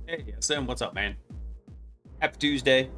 Hey, Sim, what's up, man? Happy Tuesday.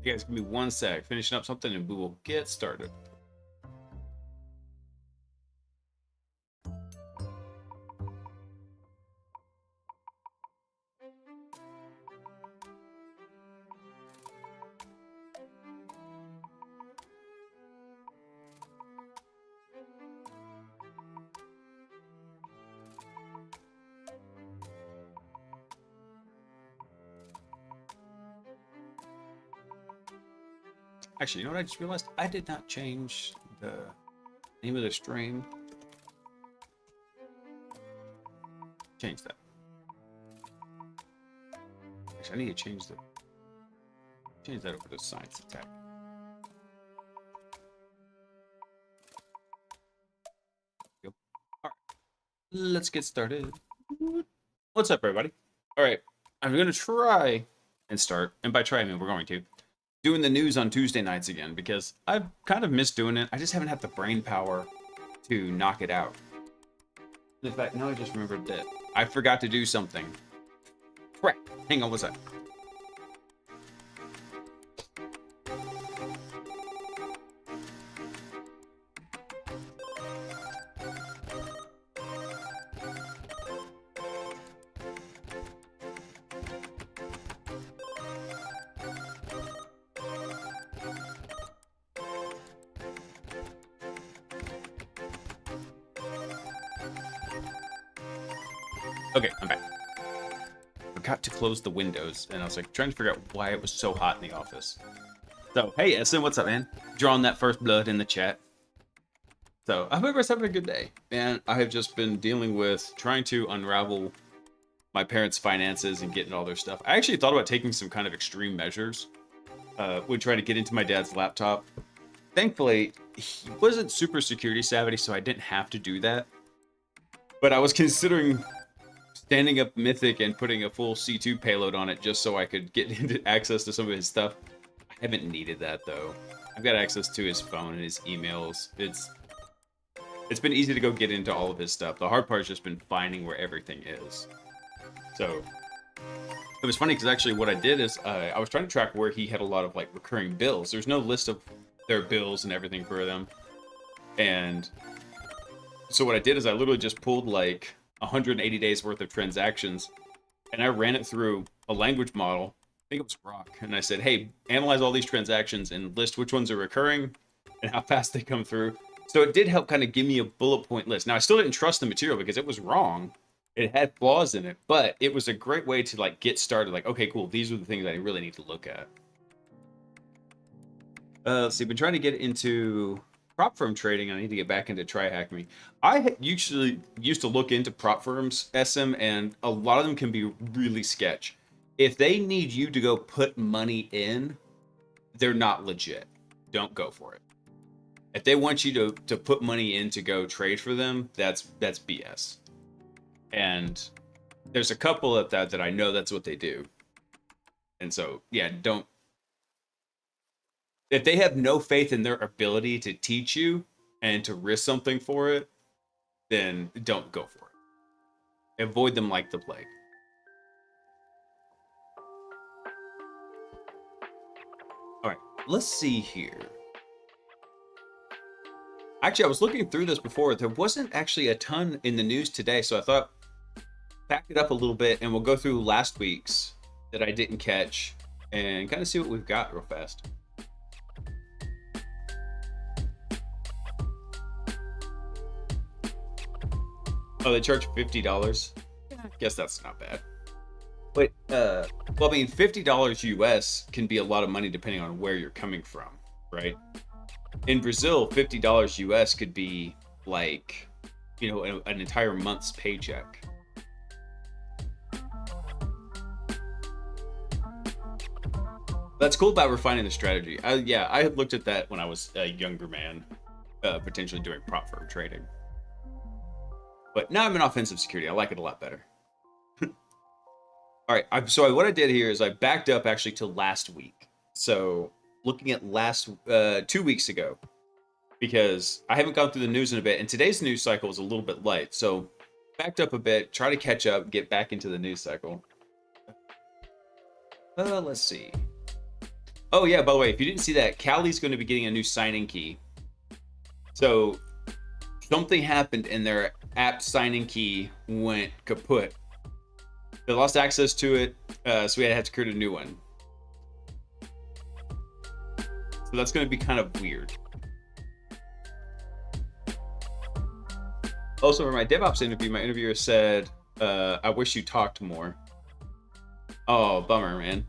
You guys, give me 1 sec. Finishing up something and we will get started. Actually, you know what I just realized? I did not change the name of the stream. Change that. Actually, I need to change that over to science attack. Go. All right, let's get started. What's up, everybody? All right, I'm gonna try and start, and by try I mean we're going to doing the news on Tuesday nights again because I've kind of missed doing it. I just haven't had the brain power to knock it out. In fact, now I just remembered that I forgot to do something. Crap. Hang on, what's that? Okay, I'm back. Forgot to close the windows, and I was like trying to figure out why it was so hot in the office. So, hey, Essen, what's up, man? Drawing that first blood in the chat. So, I hope everyone's having a good day. Man, I have just been dealing with trying to unravel my parents' finances and getting all their stuff. I actually thought about taking some kind of extreme measures. Would try to get into my dad's laptop. Thankfully, he wasn't super security savvy, so I didn't have to do that. But I was considering standing up Mythic and putting a full C2 payload on it just so I could get into access to some of his stuff. I haven't needed that though. I've got access to his phone and his emails. It's been easy to go get into all of his stuff. The hard part has just been finding where everything is. So it was funny because actually what I did is I was trying to track where he had a lot of like recurring bills. There's no list of their bills and everything for them. And so what I did is I literally just pulled like 180 days worth of transactions, and I ran it through a language model. I think it was Rock, and I said, hey, analyze all these transactions and list which ones are recurring and how fast they come through. So it did help kind of give me a bullet point list. Now I still didn't trust the material because it was wrong. It had flaws in it, but it was a great way to like get started. Like, okay, cool, these are the things I really need to look at. Let's see, I've been trying to get into prop firm trading. I need to get back into TryHackMe. I usually used to look into prop firms, SM, and a lot of them can be really sketch. If they need you to go put money in, they're not legit. Don't go for it. If they want you to put money in to go trade for them, that's BS. And there's a couple of that I know that's what they do. And so, yeah, don't. If they have no faith in their ability to teach you and to risk something for it, then don't go for it. Avoid them like the plague. All right, let's see here. Actually, I was looking through this before. There wasn't actually a ton in the news today, so I thought pack it up a little bit and we'll go through last week's that I didn't catch and kind of see what we've got real fast. Oh, they charge $50. I guess that's not bad. Wait, well, I mean, $50 US can be a lot of money depending on where you're coming from, right? In Brazil, $50 US could be like, you know, an entire month's paycheck. That's cool about refining the strategy. Yeah, I had looked at that when I was a younger man, potentially doing prop firm trading. But now I'm in offensive security. I like it a lot better. All right, so what I did here is I backed up actually to last week. So looking at 2 weeks ago, because I haven't gone through the news in a bit, and today's news cycle is a little bit light. So backed up a bit, try to catch up, get back into the news cycle. Let's see. Oh yeah, by the way, if you didn't see that, Callie's going to be getting a new signing key. So something happened and their app signing key went kaput. They lost access to it, so we had to create a new one. So that's going to be kind of weird. Also, for my DevOps interview, my interviewer said, I wish you talked more. Oh, bummer, man.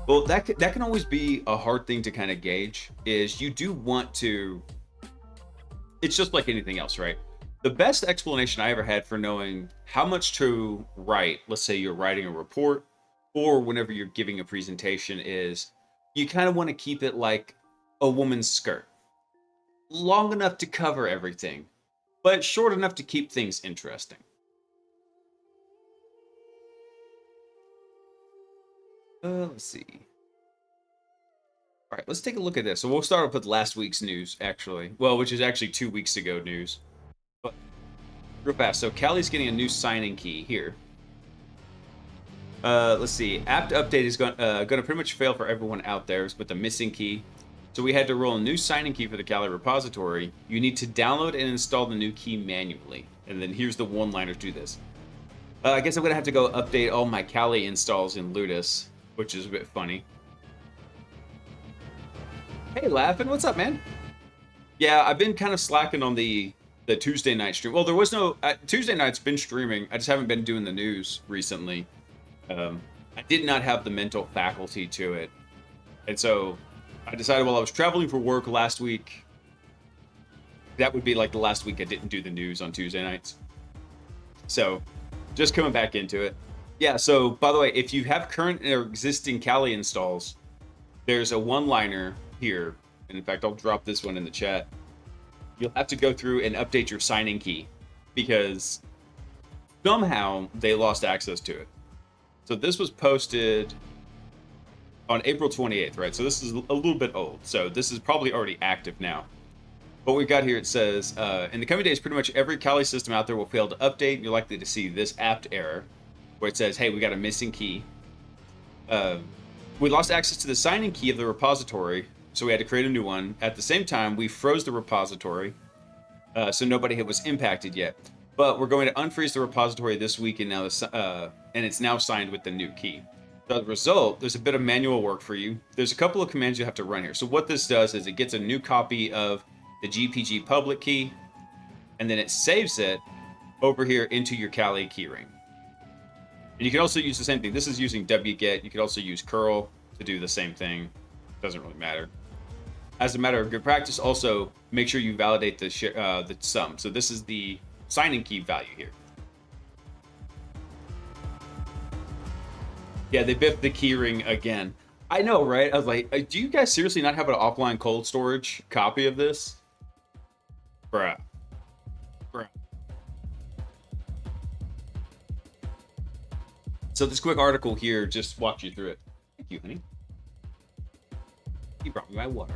Well, that can always be a hard thing to kind of gauge, is you do want to... It's just like anything else, right? The best explanation I ever had for knowing how much to write, let's say you're writing a report, or whenever you're giving a presentation, is you kind of want to keep it like a woman's skirt. Long enough to cover everything, but short enough to keep things interesting. Let's see. All right, let's take a look at this. So we'll start off with last week's news, actually. Well, which is actually 2 weeks ago news. But real fast. So Callie's getting a new signing key here. Let's see. App update is going to pretty much fail for everyone out there with the missing key. So we had to roll a new signing key for the Callie repository. You need to download and install the new key manually. And then here's the one-liner to do this. I guess I'm going to have to go update all my Callie installs in Ludus, which is a bit funny. Hey, Laughing, what's up, man? Yeah, I've been kind of slacking on the Tuesday night stream. Well, there was no... Tuesday night's been streaming. I just haven't been doing the news recently. I did not have the mental faculty to it. And so I decided while I was traveling for work last week, that would be like the last week I didn't do the news on Tuesday nights. So just coming back into it. Yeah, so by the way, if you have current or existing Callie installs, there's a one-liner here. And in fact, I'll drop this one in the chat. You'll have to go through and update your signing key because somehow they lost access to it. So this was posted on April 28th, right? So this is a little bit old. So this is probably already active now. What we've got here, it says, in the coming days, pretty much every Callie system out there will fail to update. You're likely to see this apt error where it says, hey, we got a missing key. We lost access to the signing key of the repository, so we had to create a new one. At the same time, we froze the repository, so nobody was impacted yet. But we're going to unfreeze the repository this week, and now and it's now signed with the new key. So as a result, there's a bit of manual work for you. There's a couple of commands you have to run here. So what this does is it gets a new copy of the GPG public key, and then it saves it over here into your Callie keyring. And you can also use the same thing. This is using wget. You could also use curl to do the same thing. Doesn't really matter. As a matter of good practice, also make sure you validate the sum. So this is the signing key value here. Yeah, they biffed the keyring again. I know, right? I was like, do you guys seriously not have an offline cold storage copy of this? Bruh. So this quick article here just walks you through it. Thank you, honey. You brought me my water.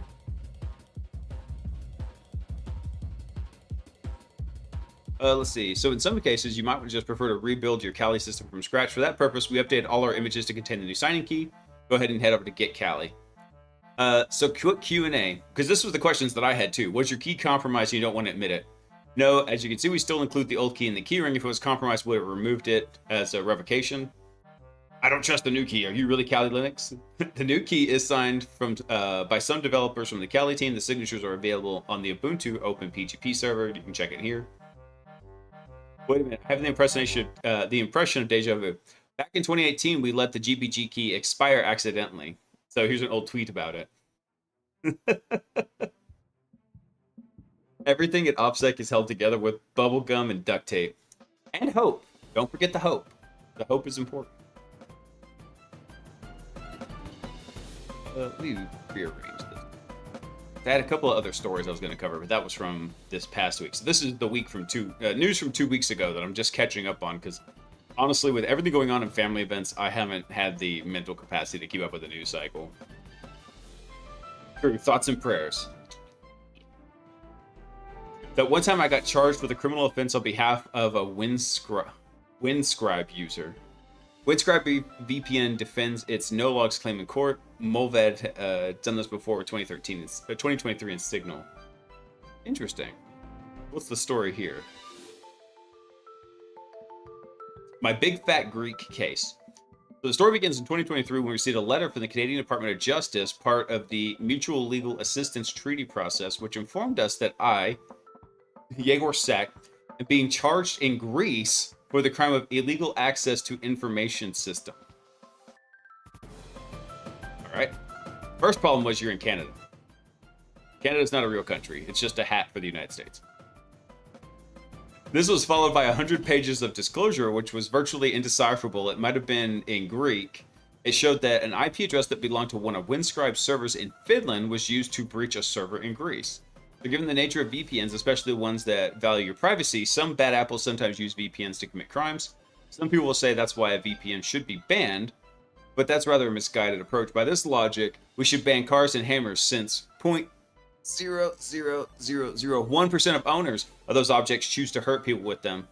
Let's see. So in some cases, you might just prefer to rebuild your Callie system from scratch. For that purpose, we updated all our images to contain the new signing key. Go ahead and head over to Get Callie. So quick Q&A, because this was the questions that I had too. Was your key compromised and you don't want to admit it? No, as you can see, we still include the old key in the keyring. If it was compromised, we would have removed it as a revocation. I don't trust the new key. Are you really Callie Linux? The new key is signed by some developers from the Callie team. The signatures are available on the Ubuntu OpenPGP server. You can check it here. Wait a minute. I have the impression of deja vu. Back in 2018, we let the GPG key expire accidentally. So here's an old tweet about it. Everything at OPSEC is held together with bubble gum and duct tape. And hope. Don't forget the hope. The hope is important. Let me rearrange this. I had a couple of other stories I was going to cover, but that was from this past week. So this is the week from news from 2 weeks ago that I'm just catching up on because honestly, with everything going on in family events, I haven't had the mental capacity to keep up with the news cycle. True. Thoughts and prayers. That one time I got charged with a criminal offense on behalf of a WinScribe user. Windscribe VPN defends its no logs claim in court. Molvad done this before with 2023 in Signal. Interesting. What's the story here? My big fat Greek case. So the story begins in 2023 when we received a letter from the Canadian Department of Justice, part of the Mutual Legal Assistance Treaty process, which informed us that I, Yegor Sek, am being charged in Greece for the crime of illegal access to information system. All right. First problem was you're in Canada. Canada's not a real country. It's just a hat for the United States. This was followed by 100 pages of disclosure, which was virtually indecipherable. It might have been in Greek. It showed that an IP address that belonged to one of Windscribe's servers in Finland was used to breach a server in Greece. So given the nature of VPNs, especially ones that value your privacy, some bad apples sometimes use VPNs to commit crimes. Some people will say that's why a VPN should be banned, but that's rather a misguided approach. By this logic, we should ban cars and hammers since 0.00001% of owners of those objects choose to hurt people with them.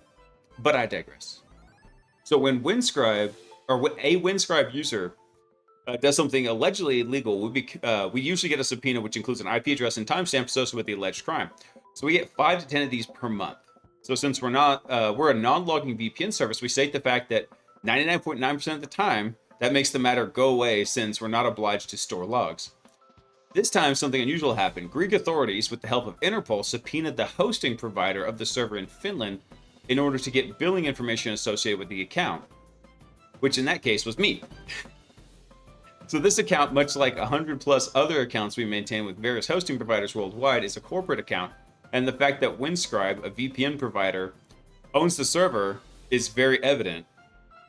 But I digress. So when Windscribe, or when a Windscribe user does something allegedly illegal, we usually get a subpoena which includes an IP address and timestamp associated with the alleged crime. So we get 5 to 10 of these per month. So since we're a non-logging VPN service, we state the fact that 99.9% of the time, that makes the matter go away since we're not obliged to store logs. This time, something unusual happened. Greek authorities, with the help of Interpol, subpoenaed the hosting provider of the server in Finland in order to get billing information associated with the account, which in that case was me. So this account, much like 100 plus other accounts we maintain with various hosting providers worldwide, is a corporate account, and the fact that Windscribe, a VPN provider, owns the server is very evident.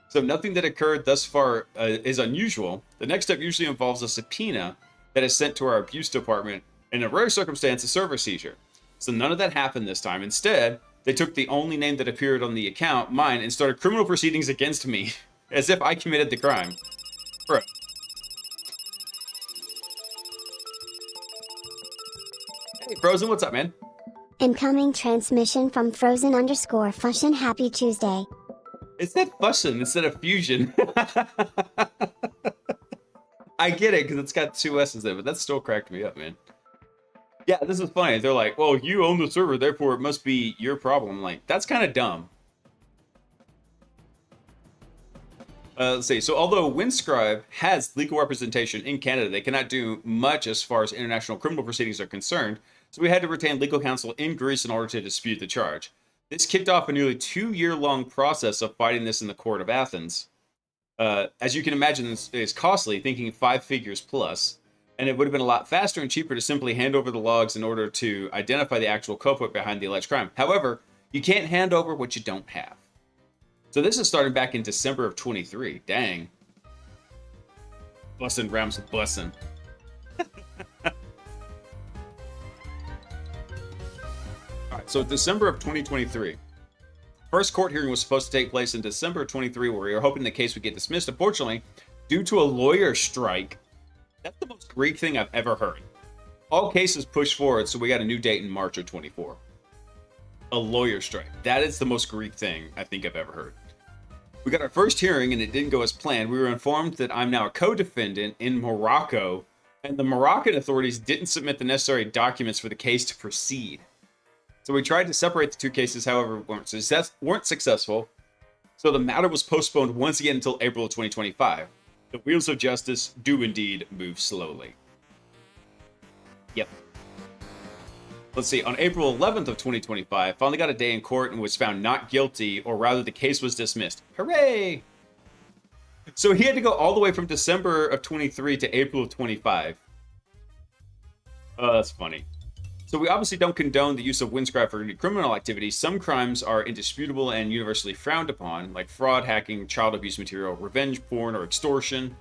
So nothing that occurred thus far is unusual. The next step usually involves a subpoena that is sent to our abuse department, and in a rare circumstance, a server seizure. So none of that happened this time. Instead, they took the only name that appeared on the account, mine, and started criminal proceedings against me, as if I committed the crime. Bro. Hey, Frozen, what's up, man? Incoming transmission from Frozen_Fushin. Happy Tuesday. It said Fushin instead of Fusion. I get it, because it's got 2 S's in it, but that still cracked me up, man. Yeah, this is funny. They're like, well, you own the server, therefore it must be your problem. Like, that's kind of dumb. Let's see. So although Windscribe has legal representation in Canada, they cannot do much as far as international criminal proceedings are concerned. So we had to retain legal counsel in Greece in order to dispute the charge. This kicked off a nearly 2-year-long process of fighting this in the court of Athens. As you can imagine, it's costly, thinking 5 figures plus, and it would have been a lot faster and cheaper to simply hand over the logs in order to identify the actual culprit behind the alleged crime. However, you can't hand over what you don't have. So this is starting back in December of 23. Dang. Bussin' rhymes with bussin'. Alright, so December of 2023. First court hearing was supposed to take place in December of 23, where we were hoping the case would get dismissed. Unfortunately, due to a lawyer strike, that's the most Greek thing I've ever heard. All cases pushed forward, so we got a new date in March of 24. A lawyer strike. That is the most Greek thing I think I've ever heard. We got our first hearing, and it didn't go as planned. We were informed that I'm now a co-defendant in Morocco, and the Moroccan authorities didn't submit the necessary documents for the case to proceed. So we tried to separate the 2 cases, however, weren't successful. So the matter was postponed once again until April of 2025. The wheels of justice do indeed move slowly. Yep. Let's see, on April 11th of 2025, finally got a day in court and was found not guilty, or rather the case was dismissed. Hooray! So he had to go all the way from December of 23 to April of 25. Oh, that's funny. So we obviously don't condone the use of Windscribe for any criminal activity. Some crimes are indisputable and universally frowned upon, like fraud, hacking, child abuse material, revenge porn, or extortion.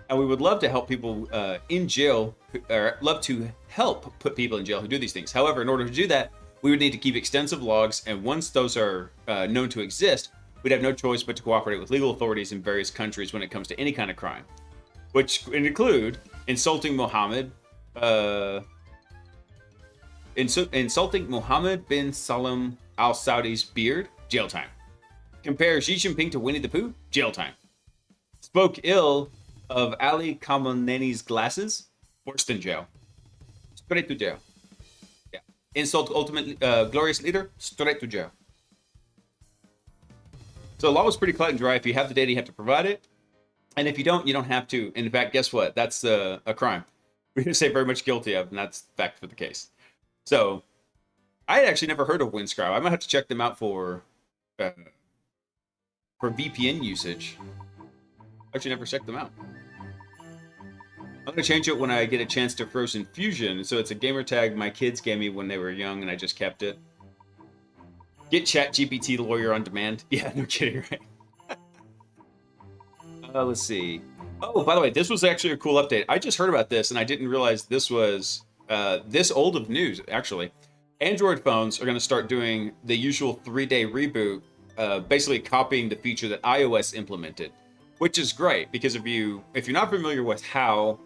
And we would love to help people in jail, or love to help put people in jail who do these things. However, in order to do that, we would need to keep extensive logs, and once those are known to exist, we'd have no choice but to cooperate with legal authorities in various countries when it comes to any kind of crime, which include insulting Mohammed, insulting Mohammed bin Salman al Saudi's beard, jail time. Compare Xi Jinping to Winnie the Pooh, jail time. Spoke ill of Ali Khamenei's glasses. Worse than jail. Straight to jail. Yeah. Insult ultimate glorious leader. Straight to jail. So the law was pretty cut and dry. If you have the data, you have to provide it. And if you don't, you don't have to. And in fact, guess what? That's a crime. We're going to say very much guilty of, and that's fact for the case. So I had actually never heard of Windscribe. I might have to check them out for VPN usage. Actually never checked them out. I'm going to change it when I get a chance to Frozen Fusion. So it's a gamer tag my kids gave me when they were young, and I just kept it. Get ChatGPT lawyer on demand. Yeah, no kidding, right? Let's see. Oh, by the way, this was actually a cool update. I just heard about this, and I didn't realize this was this old of news, actually. Android phones are going to start doing the usual 3-day reboot, basically copying the feature that iOS implemented, which is great, because if you're not familiar with how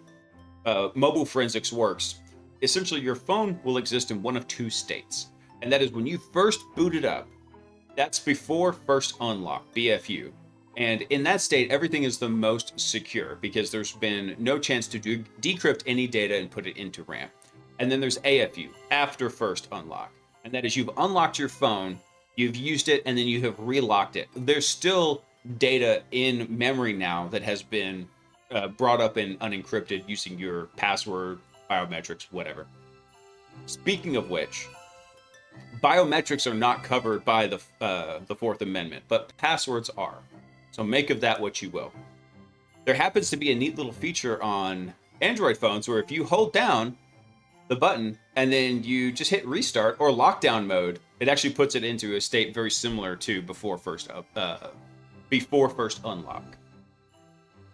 mobile forensics works, essentially your phone will exist in one of two states. And that is when you first boot it up, that's before first unlock, BFU. And in that state, everything is the most secure because there's been no chance to decrypt any data and put it into RAM. And then there's AFU, after first unlock. And that is you've unlocked your phone, you've used it, and then you have relocked it. There's still data in memory now that has been brought up and unencrypted using your password, biometrics, whatever. Speaking of which, biometrics are not covered by the Fourth Amendment, but passwords are. So make of that what you will. There happens to be a neat little feature on Android phones where if you hold down the button and then you just hit restart or lockdown mode, it actually puts it into a state very similar to before first unlock.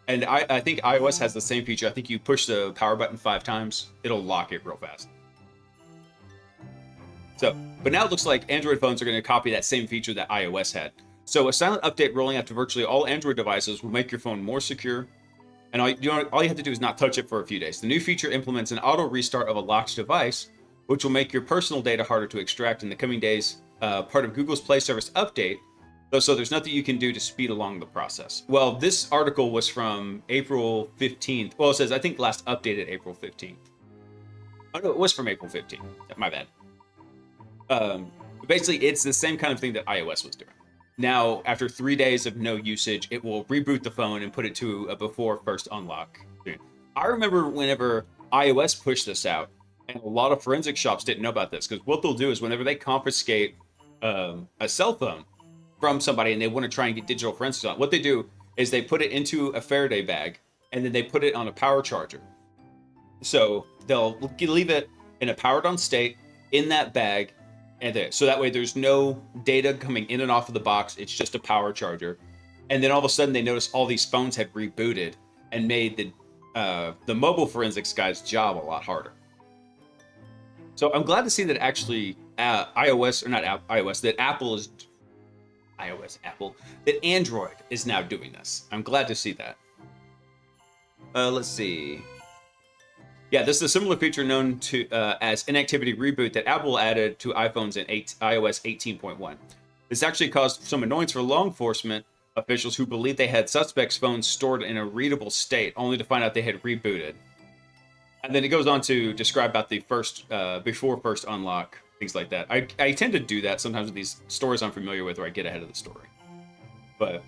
And I think iOS has the same feature. I think you push the power button 5 times, it'll lock it real fast. So, but now it looks like Android phones are going to copy that same feature that iOS had. So a silent update rolling out to virtually all Android devices will make your phone more secure. And all you have to do is not touch it for a few days. The new feature implements an auto restart of a locked device, which will make your personal data harder to extract in the coming days. Part of Google's Play Service update, so there's nothing you can do to speed along the process. Well, this article was from April 15th. Well, it says, I think last updated April 15th. Oh, no, it was from April 15th. My bad. Basically, it's the same kind of thing that iOS was doing. Now, after 3 days of no usage, it will reboot the phone and put it to a before first unlock. I remember whenever iOS pushed this out, and a lot of forensic shops didn't know about this, because what they'll do is whenever they confiscate a cell phone from somebody and they want to try and get digital forensics on, what they do is they put it into a Faraday bag, and then they put it on a power charger. So they'll leave it in a powered on state in that bag, and so that way there's no data coming in and off of the box. It's just a power charger. And then all of a sudden they noticed all these phones had rebooted and made the mobile forensics guy's job a lot harder. So I'm glad to see that actually that Android is now doing this. I'm glad to see that. Let's see. Yeah, this is a similar feature known to as inactivity reboot that Apple added to iPhones in iOS 18.1. This actually caused some annoyance for law enforcement officials who believed they had suspects' phones stored in a readable state, only to find out they had rebooted. And then it goes on to describe about the before first unlock, things like that. I tend to do that sometimes with these stories I'm familiar with, where I get ahead of the story. But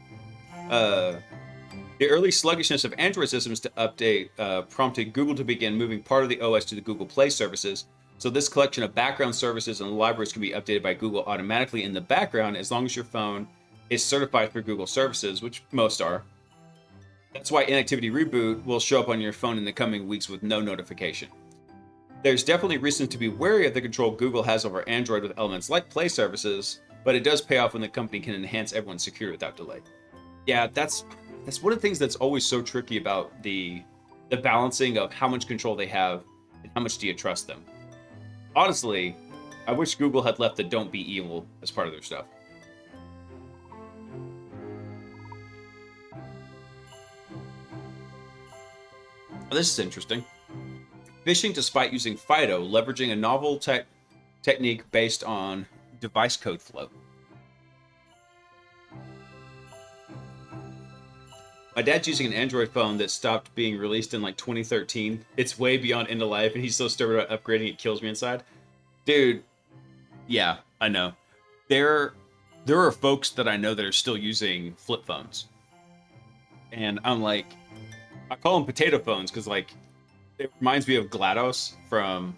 the early sluggishness of Android systems to update prompted Google to begin moving part of the OS to the Google Play services. So this collection of background services and libraries can be updated by Google automatically in the background as long as your phone is certified for Google services, which most are. That's why Inactivity Reboot will show up on your phone in the coming weeks with no notification. There's definitely reason to be wary of the control Google has over Android with elements like Play services, but it does pay off when the company can enhance everyone's security without delay. Yeah, that's one of the things that's always so tricky about the balancing of how much control they have and how much do you trust them. Honestly, I wish Google had left the "don't be evil" as part of their stuff. This is interesting. Phishing despite using FIDO, leveraging a novel technique based on device code flow. My dad's using an Android phone that stopped being released in like 2013. It's way beyond end of life, and he's so stubborn about upgrading. It kills me inside, dude. Yeah, I know. There are folks that I know that are still using flip phones, and I'm like, I call them potato phones because like it reminds me of GLaDOS from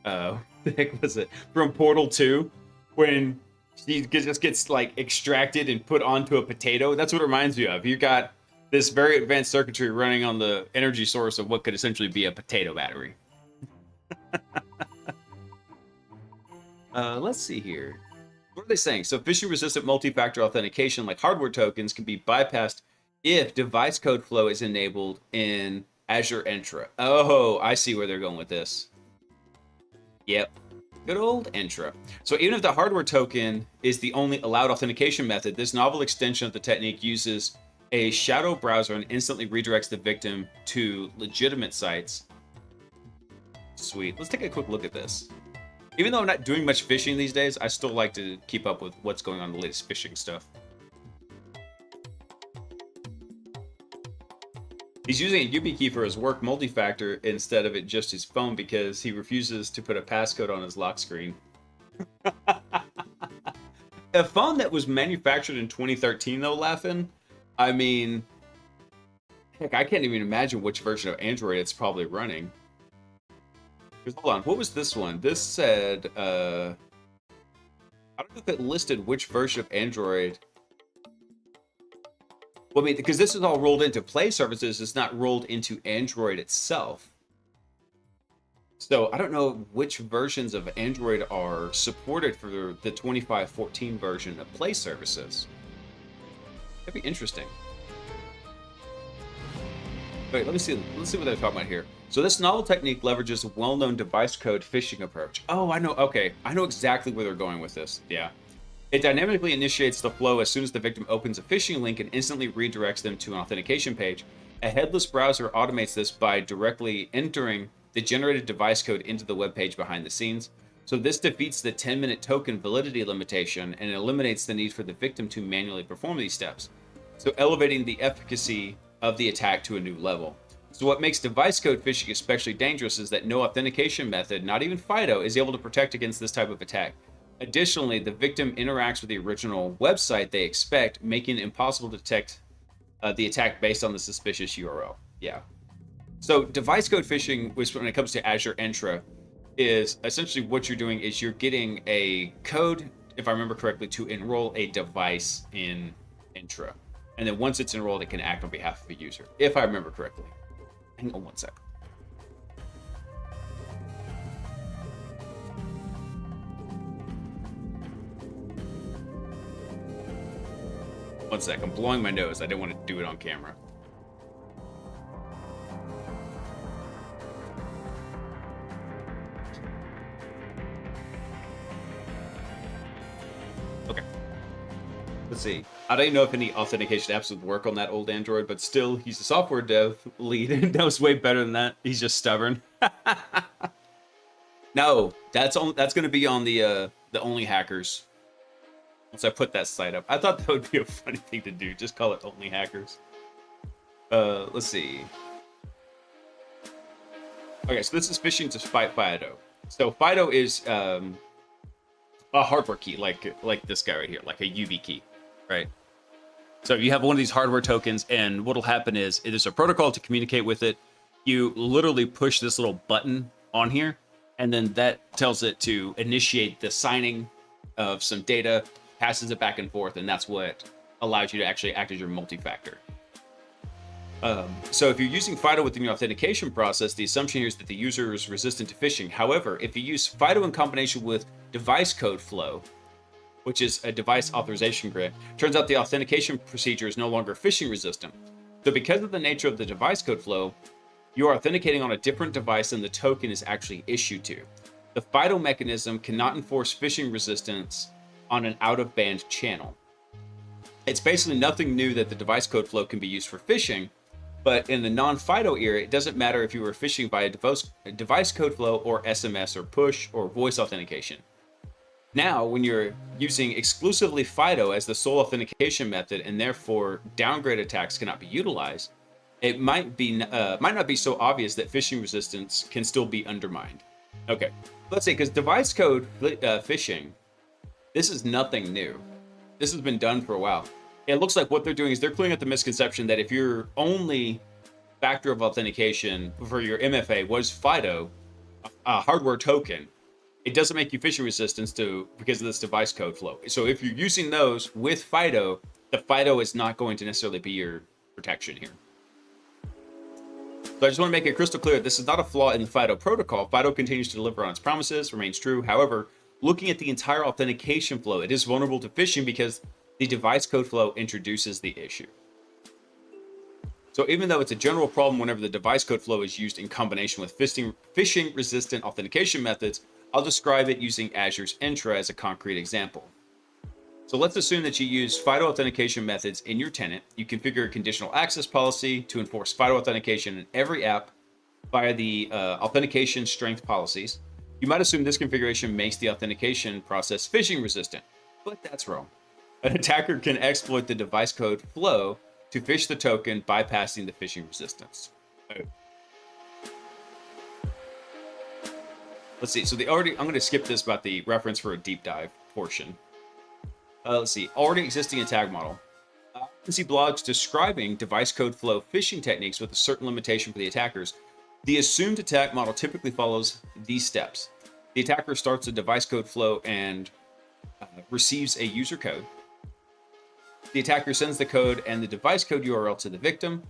the heck was it from Portal 2 when she just gets like extracted and put onto a potato. That's what it reminds me of. You got this very advanced circuitry running on the energy source of what could essentially be a potato battery. Let's see here. What are they saying? So phishing-resistant multi-factor authentication like hardware tokens can be bypassed if device code flow is enabled in Azure Entra. Oh, I see where they're going with this. Yep. Good old Entra. So even if the hardware token is the only allowed authentication method, this novel extension of the technique uses a shadow browser and instantly redirects the victim to legitimate sites. Sweet. Let's take a quick look at this. Even though I'm not doing much phishing these days, I still like to keep up with what's going on in the latest phishing stuff. He's using a YubiKey for his work multi-factor instead of it just his phone because he refuses to put a passcode on his lock screen. A phone that was manufactured in 2013, though, laughing. I mean, heck, I can't even imagine which version of Android it's probably running. Hold on, what was this one? This said, I don't know if it listed which version of Android. Well, I mean, because this is all rolled into Play services, it's not rolled into Android itself. So I don't know which versions of Android are supported for the 2514 version of Play services. That'd be interesting. Wait, let me see. Let's see what they're talking about here. So this novel technique leverages a well-known device code phishing approach. Oh, I know. Okay, I know exactly where they're going with this. Yeah. It dynamically initiates the flow as soon as the victim opens a phishing link and instantly redirects them to an authentication page. A headless browser automates this by directly entering the generated device code into the web page behind the scenes. So this defeats the 10-minute token validity limitation and eliminates the need for the victim to manually perform these steps, so elevating the efficacy of the attack to a new level. So what makes device code phishing especially dangerous is that no authentication method, not even FIDO, is able to protect against this type of attack. Additionally, the victim interacts with the original website they expect, making it impossible to detect the attack based on the suspicious URL. Yeah. So device code phishing, which when it comes to Azure Entra, is essentially what you're doing is you're getting a code, if I remember correctly, to enroll a device in Entra. And then once it's enrolled, it can act on behalf of a user, if I remember correctly. Hang on one sec. One sec, I'm blowing my nose. I didn't want to do it on camera. Okay. Let's see. I don't even know if any authentication apps would work on that old Android, but still, he's a software dev lead and knows way better than that. He's just stubborn. No, that's going to be on the Only Hackers. Once I put that site up, I thought that would be a funny thing to do. Just call it Only Hackers. Let's see. Okay, so this is phishing to spite FIDO. So FIDO is a hardware key, like this guy right here, like a YubiKey, right? So you have one of these hardware tokens, and what'll happen is there's a protocol to communicate with it. You literally push this little button on here, and then that tells it to initiate the signing of some data, passes it back and forth, and that's what allows you to actually act as your multi-factor. So if you're using FIDO within your authentication process, the assumption here is that the user is resistant to phishing. However, if you use FIDO in combination with device code flow, which is a device authorization grant, turns out the authentication procedure is no longer phishing resistant. So because of the nature of the device code flow, you are authenticating on a different device than the token is actually issued to. The FIDO mechanism cannot enforce phishing resistance on an out-of-band channel. It's basically nothing new that the device code flow can be used for phishing, but in the non-FIDO era, it doesn't matter if you were phishing via device code flow or SMS or push or voice authentication. Now, when you're using exclusively FIDO as the sole authentication method, and therefore downgrade attacks cannot be utilized, it might not be so obvious that phishing resistance can still be undermined. Okay, let's say because device code phishing, this is nothing new. This has been done for a while. It looks like what they're doing is they're clearing up the misconception that if your only factor of authentication for your MFA was FIDO, a hardware token, it doesn't make you phishing resistant because of this device code flow. So if you're using those with FIDO, the FIDO is not going to necessarily be your protection here. So I just want to make it crystal clear, this is not a flaw in the FIDO protocol. FIDO continues to deliver on its promises, remains true. However, looking at the entire authentication flow, it is vulnerable to phishing because the device code flow introduces the issue. So even though it's a general problem whenever the device code flow is used in combination with phishing-resistant authentication methods, I'll describe it using Azure's Entra as a concrete example. So let's assume that you use FIDO authentication methods in your tenant. You configure a conditional access policy to enforce FIDO authentication in every app via the authentication strength policies. You might assume this configuration makes the authentication process phishing resistant, but that's wrong. An attacker can exploit the device code flow to phish the token, bypassing the phishing resistance. Let's see. So I'm going to skip this about the reference for a deep dive portion. Let's see. Already existing attack model. You can see blogs describing device code flow phishing techniques with a certain limitation for the attackers. The assumed attack model typically follows these steps. The attacker starts a device code flow and receives a user code. The attacker sends the code and the device code URL to the victim.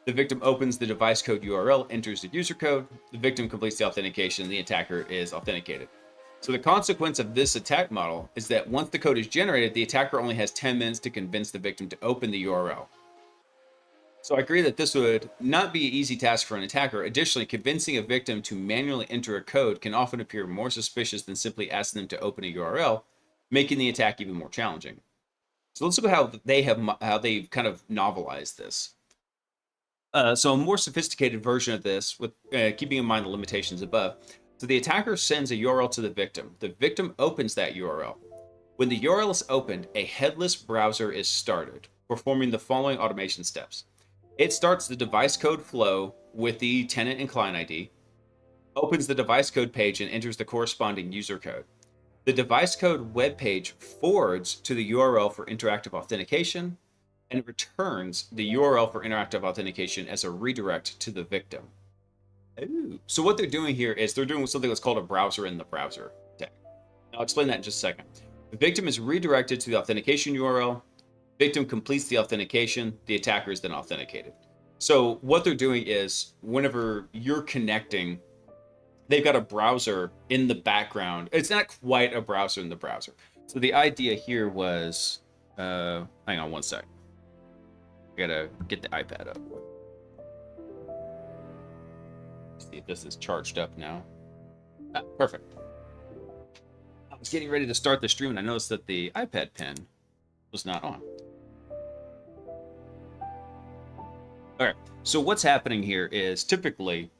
The victim opens the device code URL, enters the user code. The victim completes the authentication. The attacker is authenticated. So the consequence of this attack model is that once the code is generated, the attacker only has 10 minutes to convince the victim to open the URL. So I agree that this would not be an easy task for an attacker. Additionally, convincing a victim to manually enter a code can often appear more suspicious than simply asking them to open a URL, making the attack even more challenging. So let's look at how they've kind of novelized this. So a more sophisticated version of this, with keeping in mind the limitations above. So the attacker sends a URL to the victim. The victim opens that URL. When the URL is opened, a headless browser is started, performing the following automation steps. It starts the device code flow with the tenant and client ID, opens the device code page and enters the corresponding user code. The device code web page forwards to the URL for interactive authentication, and it returns the URL for interactive authentication as a redirect to the victim. Ooh. So what they're doing here is they're doing something that's called a browser in the browser tag. I'll explain that in just a second. The victim is redirected to the authentication URL. Victim completes the authentication. The attacker is then authenticated. So what they're doing is whenever you're connecting, they've got a browser in the background. It's not quite a browser in the browser. So the idea here was, hang on one sec. I gotta get the iPad up. See if this is charged up now. Perfect. I was getting ready to start the stream and I noticed that the iPad pen was not on. All right, so what's happening here is typically,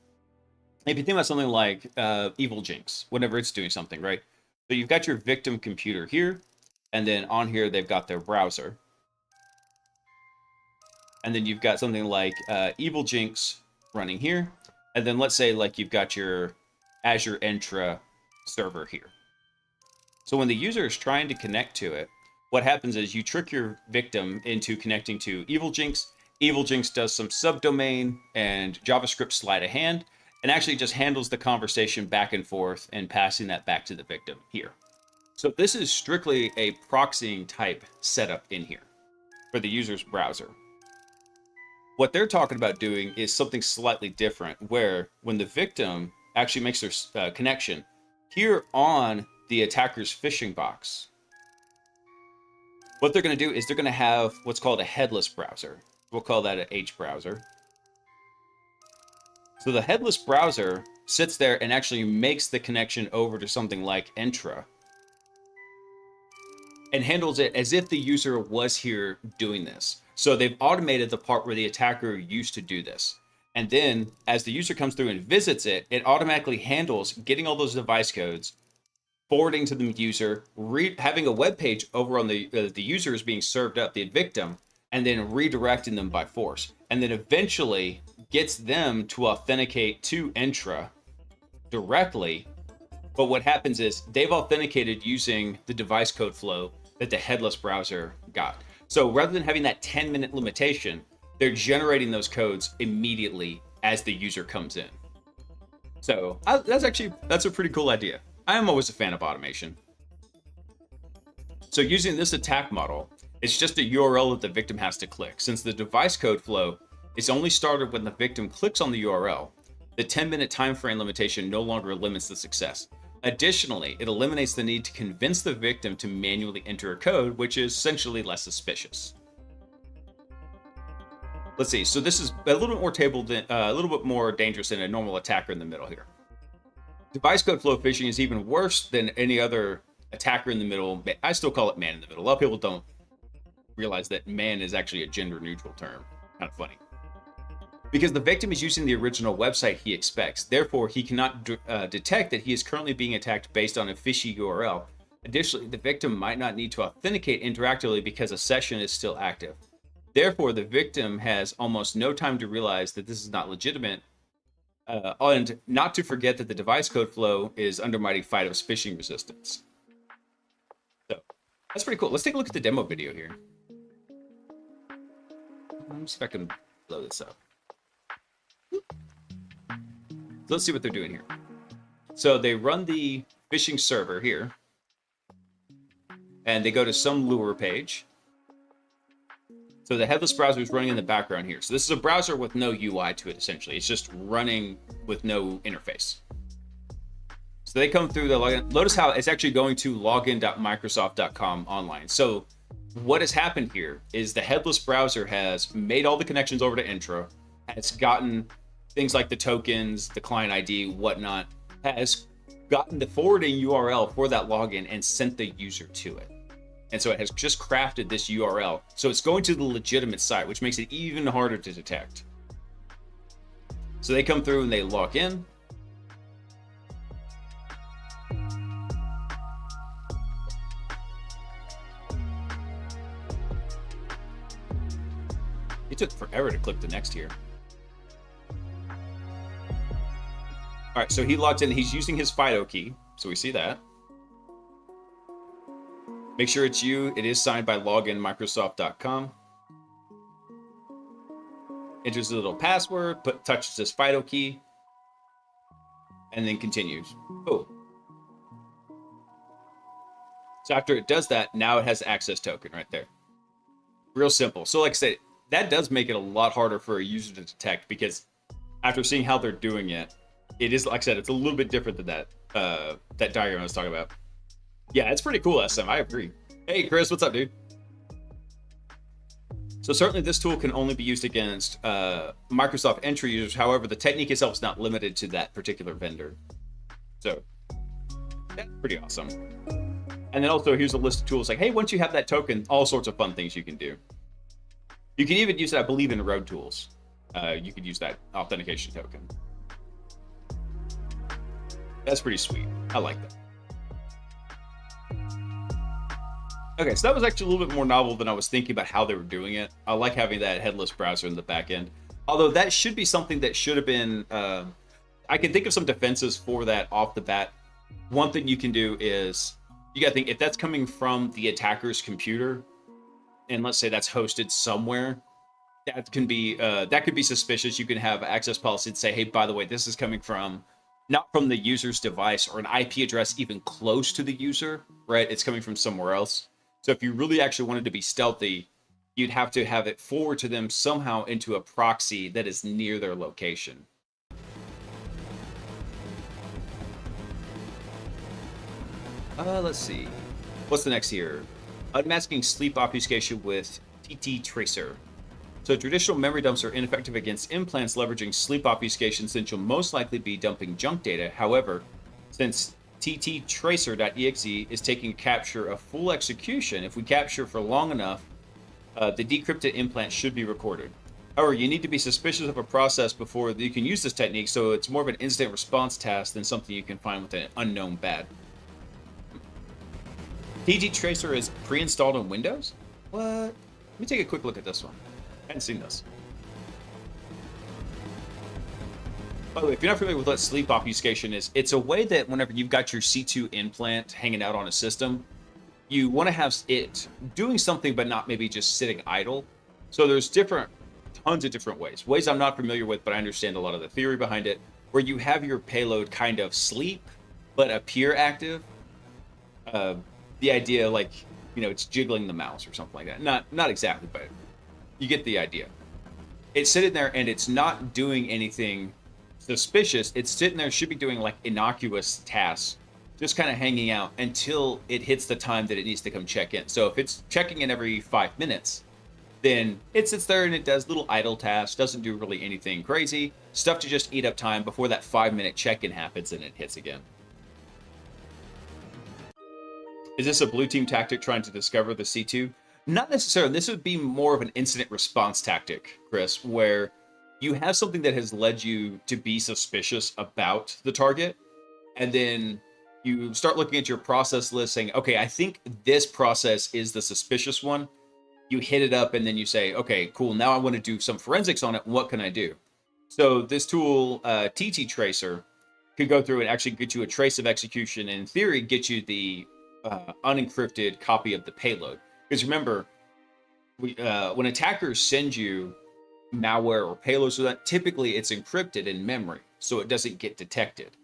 if you think about something like Evil Jinx, whenever it's doing something, right? So you've got your victim computer here, and then on here they've got their browser. And then you've got something like Evil Jinx running here. And then let's say like you've got your Azure Entra server here. So when the user is trying to connect to it, what happens is you trick your victim into connecting to Evil Jinx. Evil Jinx does some subdomain and JavaScript sleight of hand, and actually just handles the conversation back and forth and passing that back to the victim here. So this is strictly a proxying type setup in here for the user's browser. What they're talking about doing is something slightly different, where when the victim actually makes their connection, here on the attacker's phishing box, what they're going to do is they're going to have what's called a headless browser. We'll call that an H browser. So the headless browser sits there and actually makes the connection over to something like Entra and handles it as if the user was here doing this. So they've automated the part where the attacker used to do this. And then as the user comes through and visits it, it automatically handles getting all those device codes, forwarding to the user, having a web page over on the user is being served up, the victim, and then redirecting them by force. And then eventually gets them to authenticate to Entra directly. But what happens is they've authenticated using the device code flow that the headless browser got. So rather than having that 10-minute limitation, they're generating those codes immediately as the user comes in. So that's a pretty cool idea. I am always a fan of automation. So using this attack model, it's just a URL that the victim has to click. Since the device code flow is only started when the victim clicks on the URL, the 10-minute time frame limitation no longer limits the success. Additionally, it eliminates the need to convince the victim to manually enter a code, which is essentially less suspicious. Let's see. So this is a little bit more dangerous than a normal attacker in the middle here. Device code flow phishing is even worse than any other attacker in the middle. I still call it man in the middle. A lot of people don't realize that man is actually a gender neutral term. Kind of funny. Because the victim is using the original website he expects. Therefore, he cannot detect that he is currently being attacked based on a fishy URL. Additionally, the victim might not need to authenticate interactively because a session is still active. Therefore, the victim has almost no time to realize that this is not legitimate, and not to forget that the device code flow is undermining FIDO's phishing resistance. So, that's pretty cool. Let's take a look at the demo video here. Let me see if I can blow this up. So let's see what they're doing here. So they run the phishing server here, and they go to some lure page. So the headless browser is running in the background here. So this is a browser with no UI to it, essentially. It's just running with no interface. So they come through the login. Notice how it's actually going to login.microsoft.com online. So what has happened here is the headless browser has made all the connections over to Entra, has gotten things like the tokens, the client ID, whatnot, has gotten the forwarding URL for that login and sent the user to it. And so it has just crafted this URL. So it's going to the legitimate site, which makes it even harder to detect. So they come through and they log in. It took forever to click the next here. All right, so he logged in. He's using his FIDO key, so we see that. Make sure it's you. It is signed by loginmicrosoft.com. Enters the little password, touches his FIDO key, and then continues. Oh. So after it does that, now it has access token right there. Real simple. So like I said, that does make it a lot harder for a user to detect, because after seeing how they're doing it, it is, like I said, it's a little bit different than that diagram I was talking about. Yeah, it's pretty cool, SM. I agree. Hey, Chris, what's up, dude? So certainly this tool can only be used against Microsoft Entra users. However, the technique itself is not limited to that particular vendor. So that's pretty awesome. And then also here's a list of tools like, hey, once you have that token, all sorts of fun things you can do. You can even use it, I believe, in road tools. You could use that authentication token. That's pretty sweet. I like that. Okay, so that was actually a little bit more novel than I was thinking about how they were doing it. I like having that headless browser in the back end. Although that should be something that should have been... I can think of some defenses for that off the bat. One thing you can do is, you gotta think, if that's coming from the attacker's computer, and let's say that's hosted somewhere, that could be suspicious. You can have access policy to say, hey, by the way, this is coming from... not from the user's device or an IP address even close to the user, right? It's coming from somewhere else. So if you really actually wanted to be stealthy, you'd have to have it forward to them somehow into a proxy that is near their location. Let's see. What's the next here? Unmasking sleep obfuscation with TT Tracer. So traditional memory dumps are ineffective against implants leveraging sleep obfuscation, since you'll most likely be dumping junk data. However, since tttracer.exe is taking capture of full execution, if we capture for long enough, the decrypted implant should be recorded. However, you need to be suspicious of a process before you can use this technique, so it's more of an instant response task than something you can find with an unknown bad. TG Tracer is pre-installed on Windows? What? Let me take a quick look at this one. I hadn't seen this. By the way, if you're not familiar with what sleep obfuscation is, it's a way that whenever you've got your C2 implant hanging out on a system, you want to have it doing something but not maybe just sitting idle. So there's tons of different ways I'm not familiar with, but I understand a lot of the theory behind it, where you have your payload kind of sleep but appear active. The idea, like, it's jiggling the mouse or something like that. Not exactly, but you get the idea. It's sitting there and it's not doing anything suspicious. It's sitting there, should be doing like innocuous tasks, just kind of hanging out until it hits the time that it needs to come check in. So if it's checking in every 5 minutes, then it sits there and it does little idle tasks, doesn't do really anything crazy, stuff to just eat up time before that 5-minute check-in happens and it hits again. Is this a blue team tactic trying to discover the C2? Not necessarily. This would be more of an incident response tactic, Chris, where you have something that has led you to be suspicious about the target, and then you start looking at your process list saying, okay, I think this process is the suspicious one. You hit it up and then you say, okay, cool, now I want to do some forensics on it. What can I do? So this tool, TT Tracer, could go through and actually get you a trace of execution, and in theory, get you the unencrypted copy of the payload. Because remember, when attackers send you malware or payloads, so that typically it's encrypted in memory, so it doesn't get detected.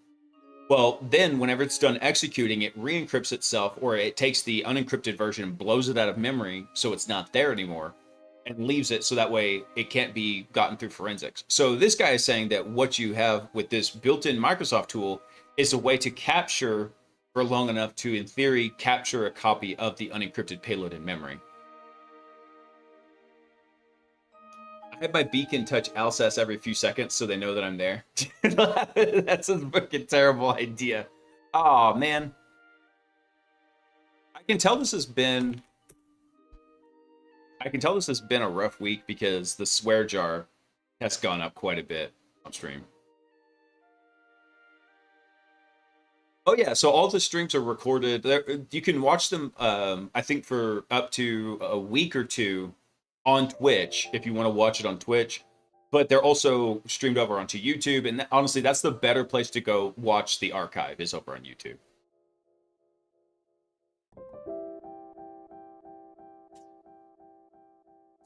Well, then whenever it's done executing, it re-encrypts itself, or it takes the unencrypted version and blows it out of memory so it's not there anymore, and leaves it so that way it can't be gotten through forensics. So this guy is saying that what you have with this built-in Microsoft tool is a way to capture for long enough to, in theory, capture a copy of the unencrypted payload in memory. I have my beacon touch Alsace every few seconds so they know that I'm there. That's a fucking terrible idea. Oh, man. I can tell this has been a rough week because the swear jar has gone up quite a bit on stream. Oh yeah, so all the streams are recorded. You can watch them, I think, for up to a week or two on Twitch if you want to watch it on Twitch. But they're also streamed over onto YouTube, and honestly, that's the better place to go watch the archive, is over on YouTube.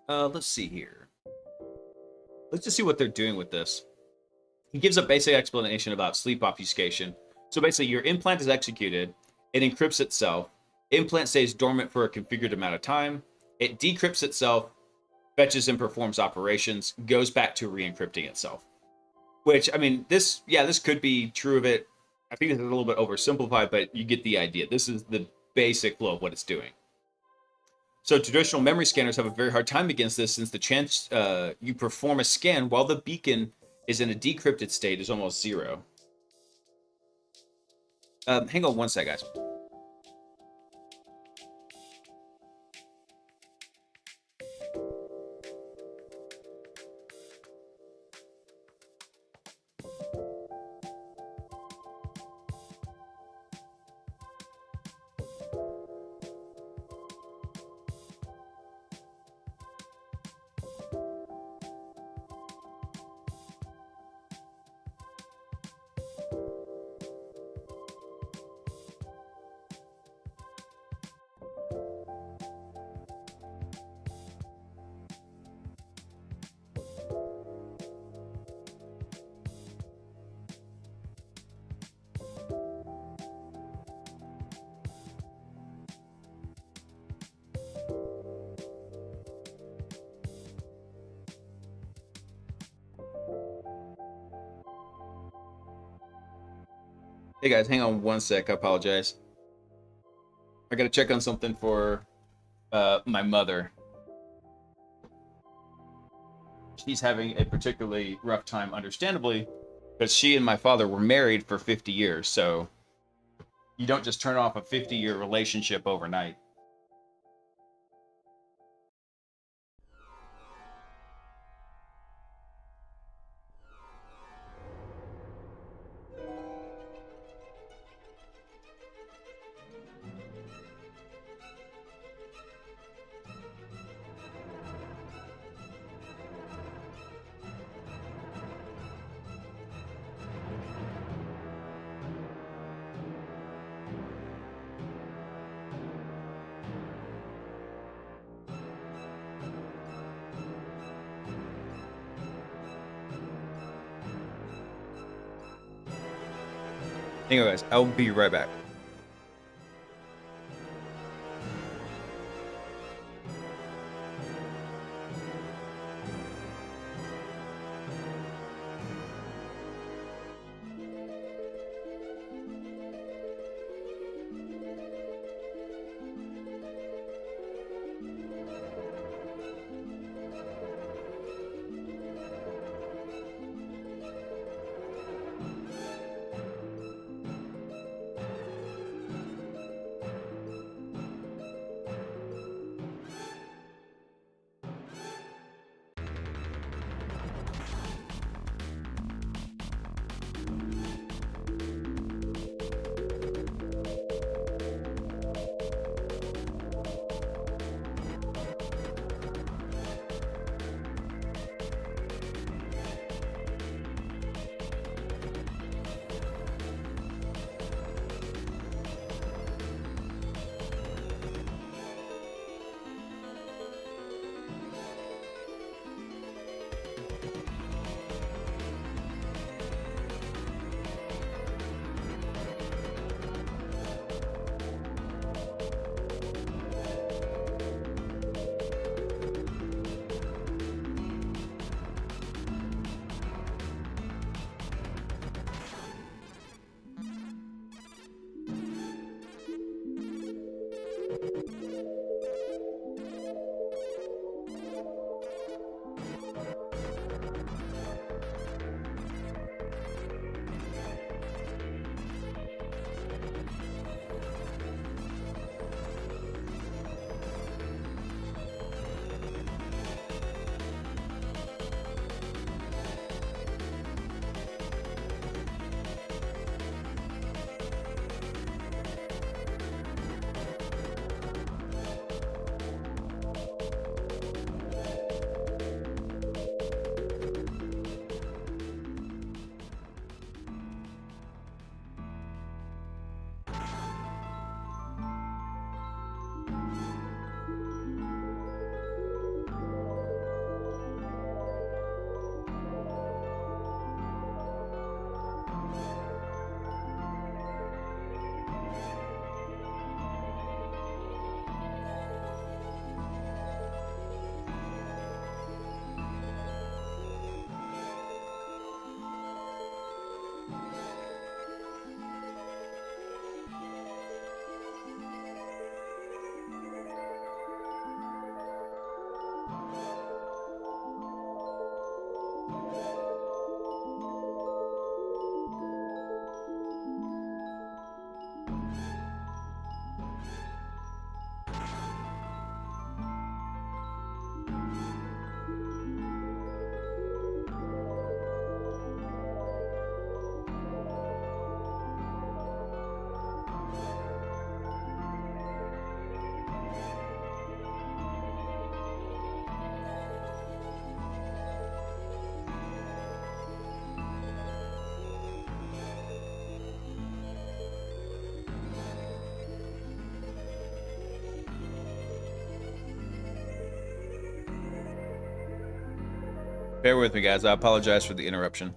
Let's see here. Let's just see what they're doing with this. He gives a basic explanation about sleep obfuscation. So basically, your implant is executed, it encrypts itself, implant stays dormant for a configured amount of time, it decrypts itself, fetches and performs operations, goes back to re-encrypting itself. Which, I mean, this could be true of it. I think it's a little bit oversimplified, but you get the idea. This is the basic flow of what it's doing. So traditional memory scanners have a very hard time against this, since the chance you perform a scan while the beacon is in a decrypted state is almost zero. Hang on one sec, guys. Hey guys, hang on one sec. I apologize. I gotta check on something for my mother. She's having a particularly rough time, understandably, because she and my father were married for 50 years. So you don't just turn off a 50-year relationship overnight. Anyway, guys, I'll be right back. Bear with me, guys. I apologize for the interruption.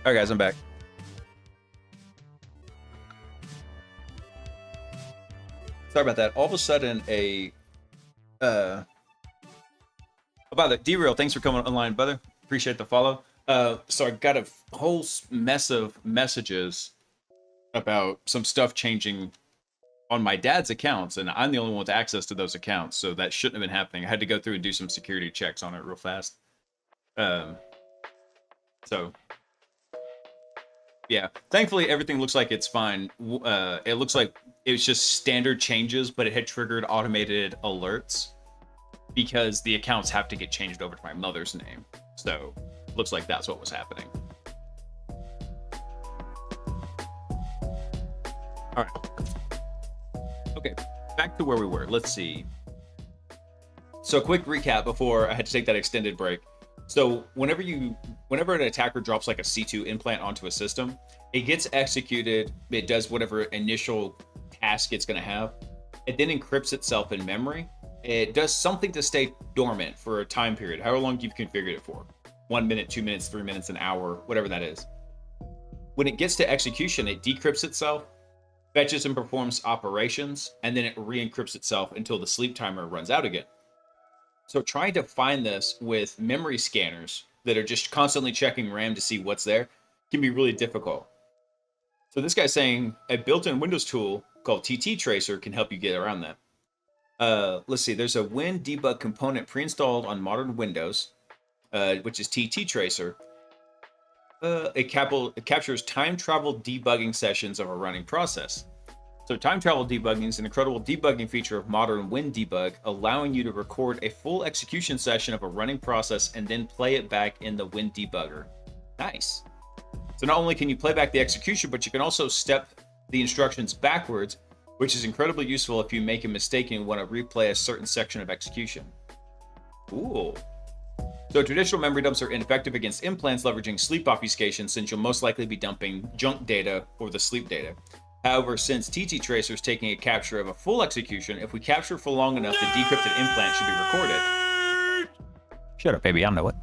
All right, guys, I'm back. Sorry about that. All of a sudden, by the derail. Thanks for coming online, brother. Appreciate the follow. So I got a whole mess of messages about some stuff changing on my dad's accounts, and I'm the only one with access to those accounts, so that shouldn't have been happening. I had to go through and do some security checks on it real fast. So yeah, thankfully everything looks like it's fine. It looks like it was just standard changes, but it had triggered automated alerts because the accounts have to get changed over to my mother's name. So looks like that's what was happening. All right. Okay, back to where we were. Let's see. So quick recap before I had to take that extended break. So whenever an attacker drops like a C2 implant onto a system, it gets executed. It does whatever initial task it's going to have. It then encrypts itself in memory. It does something to stay dormant for a time period, however long you've configured it for. 1 minute, 2 minutes, 3 minutes, an hour, whatever that is. When it gets to execution, it decrypts itself, fetches and performs operations, and then it re-encrypts itself until the sleep timer runs out again. So trying to find this with memory scanners that are just constantly checking RAM to see what's there can be really difficult. So this guy's saying a built-in Windows tool called TT Tracer can help you get around that. Let's see, there's a Win debug component pre-installed on modern Windows, which is TT Tracer. It captures time travel debugging sessions of a running process. So time travel debugging is an incredible debugging feature of modern WinDebug, allowing you to record a full execution session of a running process and then play it back in the WinDebugger. Nice. So not only can you play back the execution, but you can also step the instructions backwards, which is incredibly useful if you make a mistake and want to replay a certain section of execution. Cool. So traditional memory dumps are ineffective against implants leveraging sleep obfuscation, since you'll most likely be dumping junk data or the sleep data. However, since TT Tracer is taking a capture of a full execution, if we capture for long enough, the decrypted implant should be recorded. Shut up, baby. I know it.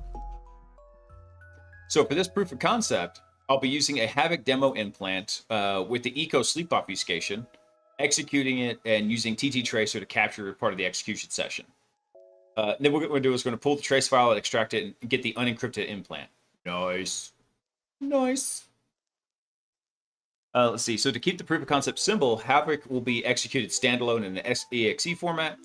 So for this proof of concept, I'll be using a Havoc demo implant with the Eco sleep obfuscation, executing it and using TT Tracer to capture part of the execution session. Then what we're going to do is we're going to pull the trace file and extract it and get the unencrypted implant. Nice. Nice. Let's see. So to keep the proof of concept simple, Havoc will be executed standalone in an exe format.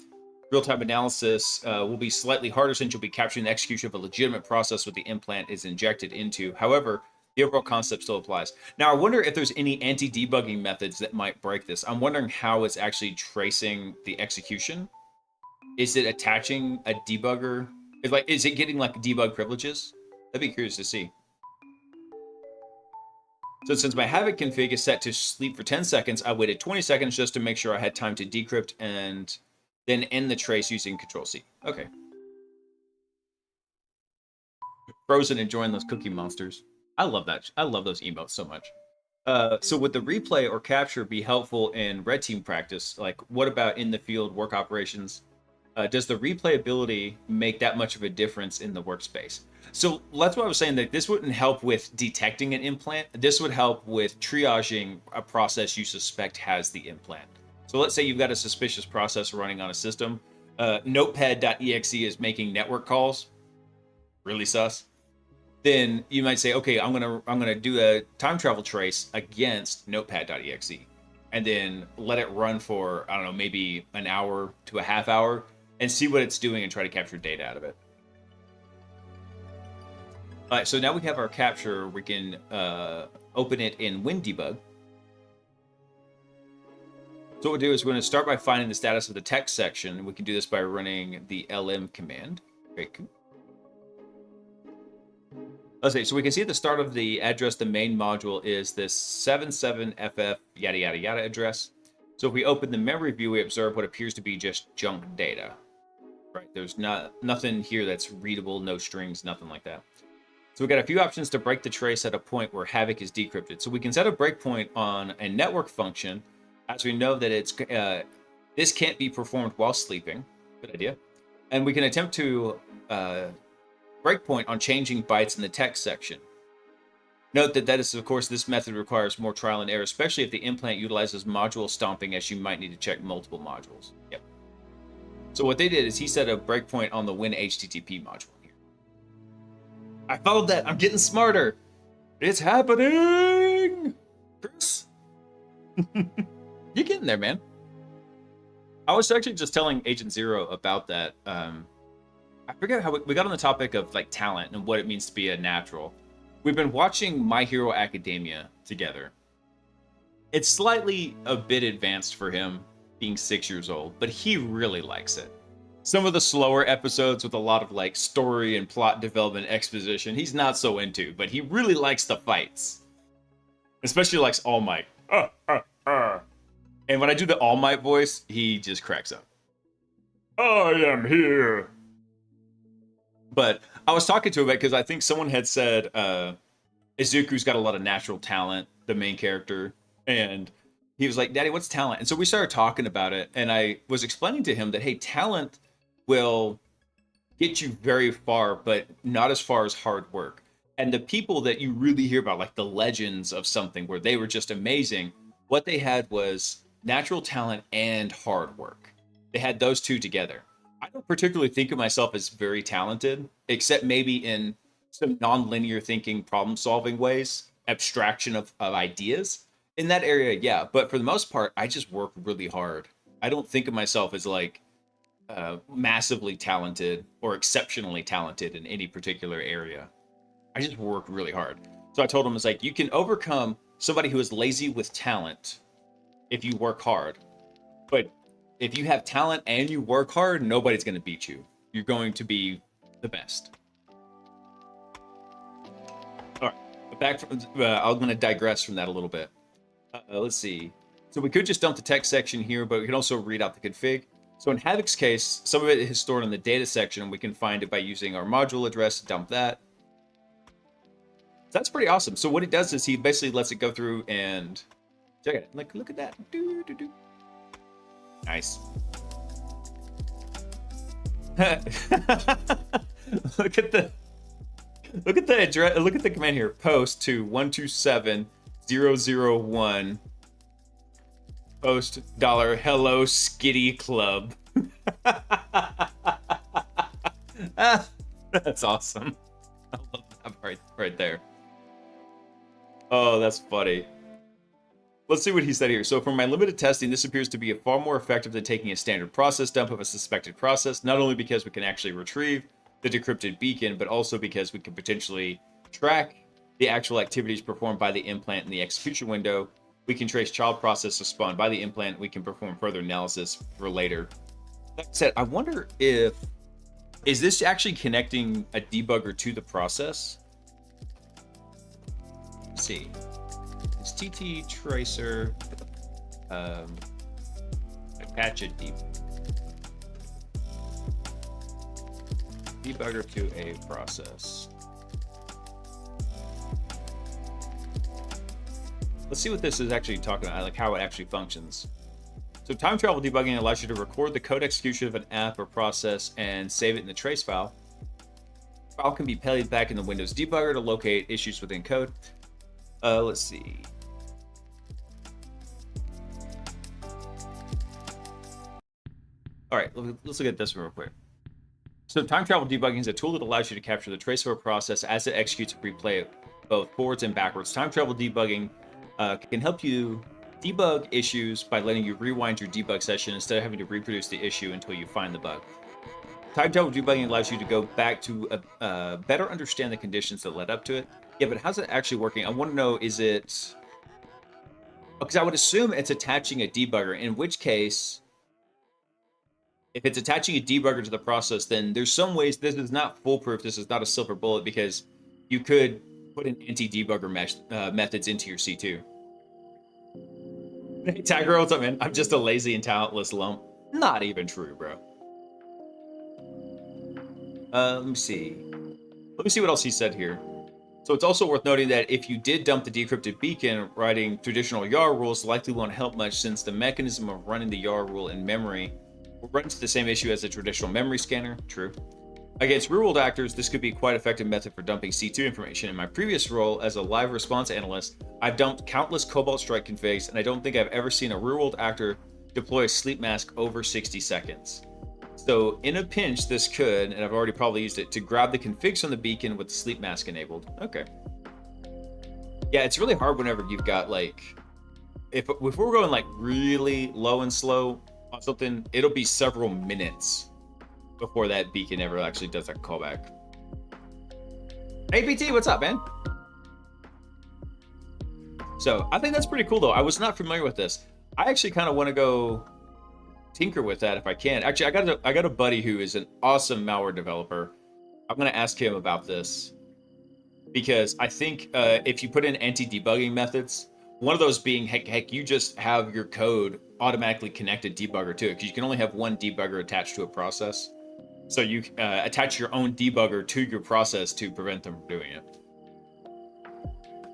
Real-time analysis will be slightly harder since you'll be capturing the execution of a legitimate process what the implant is injected into. However, the overall concept still applies. Now, I wonder if there's any anti-debugging methods that might break this. I'm wondering how it's actually tracing the execution. Is it attaching a debugger? Is it getting like debug privileges? I'd be curious to see. So since my Havoc config is set to sleep for 10 seconds, I waited 20 seconds just to make sure I had time to decrypt and then end the trace using Control-C. Okay. Frozen enjoying those cookie monsters. I love that. I love those emotes so much. So would the replay or capture be helpful in red team practice? Like, what about in the field work operations? Does the replayability make that much of a difference in the workspace? So that's what I was saying, that this wouldn't help with detecting an implant. This would help with triaging a process you suspect has the implant. So let's say you've got a suspicious process running on a system. Notepad.exe is making network calls. Really sus. Then you might say, okay, I'm gonna do a time travel trace against Notepad.exe, and then let it run for, I don't know, maybe an hour to a half hour, and see what it's doing and try to capture data out of it. All right, so now we have our capture. We can open it in WinDebug. So what we'll do is we're going to start by finding the status of the text section. We can do this by running the lm command. Very cool. Let's see, so we can see at the start of the address, the main module is this 77ff yada yada yada address. So if we open the memory view, we observe what appears to be just junk data. Right, there's nothing here that's readable, no strings, nothing like that. So we've got a few options to break the trace at a point where Havoc is decrypted. So we can set a breakpoint on a network function, as we know that it's this can't be performed while sleeping. Good idea. And we can attempt to breakpoint on changing bytes in the text section. Note that is, of course, this method requires more trial and error, especially if the implant utilizes module stomping, as you might need to check multiple modules. Yep. So what they did is he set a breakpoint on the win HTTP module here. I followed that. I'm getting smarter. It's happening. Chris, you're getting there, man. I was actually just telling Agent Zero about that. I forget how we got on the topic of like talent and what it means to be a natural. We've been watching My Hero Academia together. It's slightly a bit advanced for him, being 6 years old, but he really likes it. Some of the slower episodes with a lot of like story and plot development exposition, he's not so into, but he really likes the fights. Especially likes All Might. And when I do the All Might voice, he just cracks up. I am here. But I was talking to him because I think someone had said Izuku's got a lot of natural talent, the main character. And he was like, Daddy, what's talent? And so we started talking about it. And I was explaining to him that, hey, talent will get you very far, but not as far as hard work. And the people that you really hear about, like the legends of something where they were just amazing, what they had was natural talent and hard work. They had those two together. I don't particularly think of myself as very talented, except maybe in some non-linear thinking, problem-solving ways, abstraction of ideas. In that area, yeah. But for the most part, I just work really hard. I don't think of myself as like massively talented or exceptionally talented in any particular area. I just work really hard. So I told him, it's like, you can overcome somebody who is lazy with talent if you work hard. But if you have talent and you work hard, nobody's going to beat you. You're going to be the best. All right, back from, I'm going to digress from that a little bit. Let's see. So we could just dump the text section here, but we can also read out the config. So in Havoc's case, some of it is stored in the data section, and we can find it by using our module address to dump that. That's pretty awesome. So what he does is he basically lets it go through and check it. Like, look at that. Nice. look at the address. Look at the command here. Post to 127001. Post $hello skitty club. That's awesome. I love that right there. Oh, that's funny. Let's see what he said here. So from my limited testing, this appears to be far more effective than taking a standard process dump of a suspected process, not only because we can actually retrieve the decrypted beacon, but also because we can potentially track the actual activities performed by the implant in the execution window. We can trace child processes spawned by the implant. We can perform further analysis for later. That said, I wonder is this actually connecting a debugger to the process? Let's see. It's TT tracer attach a debugger to a process. Let's see what this is actually talking about, like how it actually functions. So time travel debugging allows you to record the code execution of an app or process and save it in the trace file. The file can be played back in the Windows debugger to locate issues within code. Let's see. All right, let's look at this real quick. So time travel debugging is a tool that allows you to capture the trace of a process as it executes and replay it both forwards and backwards. Time travel debugging can help you debug issues by letting you rewind your debug session instead of having to reproduce the issue until you find the bug. Time travel debugging allows you to go back to better understand the conditions that led up to it. Yeah, but how's it actually working? I want to know, is it... Because I would assume it's attaching a debugger, in which case, if it's attaching a debugger to the process, then there's some ways this is not foolproof. This is not a silver bullet, because you could put an anti-debugger methods into your C2. Hey, Tiger, what's up, man? I'm just a lazy and talentless lump. Not even true, bro. Let me see. Let me see what else he said here. So it's also worth noting that if you did dump the decrypted beacon, writing traditional YAR rules likely won't help much, since the mechanism of running the YAR rule in memory will run into the same issue as a traditional memory scanner. True. Against real-world actors, this could be quite effective method for dumping C2 information. In my previous role as a live response analyst, I've dumped countless Cobalt Strike configs, and I don't think I've ever seen a real-world actor deploy a sleep mask over 60 seconds. So in a pinch, this could, and I've already probably used it, to grab the configs from the beacon with the sleep mask enabled. Okay. Yeah, it's really hard whenever you've got like, if we're going like really low and slow on something, it'll be several minutes before that beacon ever actually does that callback. APT, what's up, man? So I think that's pretty cool though. I was not familiar with this. I actually kind of want to go tinker with that if I can. Actually, I got a buddy who is an awesome malware developer. I'm gonna ask him about this because I think if you put in anti-debugging methods, one of those being heck, you just have your code automatically connected debugger to it because you can only have one debugger attached to a process. So you attach your own debugger to your process to prevent them from doing it.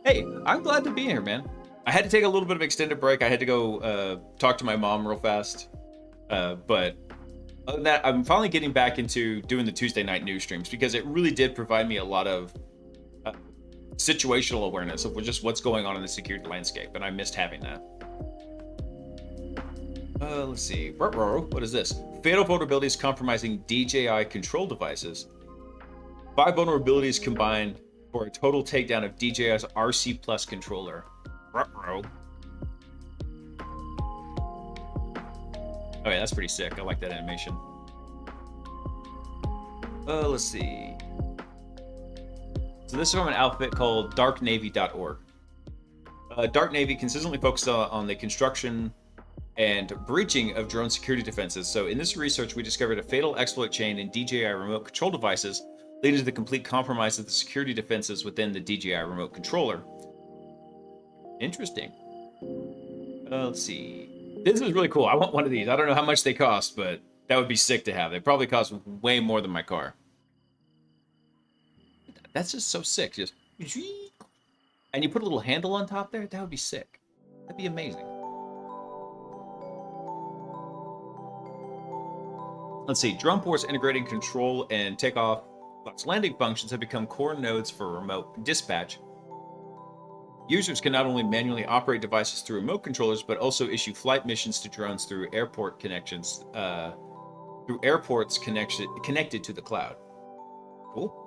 Hey, I'm glad to be here, man. I had to take a little bit of extended break. I had to go talk to my mom real fast. But other than that, I'm finally getting back into doing the Tuesday night news streams because it really did provide me a lot of situational awareness of just what's going on in the security landscape, and I missed having that. Let's see. What is this? Fatal vulnerabilities compromising DJI control devices. 5 vulnerabilities combined for a total takedown of DJI's RC Plus controller. Oh yeah, that's pretty sick. I like that animation. Let's see. So this is from an outfit called darknavy.org. Dark Navy consistently focuses on the construction and breaching of drone security defenses. So in this research, we discovered a fatal exploit chain in DJI remote control devices, leading to the complete compromise of the security defenses within the DJI remote controller. Interesting. Let's see. This is really cool. I want one of these. I don't know how much they cost, but that would be sick to have. They probably cost way more than my car. That's just so sick. Just, and you put a little handle on top there. That would be sick. That'd be amazing. Let's see. Drone ports integrating control and takeoff landing functions have become core nodes for remote dispatch. Users can not only manually operate devices through remote controllers, but also issue flight missions to drones through airport connections, through airports connected to the cloud. Cool.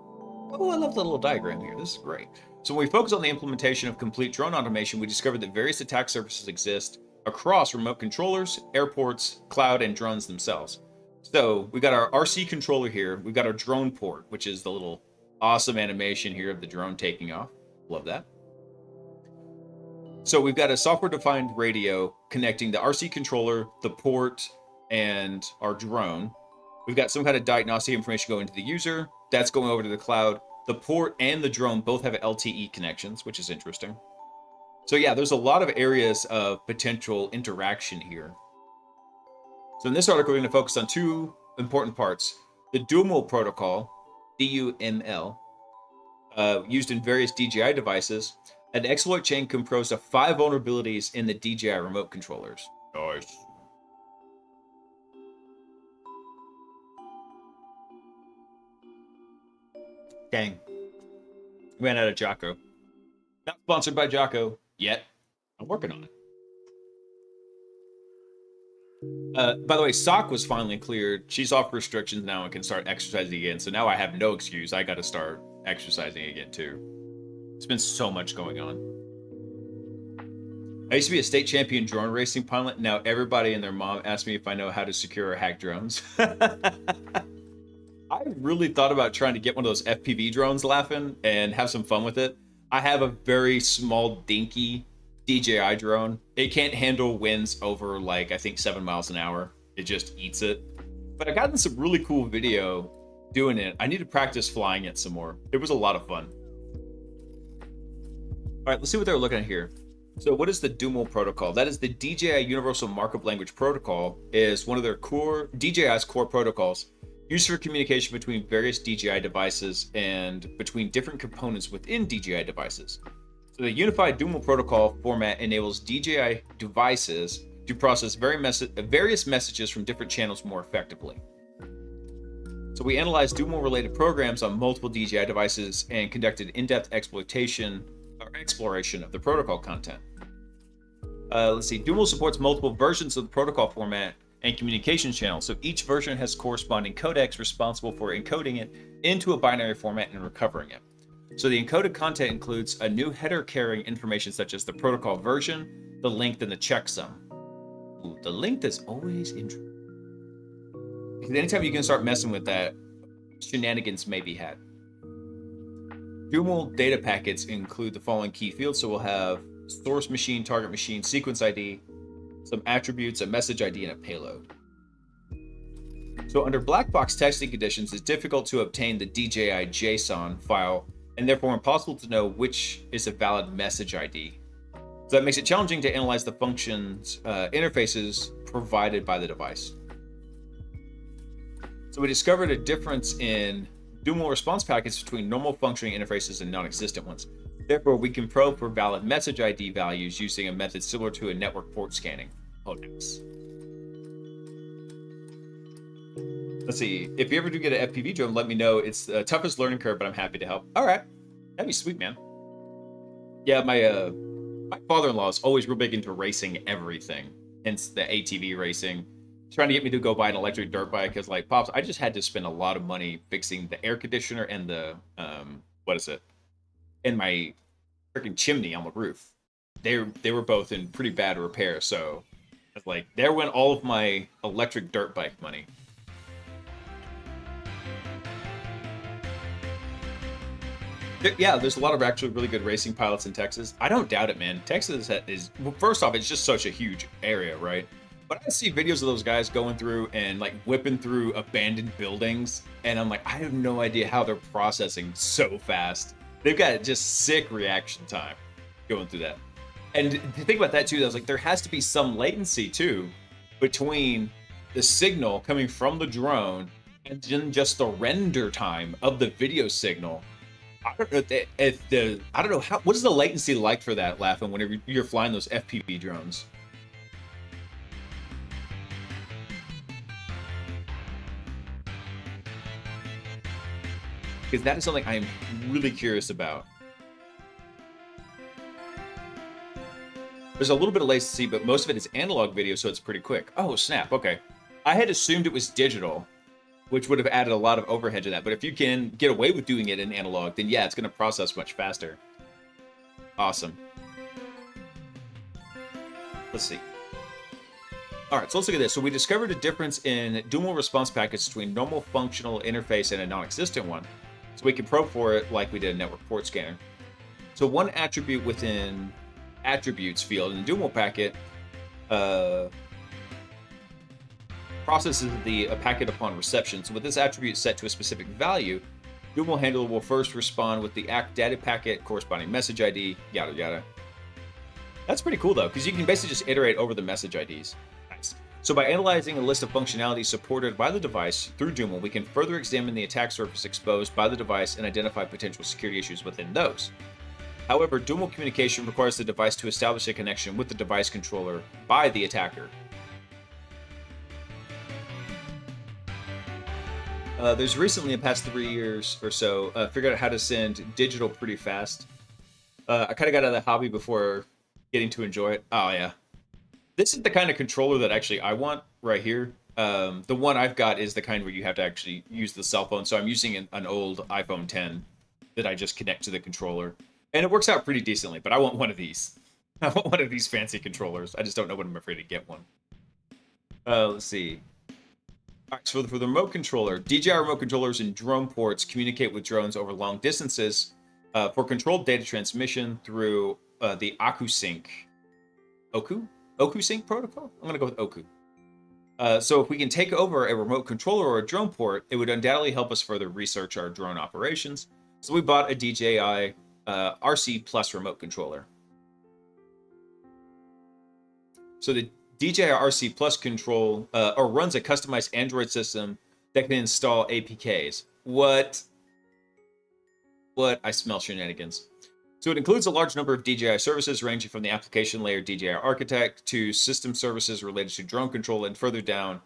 Oh, I love the little diagram here. This is great. So when we focus on the implementation of complete drone automation, we discovered that various attack surfaces exist across remote controllers, airports, cloud, and drones themselves. So we got our RC controller here. We've got our drone port, which is the little awesome animation here of the drone taking off. Love that. So we've got a software-defined radio connecting the RC controller, the port, and our drone. We've got some kind of diagnostic information going to the user. That's going over to the cloud. The port and the drone both have LTE connections, which is interesting. So yeah, there's a lot of areas of potential interaction here. So in this article, we're going to focus on 2 important parts. The DUML protocol, DUML, used in various DJI devices, an exploit chain composed of 5 vulnerabilities in the DJI remote controllers. Nice. Dang. Ran out of Jocko. Not sponsored by Jocko yet. I'm working on it. By the way, Sock was finally cleared. She's off restrictions now and can start exercising again. So now I have no excuse. I got to start exercising again too. It's been so much going on. I used to be a state champion drone racing pilot. Now everybody and their mom asks me if I know how to secure or hack drones. I really thought about trying to get one of those FPV drones laughing and have some fun with it. I have a very small, dinky DJI drone. It can't handle winds over, like, I think 7 miles an hour. It just eats it. But I got in some really cool video doing it. I need to practice flying it some more. It was a lot of fun. All right, let's see what they're looking at here. So what is the DUML protocol? That is the DJI Universal Markup Language Protocol. Is one of their DJI's core protocols used for communication between various DJI devices and between different components within DJI devices. So the unified DUML protocol format enables DJI devices to process various messages from different channels more effectively. So we analyzed Dumal-related programs on multiple DJI devices and conducted in-depth exploration or exploration of the protocol content. Let's see. Dumal supports multiple versions of the protocol format and communication channels, so each version has corresponding codecs responsible for encoding it into a binary format and recovering it. So the encoded content includes a new header carrying information such as the protocol version, the length, and the checksum. Ooh, the length is always interesting. Because anytime you can start messing with that, shenanigans may be had. Dumal data packets include the following key fields. So we'll have source machine, target machine, sequence ID, some attributes, a message ID, and a payload. So under black box testing conditions, it's difficult to obtain the DJI JSON file and therefore impossible to know which is a valid message ID. So that makes it challenging to analyze the functions interfaces provided by the device. So we discovered a difference in Dumal response packets between normal functioning interfaces and non-existent ones. Therefore, we can probe for valid message ID values using a method similar to a network port scanning. Oh, nice. Let's see. If you ever do get an FPV drone, let me know. It's the toughest learning curve, but I'm happy to help. All right. That'd be sweet, man. Yeah, my father-in-law is always real big into racing everything, hence the ATV racing. Trying to get me to go buy an electric dirt bike because, like, Pops, I just had to spend a lot of money fixing the air conditioner and the, and my freaking chimney on the roof. They were both in pretty bad repair, so I was like, there went all of my electric dirt bike money. Yeah, there's a lot of actually really good racing pilots in Texas. I don't doubt it, man. Texas is, well, first off, it's just such a huge area, right? But I see videos of those guys going through and like whipping through abandoned buildings, and I'm like, I have no idea how they're processing so fast. They've got just sick reaction time going through that. And to think about that too, I was like, there has to be some latency too between the signal coming from the drone and then just the render time of the video signal. I don't know I don't know what is the latency like for that, Laughing, whenever you're flying those FPV drones. Because that is something I am really curious about. There's a little bit of latency, but most of it is analog video, so it's pretty quick. Oh, snap. Okay. I had assumed it was digital, which would have added a lot of overhead to that. But if you can get away with doing it in analog, then yeah, it's going to process much faster. Awesome. Let's see. All right, so let's look at this. So we discovered a difference in Dumal response packets between normal functional interface and a non-existent one. So we can probe for it like we did a network port scanner. So one attribute within attributes field in the Dumal packet processes a packet upon reception. So with this attribute set to a specific value, Dumal handler will first respond with the ACK data packet, corresponding message ID, yada yada. That's pretty cool though, because you can basically just iterate over the message IDs. Nice. So by analyzing a list of functionalities supported by the device through Dumal, we can further examine the attack surface exposed by the device and identify potential security issues within those. However, Dumal communication requires the device to establish a connection with the device controller by the attacker. There's recently, in the past 3 years or so, figured out how to send digital pretty fast. I kind of got out of the hobby before getting to enjoy it. Oh, yeah. This is the kind of controller that actually I want right here. The one I've got is the kind where you have to actually use the cell phone. So I'm using an old iPhone 10 that I just connect to the controller. And it works out pretty decently, but I want one of these. I want one of these fancy controllers. I just don't know when I'm afraid to get one. Let's see. All right, so for the remote controller, DJI remote controllers and drone ports communicate with drones over long distances for controlled data transmission through the OcuSync protocol? I'm going to go with Oku. So if we can take over a remote controller or a drone port, it would undoubtedly help us further research our drone operations. So we bought a DJI RC Plus remote controller. So the DJI RC Plus control or runs a customized Android system that can install APKs. What? I smell shenanigans. So it includes a large number of DJI services ranging from the application layer DJI Architect to system services related to drone control and further down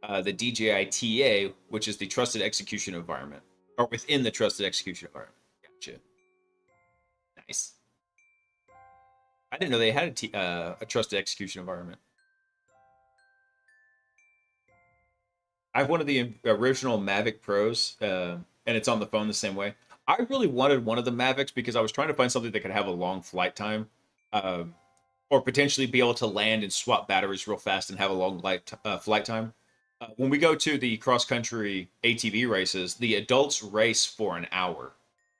the DJI TA, which is the trusted execution environment, or within the trusted execution environment. Gotcha. Nice. I didn't know they had a trusted execution environment. I have one of the original Mavic Pros, and it's on the phone the same way. I really wanted one of the Mavics because I was trying to find something that could have a long flight time, um, or potentially be able to land and swap batteries real fast and have a long flight time. When we go to the cross country ATV races, the adults race for an hour.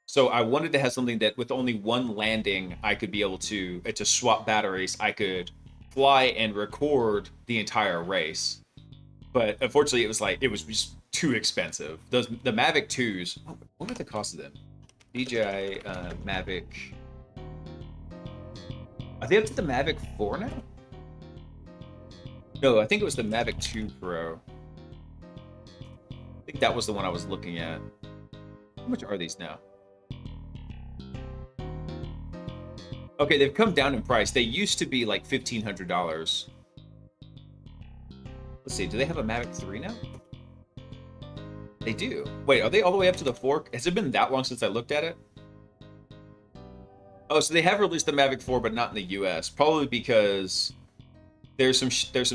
So I wanted to have something that with only one landing, I could be able to swap batteries. I could fly and record the entire race. But unfortunately, it was just too expensive. The Mavic 2s. Oh, what were the cost of them? DJI Mavic. Are they up to the Mavic 4 now? No, I think it was the Mavic 2 Pro. I think that was the one I was looking at. How much are these now? Okay, they've come down in price. They used to be like $1,500. Let's see, do they have a Mavic 3 now? They do. Wait, are they all the way up to the 4? Has it been that long since I looked at it? Oh, so they have released the Mavic 4, but not in the US. Probably because there's some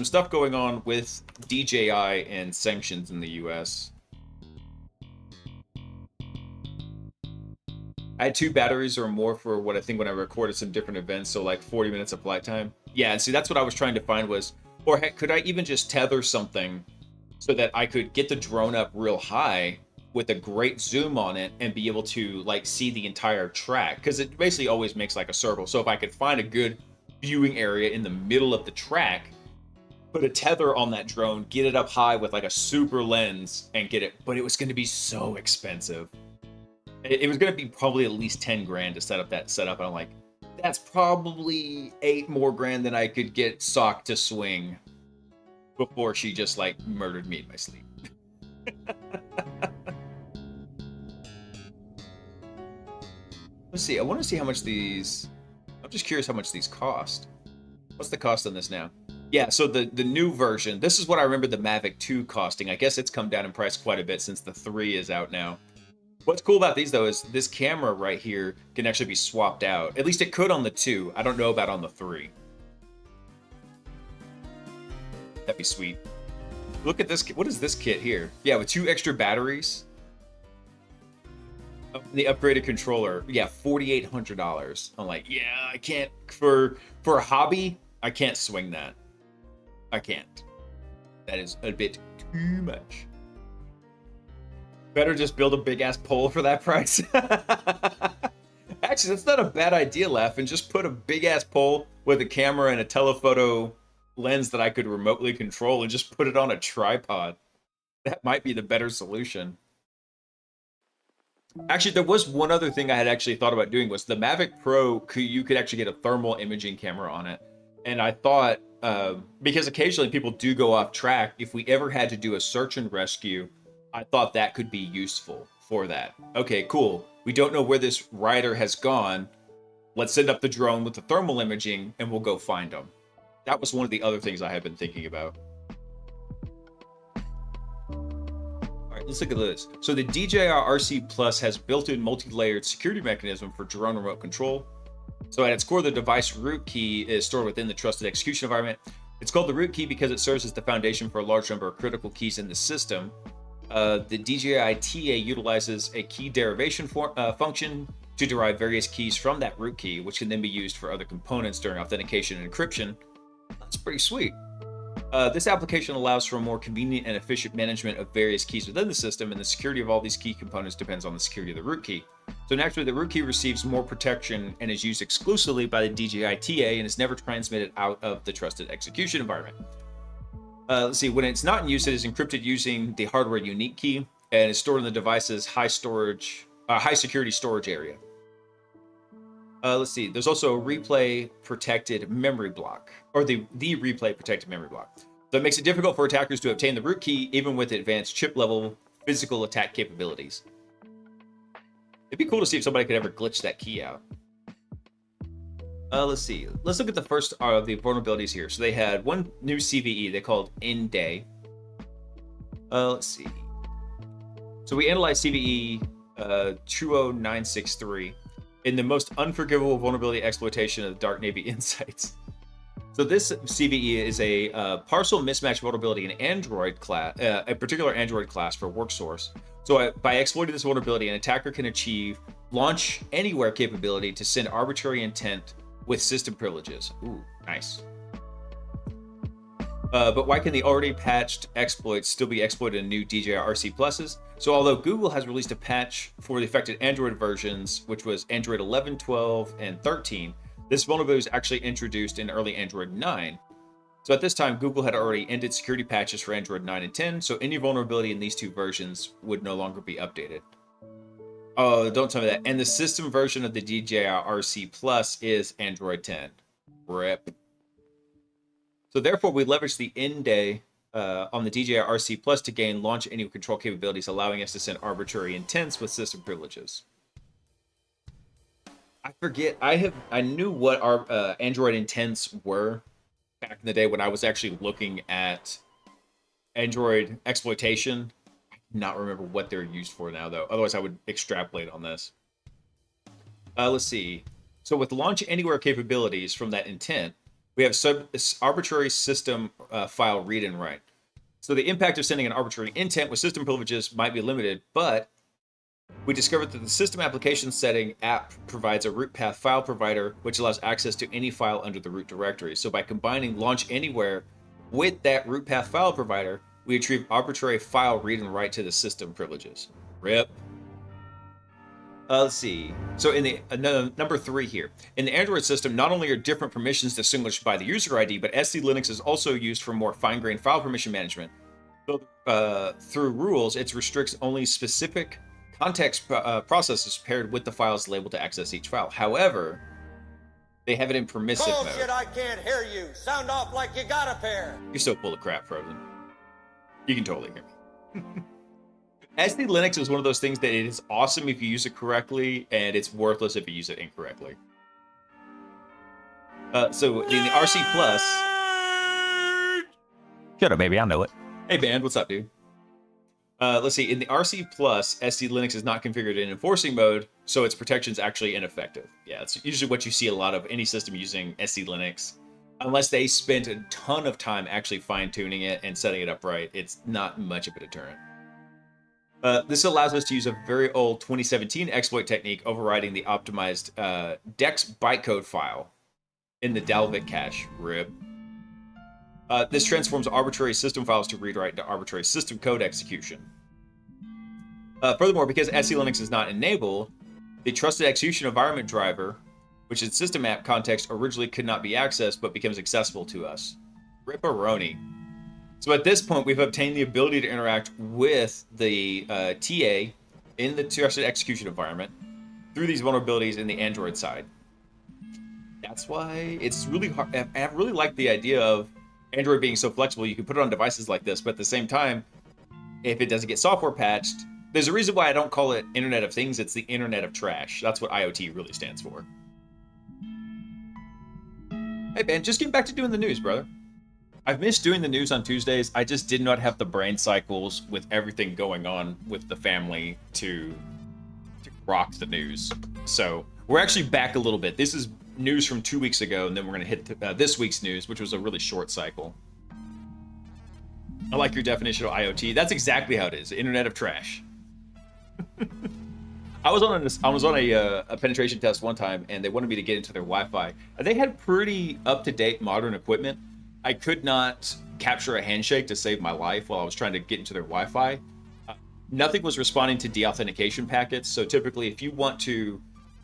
stuff going on with DJI and sanctions in the US. I had 2 batteries or more for what I think when I recorded some different events, so like 40 minutes of flight time. Yeah, and see, that's what I was trying to find was, or heck, could I even just tether something so that I could get the drone up real high with a great zoom on it and be able to like see the entire track? Because it basically always makes like a circle. So if I could find a good viewing area in the middle of the track, put a tether on that drone, get it up high with like a super lens and get it, but it was going to be so expensive. It was going to be probably at least 10 grand to set up that setup. And I'm like, that's probably 8 more grand than I could get Sock to swing before she just like murdered me in my sleep. Let's see. I want to see how much these. I'm just curious how much these cost. What's the cost on this now? Yeah, so the new version. This is what I remember the Mavic 2 costing. I guess it's come down in price quite a bit since the 3 is out now. What's cool about these, though, is this camera right here can actually be swapped out. At least it could on the 2. I don't know about on the 3. That'd be sweet. Look at this. What is this kit here? Yeah, with 2 extra batteries. The upgraded controller. Yeah, $4,800. I'm like, yeah, I can't. For a hobby, I can't swing that. I can't. That is a bit too much. Better just build a big ass pole for that price. Actually, that's not a bad idea, Laugh, and just put a big ass pole with a camera and a telephoto lens that I could remotely control and just put it on a tripod. That might be the better solution. Actually, there was one other thing I had actually thought about doing was the Mavic Pro, you could actually get a thermal imaging camera on it. And I thought, because occasionally people do go off track, if we ever had to do a search and rescue, I thought that could be useful for that. Okay, cool. We don't know where this rider has gone. Let's send up the drone with the thermal imaging and we'll go find them. That was one of the other things I had been thinking about. All right, let's look at this. So the DJI RC Plus has built-in multi-layered security mechanism for drone remote control. So at its core, the device root key is stored within the trusted execution environment. It's called the root key because it serves as the foundation for a large number of critical keys in the system. The DJI TA utilizes a key derivation function to derive various keys from that root key, which can then be used for other components during authentication and encryption. That's pretty sweet. This application allows for a more convenient and efficient management of various keys within the system, and the security of all these key components depends on the security of the root key. So naturally, the root key receives more protection and is used exclusively by the DJI TA and is never transmitted out of the trusted execution environment. Let's see, when it's not in use, it is encrypted using the hardware unique key and is stored in the device's high security storage area. Let's see, there's also a replay protected memory block, or the replay protected memory block. So it makes it difficult for attackers to obtain the root key, even with advanced chip level physical attack capabilities. It'd be cool to see if somebody could ever glitch that key out. Let's see. Let's look at the first of the vulnerabilities here. So they had one new CVE they called In Day. Let's see. So we analyzed CVE 20963 in the most unforgivable vulnerability exploitation of the Dark Navy Insights. So this CVE is a parcel mismatch vulnerability in Android class, a particular Android class for work source. So by exploiting this vulnerability, an attacker can achieve launch anywhere capability to send arbitrary intent with system privileges. Ooh, nice. But why can the already patched exploits still be exploited in new DJI-RC pluses? So although Google has released a patch for the affected Android versions, which was Android 11, 12, and 13, this vulnerability was actually introduced in early Android 9. So at this time, Google had already ended security patches for Android 9 and 10, so any vulnerability in these two versions would no longer be updated. Oh, don't tell me that. And the system version of the DJI-RC Plus is Android 10. RIP. So therefore, we leveraged the end day on the DJI-RC Plus to gain launch anywhere control capabilities, allowing us to send arbitrary intents with system privileges. I forget. I knew what our Android intents were back in the day when I was actually looking at Android exploitation. I do not remember what they're used for now, though. Otherwise, I would extrapolate on this. Let's see. So with launch anywhere capabilities from that intent, we have arbitrary system file read and write. So the impact of sending an arbitrary intent with system privileges might be limited, but we discovered that the system application setting app provides a root path file provider, which allows access to any file under the root directory. So by combining launch anywhere with that root path file provider, we achieve arbitrary file read and write to the system privileges. RIP. Let's see. So in the number 3 here, in the Android system, not only are different permissions distinguished by the user ID, but SC Linux is also used for more fine-grained file permission management. So, through rules, it restricts only specific context processes paired with the files labeled to access each file. However, they have it in permissive mode. Bullshit, I can't hear you. Sound off like you got a pair. You're so full of crap, Frozen. You can totally hear me. SD Linux is one of those things that it is awesome if you use it correctly, and it's worthless if you use it incorrectly. So in the RC Plus... Shut up, baby. I know it. Hey, band, what's up, dude? Let's see. In the RC Plus, SD Linux is not configured in enforcing mode, so its protection is actually ineffective. Yeah, it's usually what you see a lot of any system using SD Linux. Unless they spent a ton of time actually fine-tuning it and setting it up right, it's not much of a deterrent. This allows us to use a very old 2017 exploit technique overriding the optimized DEX bytecode file in the Dalvik cache. RIP. This transforms arbitrary system files to read-write into arbitrary system code execution. Furthermore, because SC Linux is not enabled, the trusted execution environment driver, which in system app context originally could not be accessed but becomes accessible to us. Ripperoni. So at this point, we've obtained the ability to interact with the TA in the trusted execution environment through these vulnerabilities in the Android side. That's why it's really hard. I really like the idea of Android being so flexible. You can put it on devices like this, but at the same time, if it doesn't get software patched, there's a reason why I don't call it Internet of Things. It's the Internet of Trash. That's what IoT really stands for. Hey, man, just getting back to doing the news, brother. I've missed doing the news on Tuesdays. I just did not have the brain cycles with everything going on with the family to rock the news. So we're actually back a little bit. This is news from 2 weeks ago, and then we're going to hit this week's news, which was a really short cycle. I like your definition of IoT. That's exactly how it is. Internet of Trash. I was on a penetration test one time, and they wanted me to get into their Wi-Fi. They had pretty up-to-date modern equipment. I could not capture a handshake to save my life while I was trying to get into their Wi-Fi. Nothing was responding to deauthentication packets. So typically, if you want to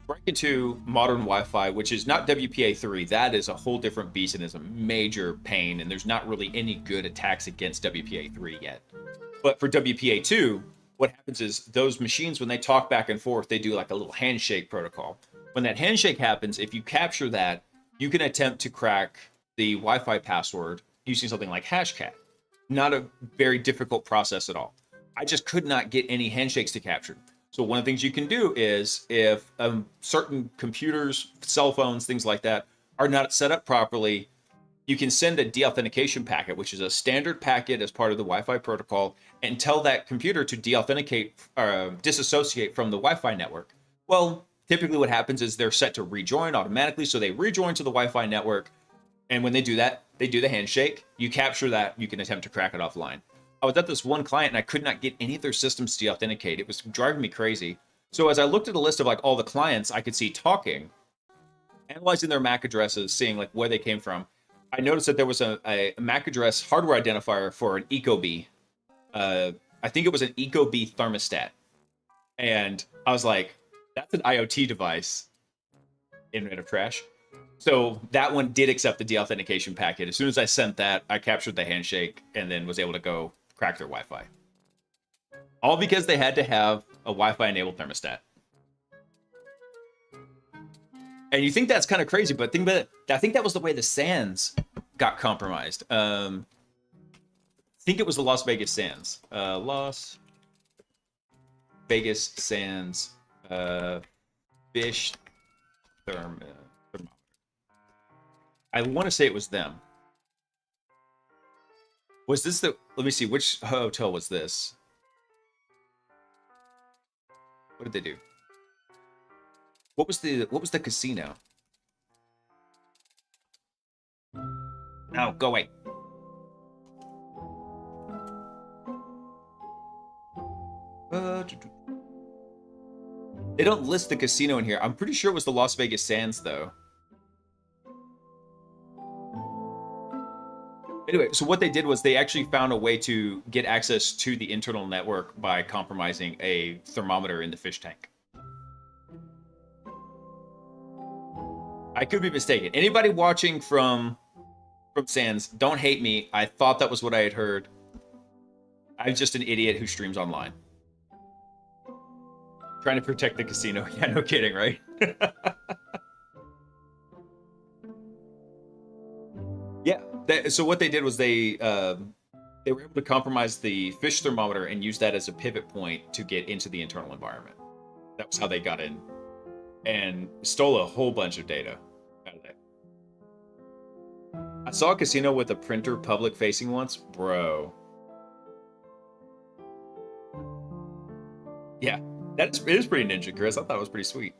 break into modern Wi-Fi, which is not WPA3, that is a whole different beast and is a major pain. And there's not really any good attacks against WPA3 yet. But for WPA2, what happens is those machines, when they talk back and forth, they do like a little handshake protocol. When that handshake happens, if you capture that, you can attempt to crack the Wi-Fi password using something like Hashcat. Not a very difficult process at all. I just could not get any handshakes to capture. So one of the things you can do is if certain computers, cell phones, things like that are not set up properly, you can send a deauthentication packet, which is a standard packet as part of the Wi-Fi protocol, and tell that computer to deauthenticate or disassociate from the Wi-Fi network. Well, typically what happens is they're set to rejoin automatically, so they rejoin to the Wi-Fi network, and when they do that, they do the handshake. You capture that, you can attempt to crack it offline. I was at this one client and I could not get any of their systems to deauthenticate. It was driving me crazy. So as I looked at a list of like all the clients I could see talking, analyzing their MAC addresses, seeing like where they came from, I noticed that there was a MAC address hardware identifier for an Ecobee. I think it was an Ecobee thermostat. And I was like, that's an IoT device. Internet of Trash. So that one did accept the deauthentication packet. As soon as I sent that, I captured the handshake and then was able to go crack their Wi-Fi. All because they had to have a Wi-Fi enabled thermostat. And you think that's kind of crazy, but think about it. I think that was the way the Sands got compromised. I think it was the Las Vegas Sands. Las Vegas Sands fish thermometer. I want to say it was them. Was this the... Let me see. Which hotel was this? What did they do? What was the casino? No, go away. They don't list the casino in here. I'm pretty sure it was the Las Vegas Sands, though. Anyway, so what they did was they actually found a way to get access to the internal network by compromising a thermometer in the fish tank. I could be mistaken. Anybody watching from Sands, don't hate me. I thought that was what I had heard. I'm just an idiot who streams online. Trying to protect the casino. Yeah, no kidding, right? Yeah. So what they did was they were able to compromise the fish thermometer and use that as a pivot point to get into the internal environment. That was how they got in and stole a whole bunch of data out of that. I saw a casino with a printer public facing once, bro. Yeah, it is pretty ninja, Chris. I thought it was pretty sweet.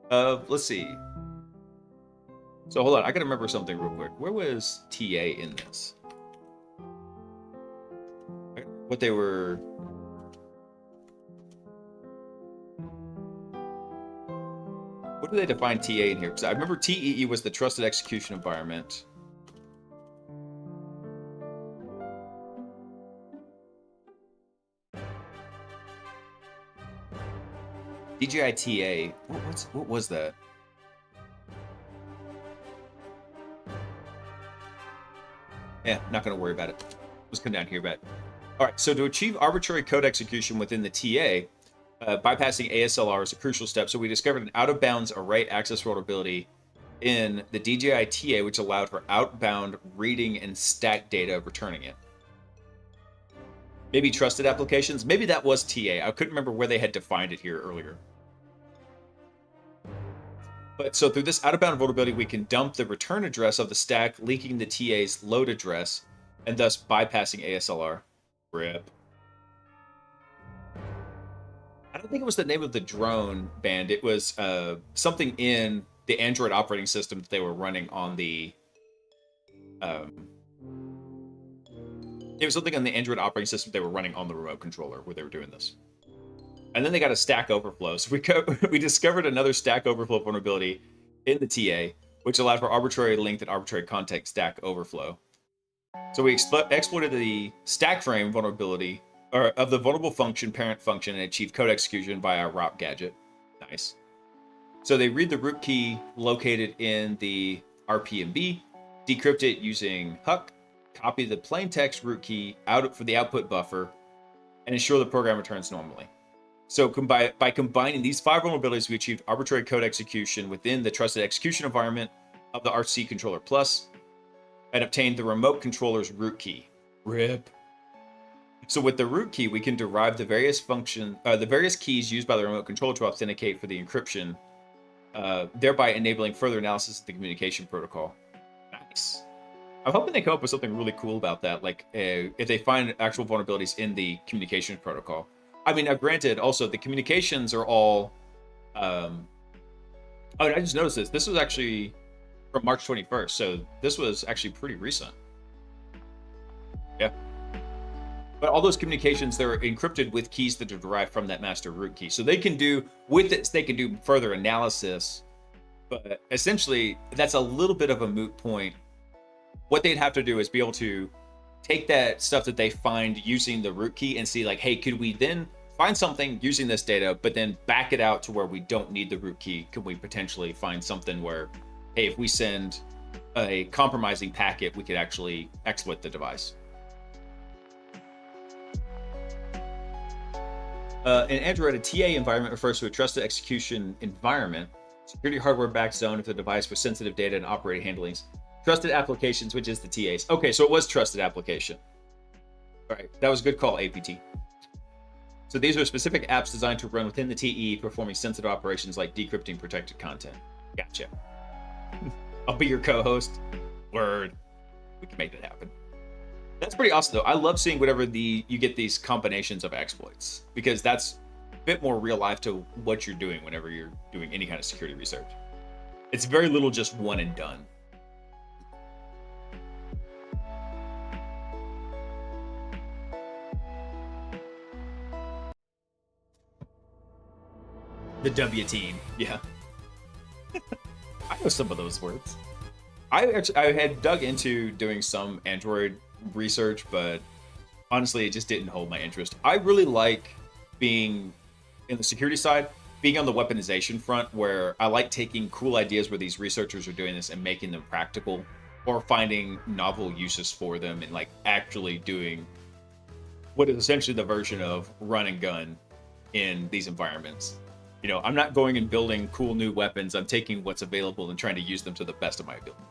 Let's see. So hold on, I gotta remember something real quick. Where was TA in this? What they were... What do they define TA in here? Because I remember TEE was the trusted execution environment. DJI TA. What was that? Yeah, not going to worry about it. Let's come down here, but... All right, so to achieve arbitrary code execution within the TA, bypassing ASLR is a crucial step. So we discovered an out-of-bounds array access vulnerability in the DJI TA, which allowed for outbound reading and stack data, returning it. Maybe trusted applications? Maybe that was TA. I couldn't remember where they had defined it here earlier. But so through this out-of-bound vulnerability, we can dump the return address of the stack, leaking the TA's load address, and thus bypassing ASLR. RIP. I don't think it was the name of the drone band. It was something in the Android operating system that they were running on the... it was something on the Android operating system they were running on the remote controller where they were doing this. And then they got a Stack Overflow. So we discovered another Stack Overflow vulnerability in the TA, which allowed for arbitrary length and arbitrary context Stack Overflow. So we exploited the stack frame vulnerability of the vulnerable function, parent function, and achieved code execution via a ROP gadget. Nice. So they read the root key located in the RPMB, decrypt it using Huck, copy the plain text root key out for the output buffer, and ensure the program returns normally. So by combining these 5 vulnerabilities, we achieved arbitrary code execution within the trusted execution environment of the RC Controller Plus and obtained the remote controller's root key. RIP. So with the root key, we can derive the various keys used by the remote controller to authenticate for the encryption, thereby enabling further analysis of the communication protocol. Nice. I'm hoping they come up with something really cool about that. Like if they find actual vulnerabilities in the communications protocol. I mean, now granted, also the communications are all. Oh, I just noticed this. This was actually from March 21st, so this was actually pretty recent. Yeah. But all those communications, they're encrypted with keys that are derived from that master root key. So they can do, with it, they can do further analysis. But essentially, that's a little bit of a moot point. What they'd have to do is be able to take that stuff that they find using the root key and see like, hey, could we then find something using this data, but then back it out to where we don't need the root key? Could we potentially find something where, hey, if we send a compromising packet, we could actually exploit the device? In Android, a TA environment refers to a trusted execution environment, security hardware-backed zone of the device with sensitive data and operating handlings. Trusted applications, which is the TAs. Okay, so it was trusted application. All right, that was a good call, APT. So these are specific apps designed to run within the TE, performing sensitive operations like decrypting protected content. Gotcha. I'll be your co-host. Word. We can make that happen. That's pretty awesome, though. I love seeing whatever you get these combinations of exploits, because that's a bit more real life to what you're doing whenever you're doing any kind of security research. It's very little just one and done. The W team, yeah. I know some of those words. I had dug into doing some Android research, but honestly, it just didn't hold my interest. I really like being in the security side, being on the weaponization front, where I like taking cool ideas where these researchers are doing this and making them practical, or finding novel uses for them and like actually doing what is essentially the version of run and gun in these environments. You know, I'm not going and building cool new weapons. I'm taking what's available and trying to use them to the best of my ability.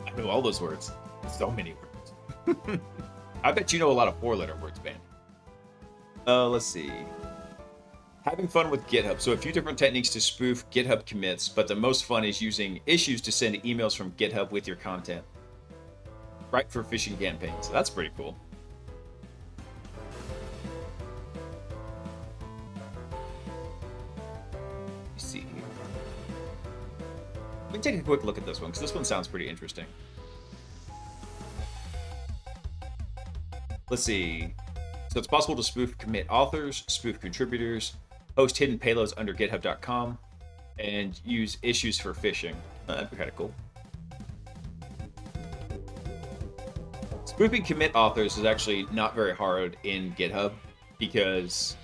I know all those words. So many words. I bet you know a lot of four-letter words, man. Let's see. Having fun with GitHub. So a few different techniques to spoof GitHub commits, but the most fun is using issues to send emails from GitHub with your content. Right for phishing campaigns. That's pretty cool. See here. Let me take a quick look at this one, because this one sounds pretty interesting. Let's see. So it's possible to spoof commit authors, spoof contributors, host hidden payloads under github.com, and use issues for phishing. That'd be kind of cool. Spoofing commit authors is actually not very hard in GitHub, because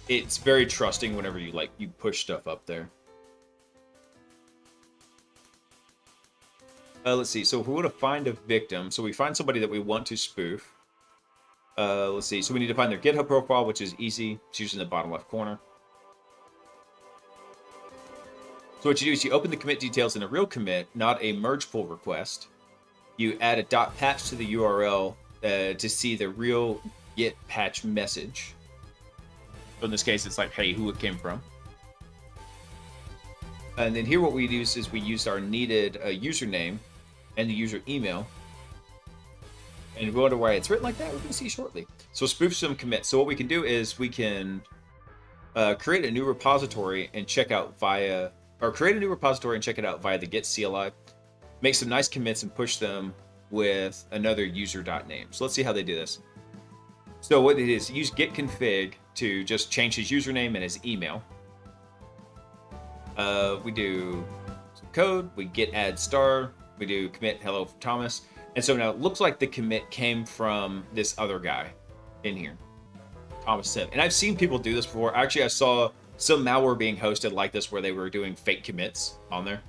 it's very trusting whenever you push stuff up there. Let's see. So if we want to find a victim, so we find somebody that we want to spoof. Let's see. So we need to find their GitHub profile, which is easy. It's usually in the bottom left corner. So what you do is you open the commit details in a real commit, not a merge pull request. You add a .patch to the URL to see the real git patch message. So in this case, it's like, hey, who it came from. And then here what we use is we use our needed username and the user email. And if we wonder why it's written like that, we're going to see shortly. So spoof some commit. So what we can do is we can create a new repository and check out via, or create a new repository and check it out via the git CLI. Make some nice commits and push them with another user.name. So let's see how they do this. So what it is, use git config to just change his username and his email. We do some code, we git add star, we do commit hello from Thomas. And so now it looks like the commit came from this other guy in here, Thomas Sim. And I've seen people do this before. Actually, I saw some malware being hosted like this where they were doing fake commits on there.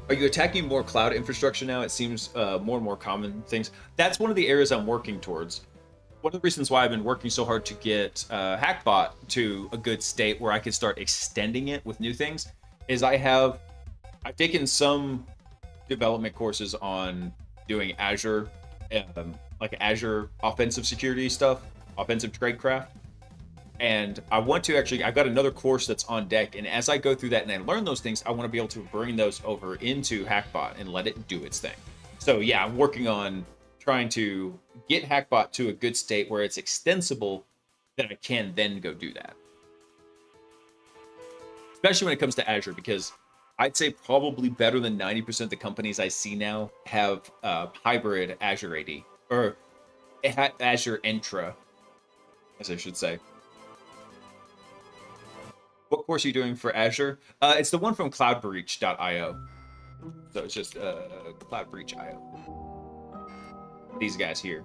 Are you attacking more cloud infrastructure now? It seems more and more common things. That's one of the areas I'm working towards. One of the reasons why I've been working so hard to get Hackbot to a good state where I can start extending it with new things is I've taken some development courses on doing Azure, like Azure offensive security stuff, offensive tradecraft. And I want to actually, I've got another course that's on deck. And as I go through that and I learn those things, I want to be able to bring those over into Hackbot and let it do its thing. So yeah, I'm working on trying to get Hackbot to a good state where it's extensible, that I can then go do that. Especially when it comes to Azure, because I'd say probably better than 90% of the companies I see now have hybrid Azure AD, or Azure Entra, as I should say. What course are you doing for Azure? It's the one from cloudbreach.io. So it's just cloudbreach.io. These guys here.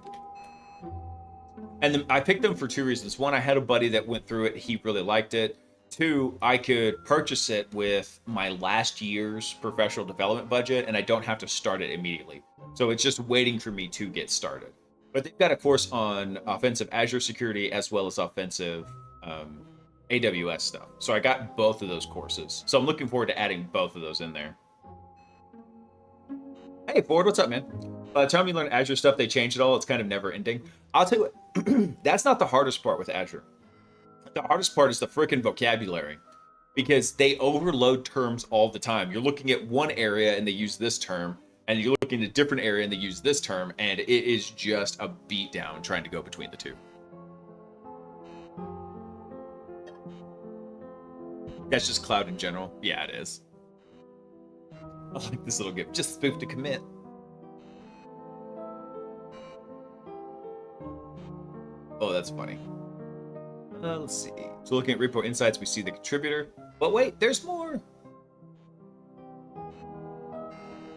And I picked them for two reasons. One, I had a buddy that went through it. He really liked it. Two, I could purchase it with my last year's professional development budget, and I don't have to start it immediately. So it's just waiting for me to get started. But they've got a course on offensive Azure security as well as offensive AWS stuff. So I got both of those courses. So I'm looking forward to adding both of those in there. Hey, Ford, what's up, man? By the time you learn Azure stuff, they change it all. It's kind of never ending. I'll tell you what, that's not the hardest part with Azure. The hardest part is the freaking vocabulary, because they overload terms all the time. You're looking at one area and they use this term, and you're looking at a different area and they use this term, and it is just a beatdown trying to go between the two. That's just cloud in general. Yeah, it is. I like this little gift. Just spoof to commit. Oh, that's funny. Let's see. So looking at repo insights, we see the contributor. But wait, there's more.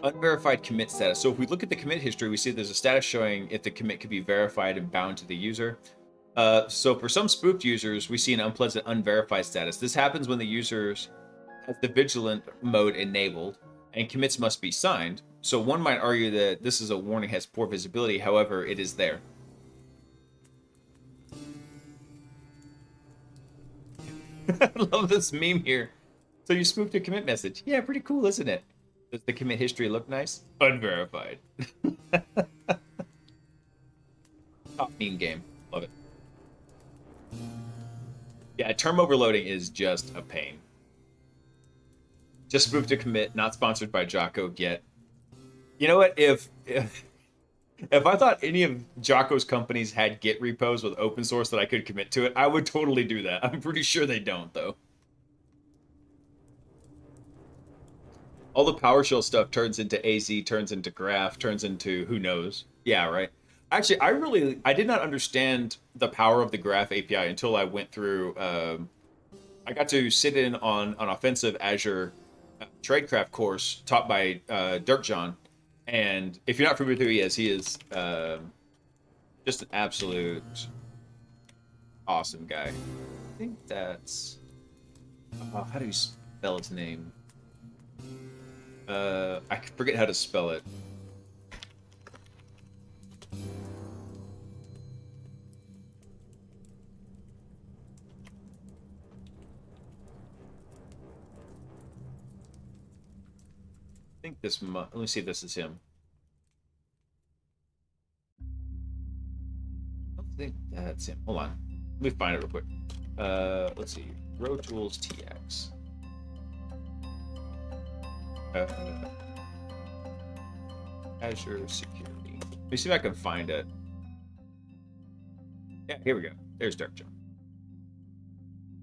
Unverified commit status. So if we look at the commit history, we see there's a status showing if the commit could be verified and bound to the user. So for some spoofed users, we see an unpleasant unverified status. This happens when the users has the vigilant mode enabled and commits must be signed. So one might argue that this is a warning, has poor visibility. However, it is there. I love this meme here. So you spoofed a commit message. Yeah, pretty cool, isn't it? Does the commit history look nice? Unverified. Top meme game. Love it. Yeah, term overloading is just a pain. Just spoofed a commit, not sponsored by Jocko yet. You know what? If I thought any of Jocko's companies had Git repos with open source that I could commit to it, I would totally do that. I'm pretty sure they don't, though. All the PowerShell stuff turns into AZ, turns into Graph, turns into who knows. Yeah, right. Actually, I did not understand the power of the Graph API until I went through. I got to sit in on an offensive Azure Tradecraft course taught by Dirk John. And if you're not familiar with who he is just an absolute awesome guy. I think that's... how do you spell his name? I forget how to spell it. I think this let me see if this is him. I don't think that's him. Hold on. Let me find it real quick. Let's see. Road Tools TX. Azure Security. Let me see if I can find it. Yeah, here we go. There's Dirk John.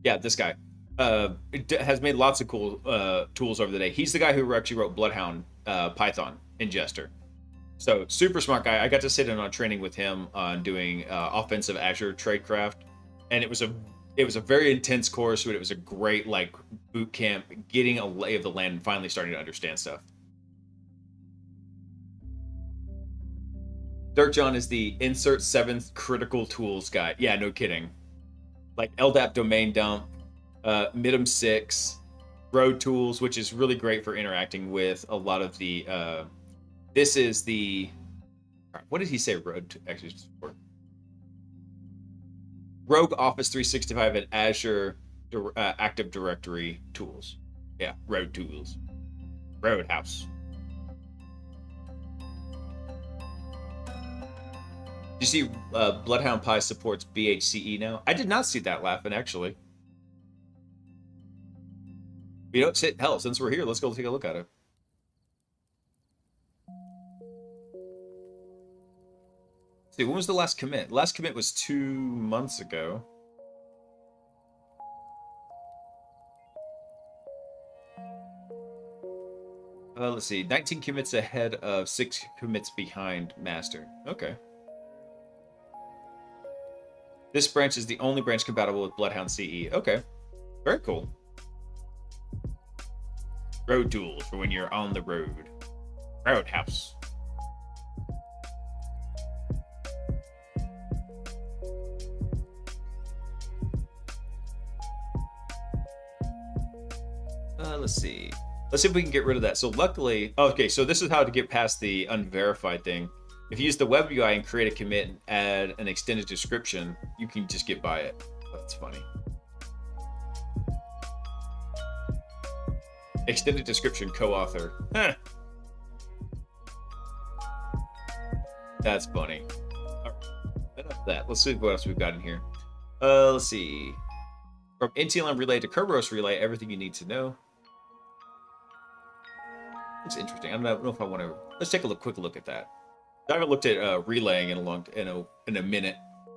Yeah, this guy. Has made lots of cool tools over the day. He's the guy who actually wrote Bloodhound Python ingester. So super smart guy. I got to sit in on training with him on doing offensive Azure Tradecraft, and it was a very intense course, but it was a great like boot camp, getting a lay of the land and finally starting to understand stuff. Dirk John is the insert 7th critical tools guy. Yeah, no kidding. Like LDAP domain dump, Midem 6, Road Tools, which is really great for interacting with a lot of the. This is the. What did he say? Road actually. Rogue Office 365 and Azure Active Directory tools. Yeah, Road Tools. Roadhouse. You see, Bloodhound Pie supports BHCE now. I did not see that, laughing actually. You know, hell, since we're here, let's go take a look at it. See, when was the last commit? Last commit was 2 months ago. Let's see. 19 commits ahead of 6 commits behind Master. Okay. This branch is the only branch compatible with Bloodhound CE. Okay. Very cool. Road tools for when you're on the road. Roadhouse. Let's see. Let's see if we can get rid of that. So luckily, okay, so this is how to get past the unverified thing. If you use the web UI and create a commit and add an extended description, you can just get by it. That's funny. Extended description co-author. Huh. That's funny. All right. Enough that. Let's see what else we've got in here. Let's see. From NTLM relay to Kerberos relay, everything you need to know. Looks interesting. I don't know if I want to. Let's take a quick look at that. I haven't looked at relaying in a minute.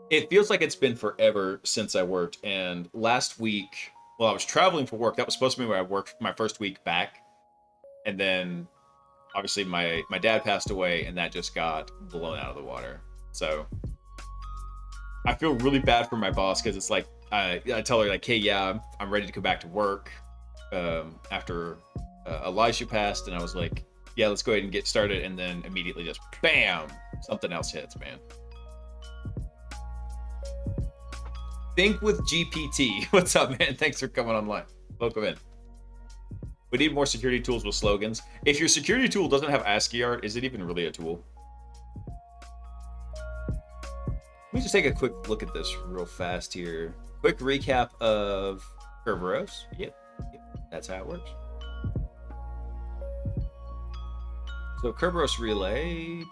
It feels like it's been forever since I worked. And last week, well, I was traveling for work. That was supposed to be where I worked my first week back. And then, obviously, my dad passed away, and that just got blown out of the water. So I feel really bad for my boss because it's like I tell her like, hey, yeah, I'm ready to come back to work after Elijah passed, and I was like, yeah, let's go ahead and get started, and then immediately just bam, something else hits, man. Think with GPT. What's up, man? Thanks for coming online. Welcome in. We need more security tools with slogans. If your security tool doesn't have ASCII art, is it even really a tool? Let me just take a quick look at this real fast here. Quick recap of Kerberos. Yep, that's how it works. So Kerberos Relay.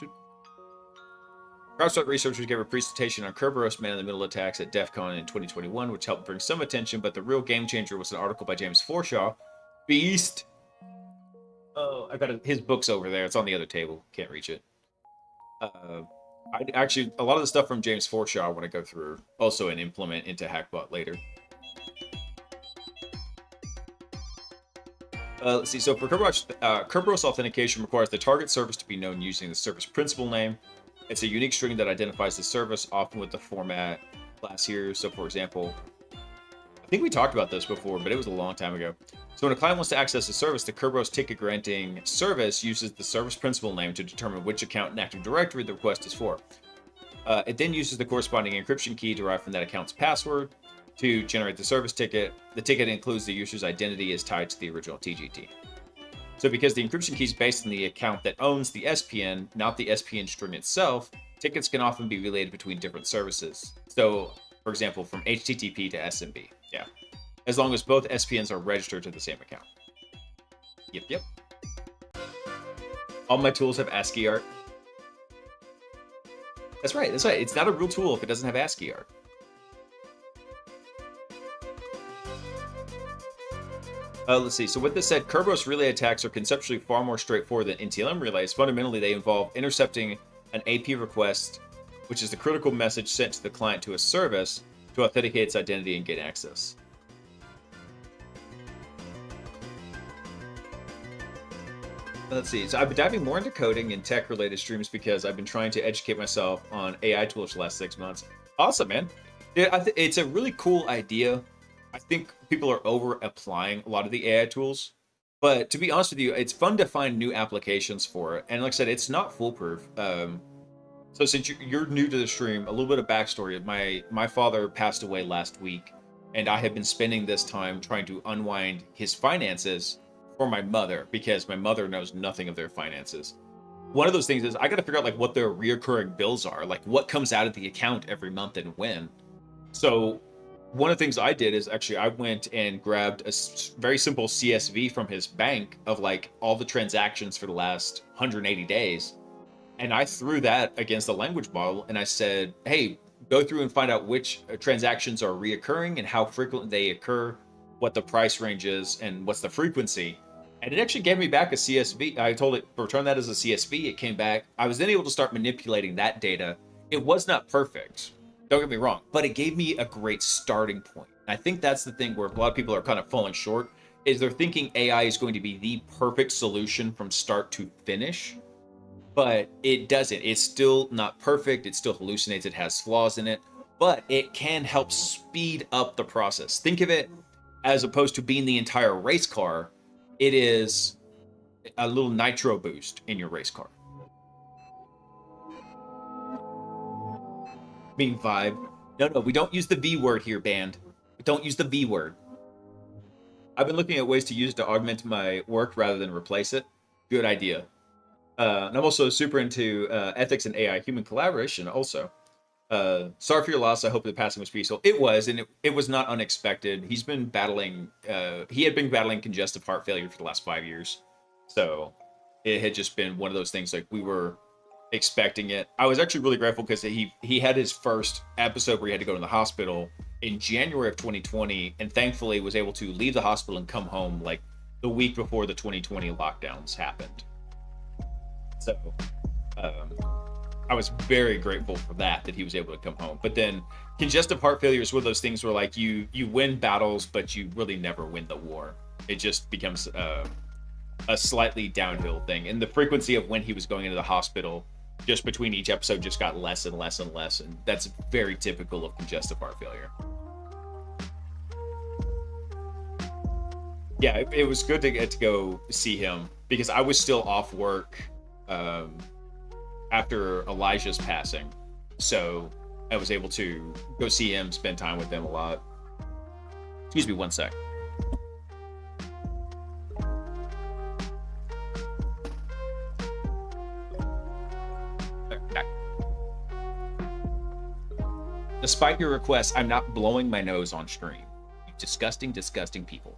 CrowdStrike researchers gave a presentation on Kerberos man-in-the-middle attacks at DEF CON in 2021, which helped bring some attention, but the real game changer was an article by James Forshaw. Beast! Oh, I got his book's over there. It's on the other table. Can't reach it. Actually, a lot of the stuff from James Forshaw I want to go through, also and implement into Hackbot later. Let's see. So for Kerberos authentication requires the target service to be known using the service principal name. It's a unique string that identifies the service, often with the format class here. So for example, I think we talked about this before, but it was a long time ago. So when a client wants to access a service, the Kerberos ticket granting service uses the service principal name to determine which account and Active Directory the request is for. It then uses the corresponding encryption key derived from that account's password to generate the service ticket. The ticket includes the user's identity as tied to the original TGT. So because the encryption key is based on the account that owns the SPN, not the SPN string itself, tickets can often be related between different services. So, for example, from HTTP to SMB. Yeah. As long as both SPNs are registered to the same account. Yep. All my tools have ASCII art. That's right. It's not a real tool if it doesn't have ASCII art. Let's see. So with this said, Kerberos relay attacks are conceptually far more straightforward than NTLM relays. Fundamentally, they involve intercepting an AP request, which is the critical message sent to the client to a service to authenticate its identity and gain access. Let's see. So I've been diving more into coding and tech-related streams because I've been trying to educate myself on AI tools for the last 6 months. Awesome, man. Yeah, it's a really cool idea. I think people are over-applying a lot of the AI tools. But to be honest with you, it's fun to find new applications for it. And like I said, it's not foolproof. So since you're new to the stream, a little bit of backstory. My father passed away last week, and I have been spending this time trying to unwind his finances for my mother, because my mother knows nothing of their finances. One of those things is I got to figure out like what their reoccurring bills are, like what comes out of the account every month and when. So one of the things I did is actually I went and grabbed a very simple CSV from his bank of like all the transactions for the last 180 days. And I threw that against the language model, and I said, hey, go through and find out which transactions are reoccurring and how frequently they occur, what the price range is, and what's the frequency. And it actually gave me back a CSV. I told it, return that as a CSV. It came back. I was then able to start manipulating that data. It was not perfect, don't get me wrong, but it gave me a great starting point. I think that's the thing where a lot of people are kind of falling short, is they're thinking AI is going to be the perfect solution from start to finish, but it doesn't. It's still not perfect. It still hallucinates. It has flaws in it, but it can help speed up the process. Think of it as opposed to being the entire race car, it is a little nitro boost in your race car. Being vibe. No, we don't use the V word here, band. We don't use the V word. I've been looking at ways to use it to augment my work rather than replace it. Good idea. And I'm also super into ethics and AI, human collaboration also. Sorry for your loss. I hope the passing was peaceful. It was, and it was not unexpected. He had been battling congestive heart failure for the last 5 years. So it had just been one of those things, like we were expecting it. I was actually really grateful because he had his first episode where he had to go to the hospital in January of 2020, and thankfully was able to leave the hospital and come home like the week before the 2020 lockdowns happened. So I was very grateful for that he was able to come home. But then congestive heart failure is one of those things where like you win battles, but you really never win the war. It just becomes a slightly downhill thing. And the frequency of when he was going into the hospital just between each episode just got less and less and less. And that's very typical of congestive heart failure. Yeah, it was good to get to go see him because I was still off work after Elijah's passing. So I was able to go see him, spend time with him a lot. Excuse me one sec. Back. Despite your request, I'm not blowing my nose on stream. You disgusting, disgusting people.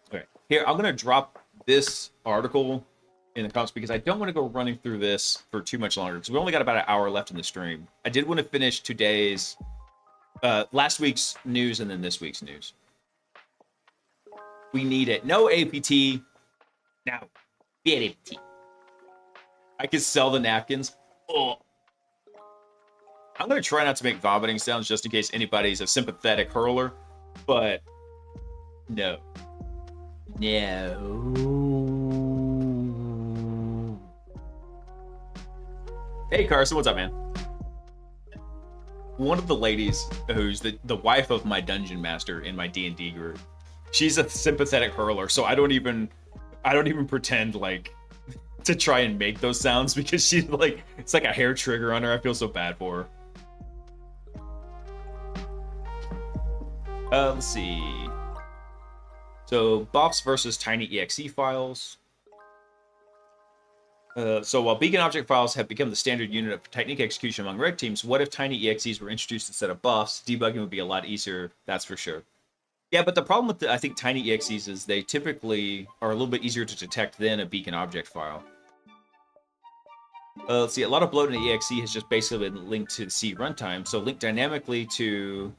Okay, here, I'm going to drop this article in the comments because I don't want to go running through this for too much longer because we only got about an hour left in the stream. I did want to finish today's, last week's news and then this week's news. We need it. No APT. Now, get APT. I could sell the napkins. Oh. I'm going to try not to make vomiting sounds just in case anybody's a sympathetic hurler, but no. No. Hey, Carson, what's up, man? One of the ladies who's the wife of my dungeon master in my D&D group, she's a sympathetic hurler, so I don't even pretend like to try and make those sounds because she's like, it's like a hair trigger on her. I feel so bad for her. Let's see. So buffs versus tiny exe files. So while beacon object files have become the standard unit of technique execution among red teams, what if tiny exes were introduced instead of buffs? Debugging would be a lot easier, that's for sure. Yeah, but the problem with I think tiny exes is they typically are a little bit easier to detect than a beacon object file. Let's see, a lot of bloat in the exe has just basically been linked to C runtime, so linked dynamically to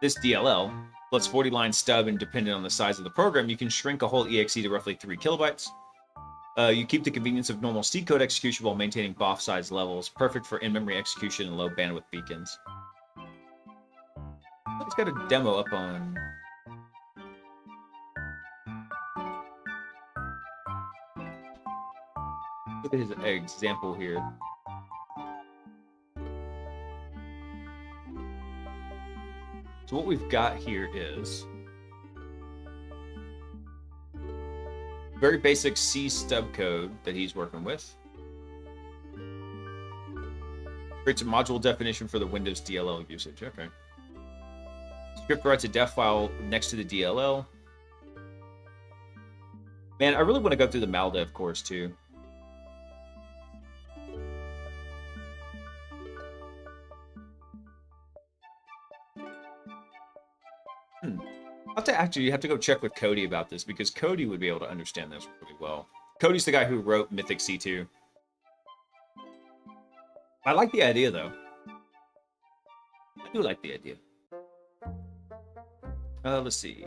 this DLL, plus 40-line stub, and depending on the size of the program, you can shrink a whole exe to roughly 3 kilobytes. You keep the convenience of normal C code execution while maintaining BOF size levels, perfect for in-memory execution and low bandwidth beacons. It's got a demo up on... Look at his example here. So what we've got here is very basic C stub code that he's working with. Creates a module definition for the Windows DLL usage. Okay. Script writes a def file next to the DLL. Man, I really want to go through the maldev course too. You have to go check with Cody about this because Cody would be able to understand this really well. Cody's the guy who wrote Mythic C2. I like the idea though. I do like the idea. Let's see.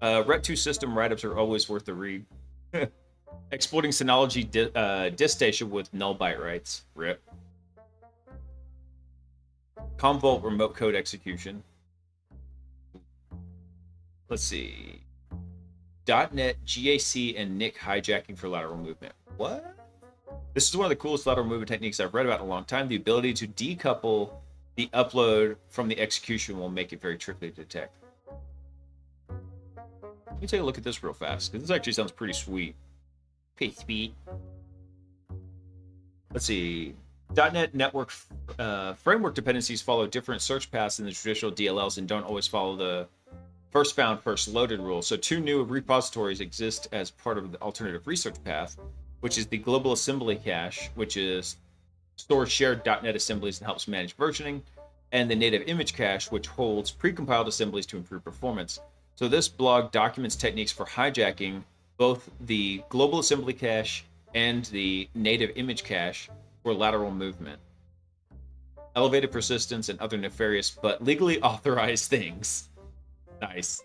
Ret 2 system write-ups are always worth the read. Exploiting Synology disk station with null byte writes. RIP. Commvault remote code execution. Let's see. .NET, GAC, and NIC hijacking for lateral movement. What? This is one of the coolest lateral movement techniques I've read about in a long time. The ability to decouple the upload from the execution will make it very tricky to detect. Let me take a look at this real fast, because this actually sounds pretty sweet. Pretty sweet. Let's see. .NET network framework dependencies follow different search paths than the traditional DLLs and don't always follow the first found, first loaded rule. So 2 new repositories exist as part of the alternative research path, which is the global assembly cache, which stores shared .NET assemblies and helps manage versioning, and the native image cache, which holds precompiled assemblies to improve performance. So this blog documents techniques for hijacking both the global assembly cache and the native image cache for lateral movement, elevated persistence, and other nefarious but legally authorized things. Nice.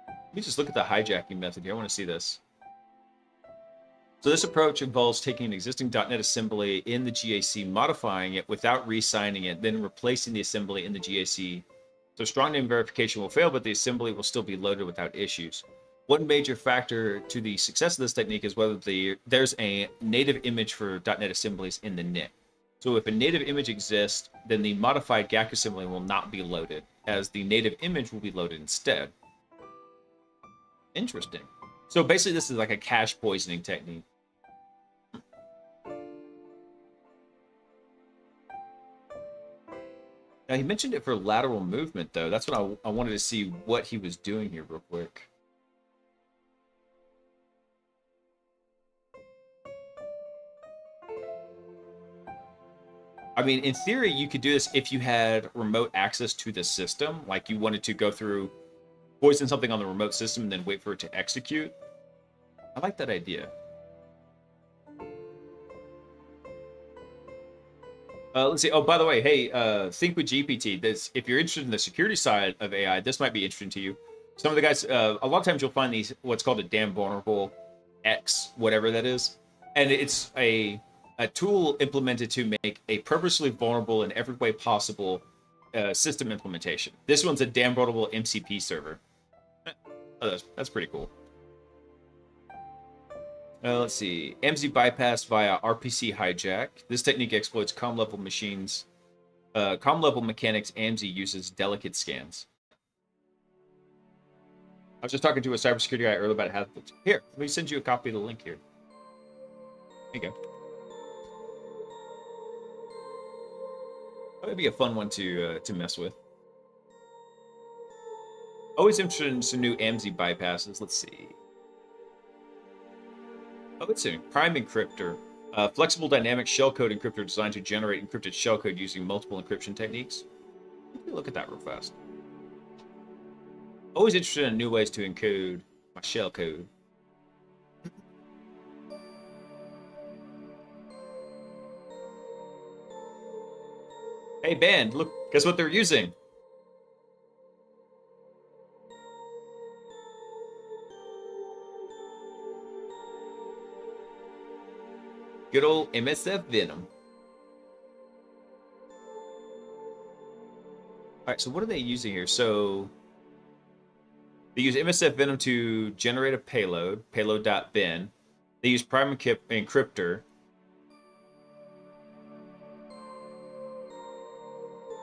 Let me just look at the hijacking method here. I want to see this. So this approach involves taking an existing .NET assembly in the GAC, modifying it without re-signing it, then replacing the assembly in the GAC. So strong name verification will fail, but the assembly will still be loaded without issues. One major factor to the success of this technique is whether there's a native image for .NET assemblies in the NIC. So if a native image exists, then the modified GAC assembly will not be loaded, as the native image will be loaded instead. Interesting. So basically this is like a cache poisoning technique. Now he mentioned it for lateral movement though. That's what I wanted to see what he was doing here real quick. I mean, in theory, you could do this if you had remote access to the system, like you wanted to go through, poison something on the remote system, and then wait for it to execute. I like that idea. Let's see. Oh, by the way, hey, think with GPT. This, if you're interested in the security side of AI, this might be interesting to you. Some of the guys, a lot of times you'll find these, what's called a damn vulnerable X, whatever that is, and it's a tool implemented to make a purposely vulnerable in every way possible system implementation. This one's a damn vulnerable MCP server. Oh, that's pretty cool. Let's see. MZ bypass via RPC hijack. This technique exploits COM-level machines. COM-level mechanics. AMZ uses delicate scans. I was just talking to a cybersecurity guy earlier about how. Here, let me send you a copy of the link here. There you go. That would be a fun one to mess with. Always interested in some new AMZ bypasses. Let's see. Oh, it's a prime encryptor. Flexible dynamic shellcode encryptor designed to generate encrypted shellcode using multiple encryption techniques. Let me look at that real fast. Always interested in new ways to encode my shellcode. Hey, band, look, guess what they're using? Good old MSF Venom. Alright, so what are they using here? So they use MSF Venom to generate a payload, payload.bin. They use prime encryptor.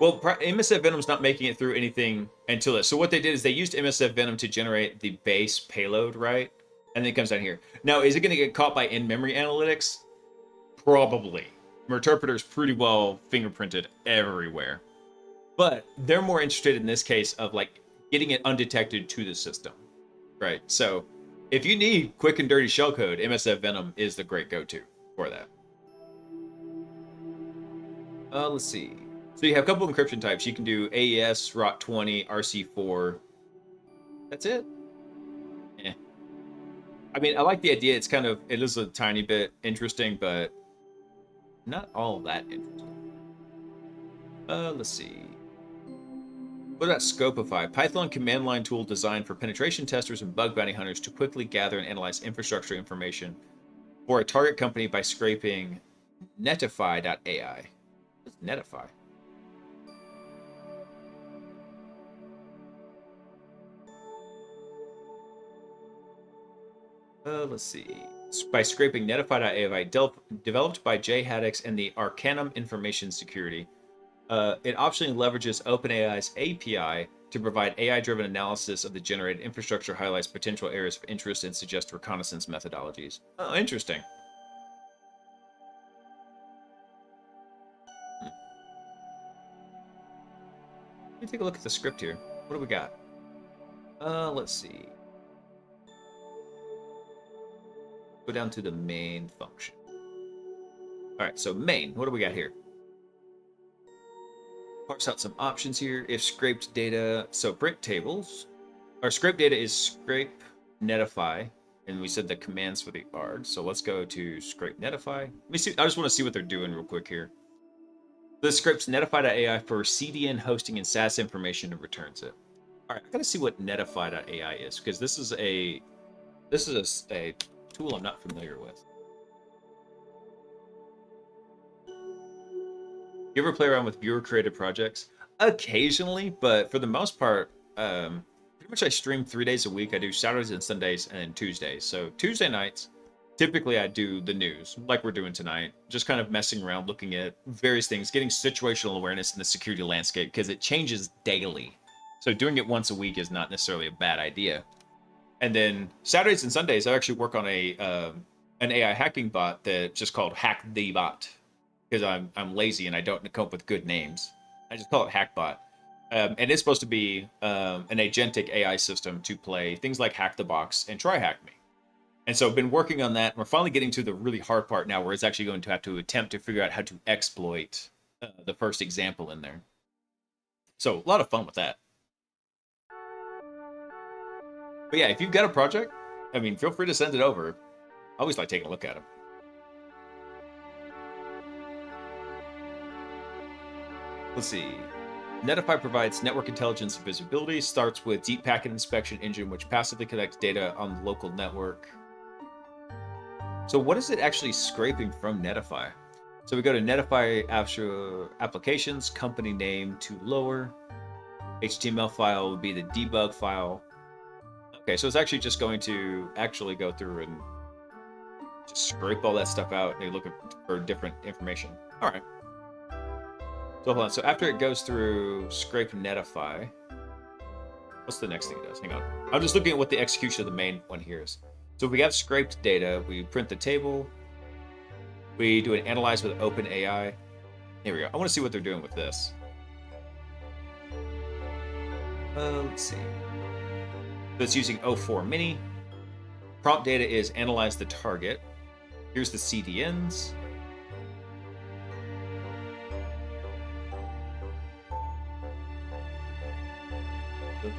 Well, MSF Venom's not making it through anything until this. So what they did is they used MSF Venom to generate the base payload, right? And then it comes down here. Now, is it going to get caught by in-memory analytics? Probably. Interpreter's pretty well fingerprinted everywhere. But they're more interested in this case of like getting it undetected to the system, right? So if you need quick and dirty shellcode, MSF Venom is the great go-to for that. Let's see. So you have a couple of encryption types. You can do AES, ROT20, RC4. That's it. Yeah. I mean, I like the idea. It is a tiny bit interesting, but not all that interesting. Let's see. What about Scopify? Python command line tool designed for penetration testers and bug bounty hunters to quickly gather and analyze infrastructure information for a target company by scraping netify.ai. What's netify? Let's see. By scraping netify.ai, developed by Jay Haddix and the Arcanum Information Security. It optionally leverages OpenAI's API to provide AI-driven analysis of the generated infrastructure, highlights potential areas of interest, and suggests reconnaissance methodologies. Oh, interesting. Let me take a look at the script here. What do we got? Let's see. Go down to the main function. All right, so main, what do we got here? Parse out some options here. If scraped data, so print tables. Our scrape data is scrape netify, and we said the commands for the ARG. So let's go to scrape netify. Let me see. I just want to see what they're doing real quick here. This scrapes netify.ai for CDN hosting and SaaS information and returns it. All right, I gotta see what netify.ai is, because this is a tool I'm not familiar with. You ever play around with viewer created projects? Occasionally, but for the most part, pretty much I stream 3 days a week. I do Saturdays and Sundays and Tuesdays. So Tuesday nights, typically I do the news, like we're doing tonight, just kind of messing around, looking at various things, getting situational awareness in the security landscape, because it changes daily. So doing it once a week is not necessarily a bad idea. And then Saturdays and Sundays, I actually work on an AI hacking bot that just called Hack the Bot, because I'm lazy and I don't come up with good names. I just call it Hackbot. And it's supposed to be an agentic AI system to play things like Hack the Box and Try Hack Me. And so I've been working on that. We're finally getting to the really hard part now, where it's actually going to have to attempt to figure out how to exploit the first example in there. So a lot of fun with that. But yeah, if you've got a project, I mean, feel free to send it over. I always like taking a look at them. Let's see. Netify provides network intelligence and visibility. Starts with deep packet inspection engine, which passively collects data on the local network. So what is it actually scraping from Netify? So we go to Netify applications, company name to lower. HTML file would be the debug file. Okay, so it's actually just going to actually go through and just scrape all that stuff out, and they look for different information. All right. So hold on. So after it goes through scrape netify, what's the next thing it does? Hang on. I'm just looking at what the execution of the main one here is. So if we have scraped data, we print the table. We do an analyze with OpenAI. Here we go. I want to see what they're doing with this. Let's see. So it's using O4 Mini. Prompt data is analyze the target. Here's the CDNs.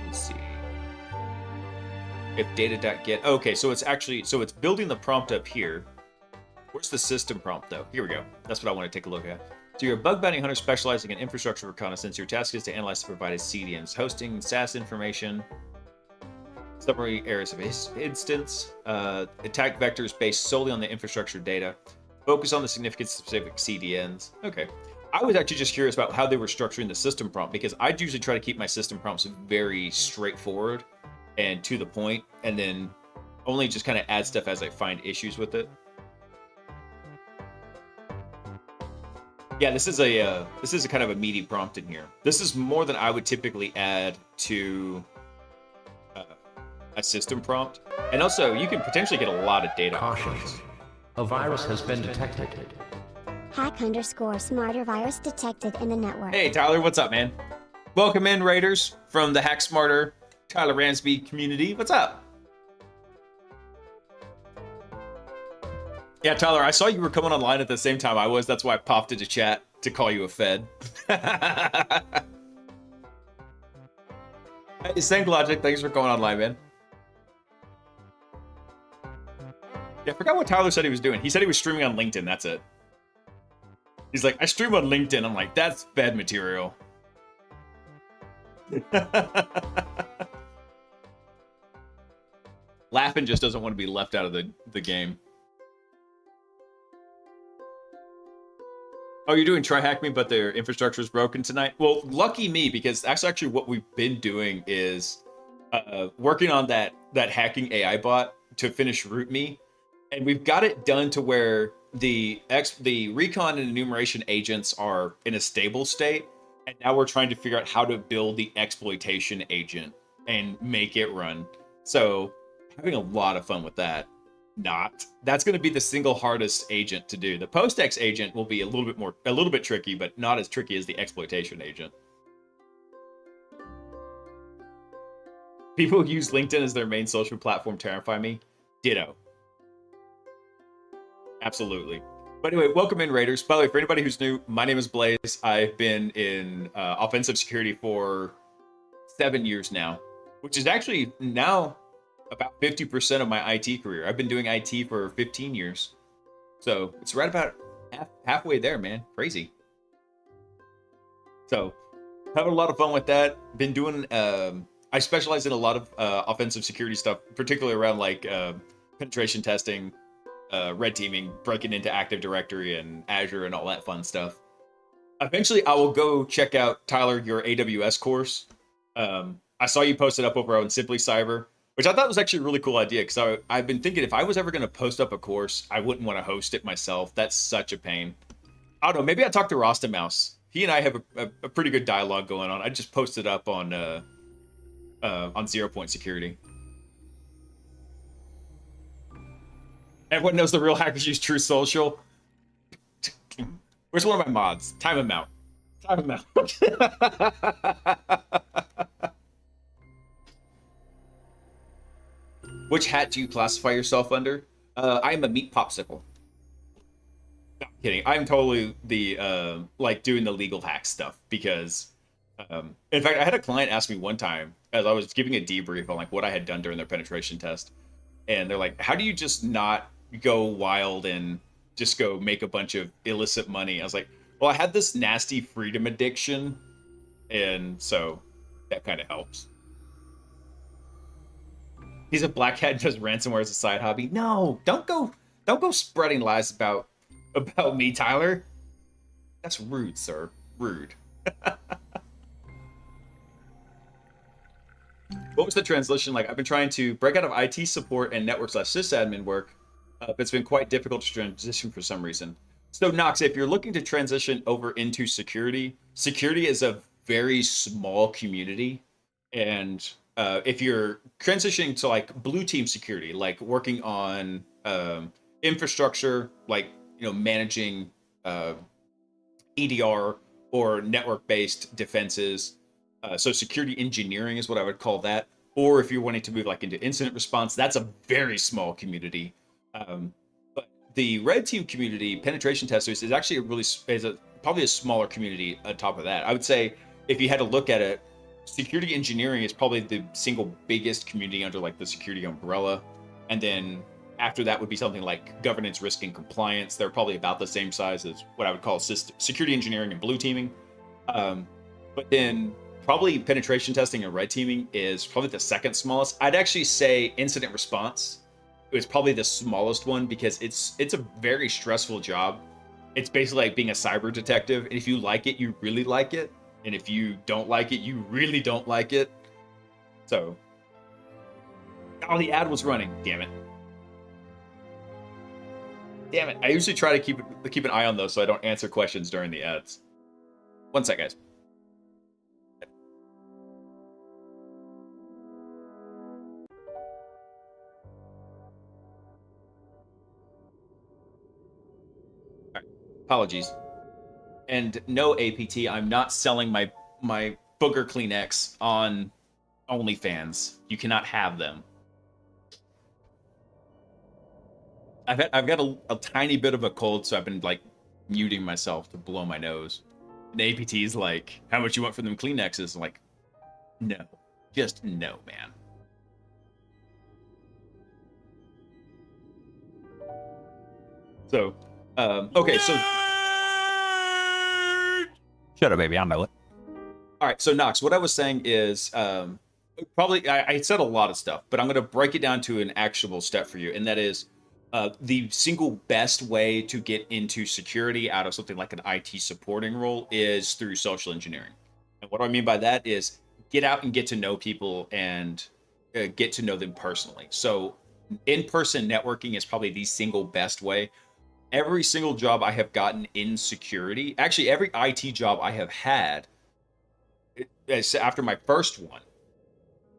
Let's see. If data.get. Okay, so it's actually, so it's building the prompt up here. Where's the system prompt though? Here we go. That's what I want to take a look at. So you're a bug bounty hunter specializing in infrastructure reconnaissance. Your task is to analyze the provided CDNs, hosting, SaaS information, summary areas of instance, attack vectors based solely on the infrastructure data, focus on the significant specific CDNs. Okay. I was actually just curious about how they were structuring the system prompt, because I usually try to keep my system prompts very straightforward and to the point, and then only just kind of add stuff as I find issues with it. Yeah, this is a kind of a meaty prompt in here. This is more than I would typically add to a system prompt. And also, you can potentially get a lot of data. Caution. A virus has been detected. Hack_smarter virus detected in the network. Hey, Tyler, what's up, man? Welcome in, Raiders, from the Hack Smarter Tyler Ransby community. What's up? Yeah, Tyler, I saw you were coming online at the same time I was. That's why I popped into chat. to call you a Fed. Hey, Sank Logic, thanks for going online, man. Yeah, I forgot what Tyler said he was doing. He said he was streaming on LinkedIn. That's it. He's like, I stream on LinkedIn. I'm like, that's Fed material. Laughing just doesn't want to be left out of the game. Oh, you're doing Try Hack Me, but their infrastructure is broken tonight? Well, lucky me, because that's actually what we've been doing is working on that hacking AI bot to finish Root Me. And we've got it done to where the recon and enumeration agents are in a stable state. And now we're trying to figure out how to build the exploitation agent and make it run. So having a lot of fun with that. That's going to be the single hardest agent to do. The post-ex agent will be a little bit tricky, but not as tricky as the exploitation agent. People who use LinkedIn as their main social platform terrify me. Ditto. Absolutely. But anyway, welcome in, Raiders. By the way, for anybody who's new, my name is Blaise. I've been in offensive security for 7 years now, which is actually now about 50% of my IT career. I've been doing IT for 15 years. So it's right about halfway there, man. Crazy. So having a lot of fun with that. Been doing, I specialize in a lot of offensive security stuff, particularly around like penetration testing, red teaming, breaking into Active Directory and Azure and all that fun stuff. Eventually, I will go check out, Tyler, your AWS course. I saw you posted up over on Simply Cyber, which I thought was actually a really cool idea, because I've been thinking if I was ever going to post up a course, I wouldn't want to host it myself. That's such a pain. I don't know. Maybe I'll talk to Rasta Mouse. He and I have a pretty good dialogue going on. I just posted up on 0 Point Security. Everyone knows the real hackers use True Social. Where's one of my mods? Time him out. Time him out. Which hat do you classify yourself under? I am a meat popsicle. No, I'm kidding. I'm totally the like doing the legal hack stuff, because in fact, I had a client ask me one time as I was giving a debrief on like what I had done during their penetration test, and they're like, "How do you just not go wild and just go make a bunch of illicit money?" I was like, "Well, I had this nasty freedom addiction, and so that kind of helps." He's a black hat and does ransomware as a side hobby. No, don't go spreading lies about me, Tyler. That's rude, sir. Rude. What was the transition like? I've been trying to break out of IT support and network/sysadmin work, but it's been quite difficult to transition for some reason. So, Knox, if you're looking to transition over into security is a very small community, and if you're transitioning to like blue team security, like working on infrastructure, like managing EDR or network-based defenses, so security engineering is what I would call that. Or if you're wanting to move like into incident response, that's a very small community. But the red team community, penetration testers, is actually probably a smaller community on top of that. I would say if you had to look at it, security engineering is probably the single biggest community under like the security umbrella, and then after that would be something like governance, risk, and compliance. They're probably about the same size as what I would call security engineering and blue teaming. But then probably penetration testing and red teaming is probably the second smallest. I'd actually say incident response is probably the smallest one, because it's a very stressful job. It's basically like being a cyber detective, and if you like it, you really like it. And if you don't like it, you really don't like it. So, oh, the ad was running. Damn it. Damn it. I usually try to keep an eye on those so I don't answer questions during the ads. One sec, guys. All right. Apologies. And no, APT, I'm not selling my booger Kleenex on OnlyFans. You cannot have them. I've got a tiny bit of a cold, so I've been like muting myself to blow my nose. And the APT's like, how much you want for them Kleenexes? I'm like, no, just no, man. So, okay, so Shut up, baby. I know it. all right, so Knox, what I was saying is probably I said a lot of stuff, but I'm going to break it down to an actionable step for you, and that is the single best way to get into security out of something like an IT supporting role is through social engineering. And what I mean by that is get out and get to know people and get to know them personally. So in-person networking is probably the single best way. Every single job I have gotten in security, actually every IT job I have had after my first one,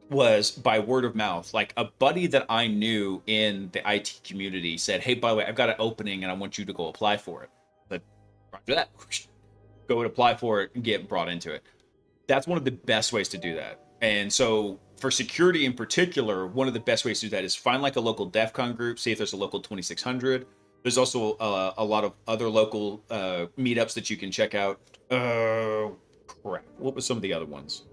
was by word of mouth. Like a buddy that I knew in the IT community said, "Hey, by the way, I've got an opening and I want you to go apply for it." But after that, go and apply for it and get brought into it. That's one of the best ways to do that. And so for security in particular, one of the best ways to do that is find like a local DEF CON group, see if there's a local 2600. There's also a lot of other local meetups that you can check out. Crap. What was some of the other ones?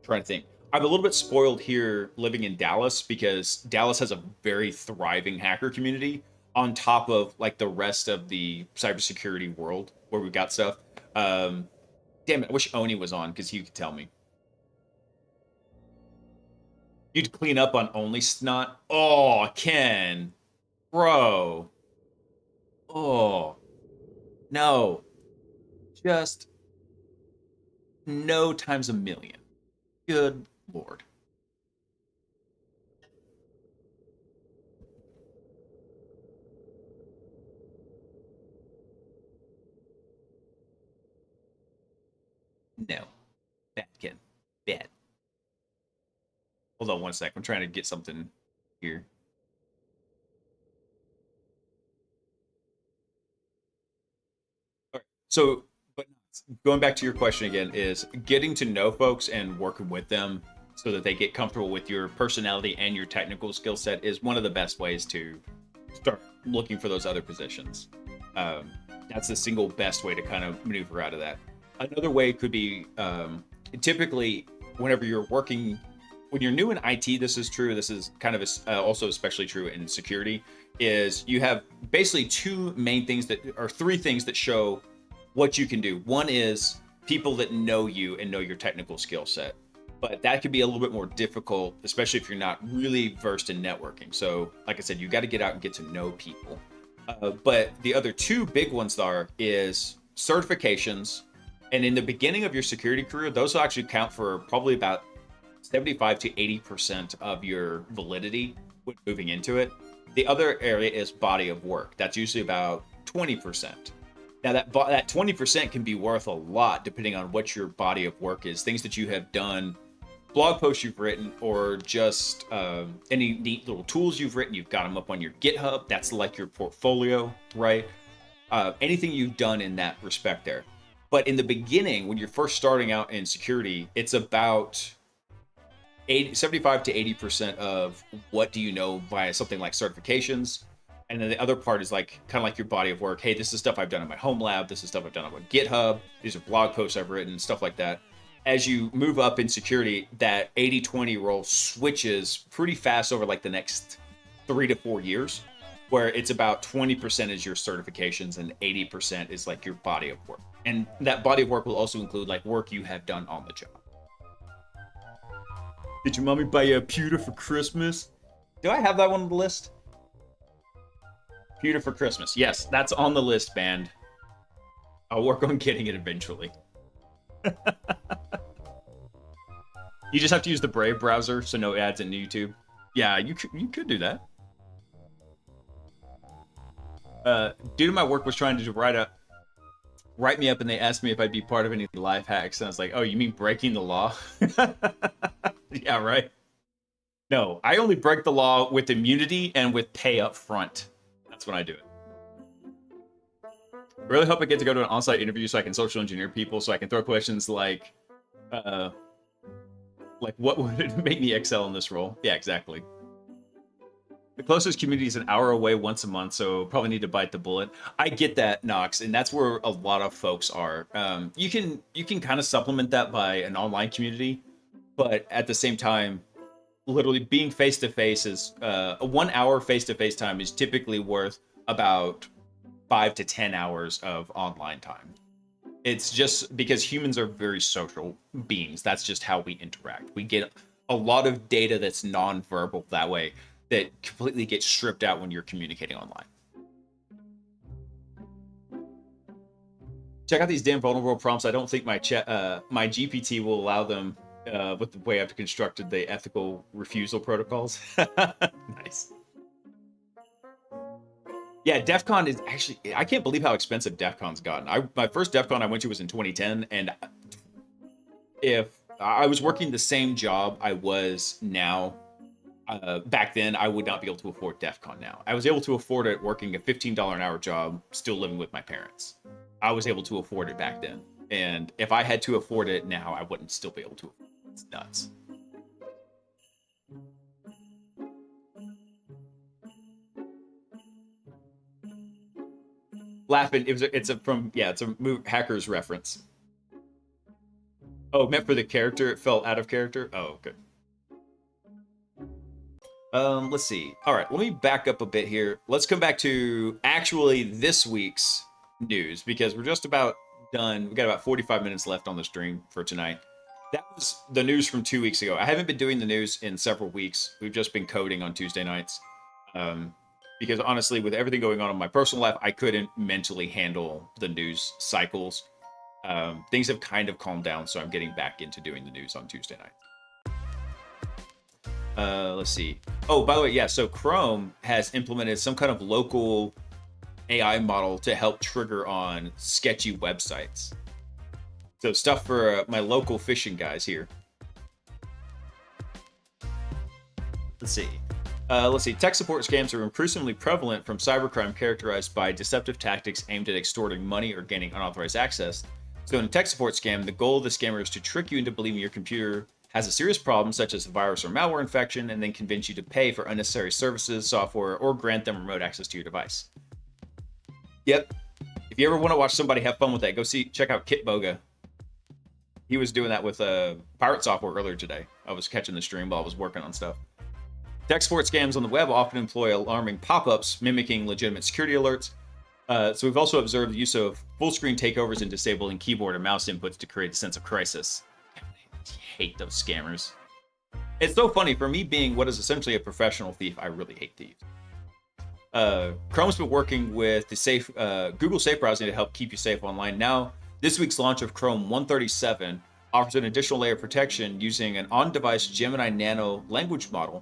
Trying to think. I'm a little bit spoiled here living in Dallas because Dallas has a very thriving hacker community on top of like the rest of the cybersecurity world where we've got stuff. Damn it, I wish Oni was on because he could tell me. You'd clean up on Only Snot? Oh, Ken. Bro. Oh. No. Just no times a million. Good Lord. No. Bad kid. Bad. Hold on one sec. I'm trying to get something here. All right. So, but going back to your question again, is getting to know folks and working with them so that they get comfortable with your personality and your technical skill set is one of the best ways to start looking for those other positions. That's the single best way to kind of maneuver out of that. Another way could be typically whenever you're working, when you're new in IT, this is true. This is kind of also especially true in security, is you have basically two main things that are three things that show what you can do. One is people that know you and know your technical skill set. But that could be a little bit more difficult, especially if you're not really versed in networking. So, like I said, you got to get out and get to know people. But the other two big ones is certifications. And in the beginning of your security career, those will actually count for probably about 75 to 80% of your validity when moving into it. The other area is body of work. That's usually about 20%. Now that 20% can be worth a lot depending on what your body of work is. Things that you have done, blog posts you've written, or just any neat little tools you've written. You've got them up on your GitHub. That's like your portfolio, right? Anything you've done in that respect there. But in the beginning, when you're first starting out in security, it's about 75 to 80% of what do you know via something like certifications. And then the other part is like kind of like your body of work. Hey, this is stuff I've done in my home lab. This is stuff I've done on my GitHub. These are blog posts I've written, stuff like that. As you move up in security, that 80-20 role switches pretty fast over like the next 3 to 4 years, where it's about 20% is your certifications and 80% is like your body of work. And that body of work will also include like work you have done on the job. Did your mommy buy you a pewter for Christmas? Do I have that one on the list? Pewter for Christmas. Yes, that's on the list, band. I'll work on getting it eventually. You just have to use the Brave browser, so no ads in YouTube. Yeah, you could do that. Due to my work was trying to write me up, and they asked me if I'd be part of any life hacks, and I was like, oh, you mean breaking the law? Yeah, right. No, I only break the law with immunity and with pay up front. That's when I do it. Really hope I get to go to an on-site interview so I can social engineer people, so I can throw questions like what would make me excel in this role? Yeah, exactly. The closest community is an hour away once a month, so probably need to bite the bullet. I get that, Knox, and that's where a lot of folks are. You can kind of supplement that by an online community, but at the same time, literally being face to face is a 1 hour face to face time is typically worth about 5 to 10 hours of online time. It's just because humans are very social beings. That's just how we interact. We get a lot of data that's non-verbal that way that completely gets stripped out when you're communicating online. Check out these damn vulnerable prompts. I don't think my my GPT will allow them with the way I've constructed the ethical refusal protocols. Nice. Yeah, DEF CON is actually, I can't believe how expensive DEF CON's gotten. My first DEF CON I went to was in 2010, and if I was working the same job I was now, back then, I would not be able to afford DEF CON now. I was able to afford it working a $15 an hour job, still living with my parents. I was able to afford it back then. And if I had to afford it now, I wouldn't still be able to afford it. It's nuts. Laughing, it's a Hackers reference. Oh, meant for the character, it felt out of character. Oh, good. Let's see. All right, let me back up a bit here. Let's come back to actually this week's news because we're just about done. We got about 45 minutes left on the stream for tonight. That was the news from 2 weeks ago. I haven't been doing the news in several weeks. We've just been coding on Tuesday nights. Because honestly, with everything going on in my personal life, I couldn't mentally handle the news cycles. Things have kind of calmed down, so I'm getting back into doing the news on Tuesday night. Let's see. Oh, by the way, yeah, so Chrome has implemented some kind of local AI model to help trigger on sketchy websites. So stuff for my local phishing guys here. Let's see. Tech support scams are increasingly prevalent from cybercrime characterized by deceptive tactics aimed at extorting money or gaining unauthorized access. So in a tech support scam, the goal of the scammer is to trick you into believing your computer has a serious problem, such as a virus or malware infection, and then convince you to pay for unnecessary services, software, or grant them remote access to your device. Yep. If you ever want to watch somebody have fun with that, check out Kit Boga. He was doing that with pirate software earlier today. I was catching the stream while I was working on stuff. Tech support scams on the web often employ alarming pop-ups mimicking legitimate security alerts. So we've also observed the use of full-screen takeovers and disabling keyboard and mouse inputs to create a sense of crisis. I hate those scammers. It's so funny, for me being what is essentially a professional thief, I really hate thieves. Chrome's been working with the Google Safe Browsing to help keep you safe online. Now, this week's launch of Chrome 137 offers an additional layer of protection using an on-device Gemini Nano language model.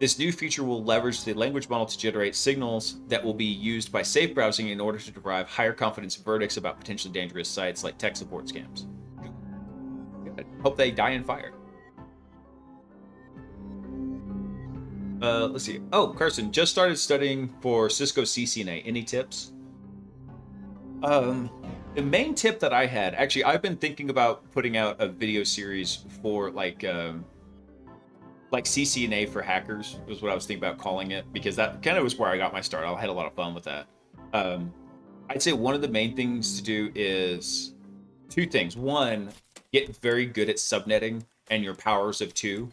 This new feature will leverage the language model to generate signals that will be used by safe browsing in order to derive higher confidence verdicts about potentially dangerous sites like tech support scams. Good. Hope they die in fire. Let's see. Oh, Carson, just started studying for Cisco CCNA. Any tips? The main tip that I had, actually, I've been thinking about putting out a video series for like CCNA for hackers was what I was thinking about calling it, because that kind of was where I got my start. I had a lot of fun with that. I'd say one of the main things to do is two things. One, get very good at subnetting and your powers of two,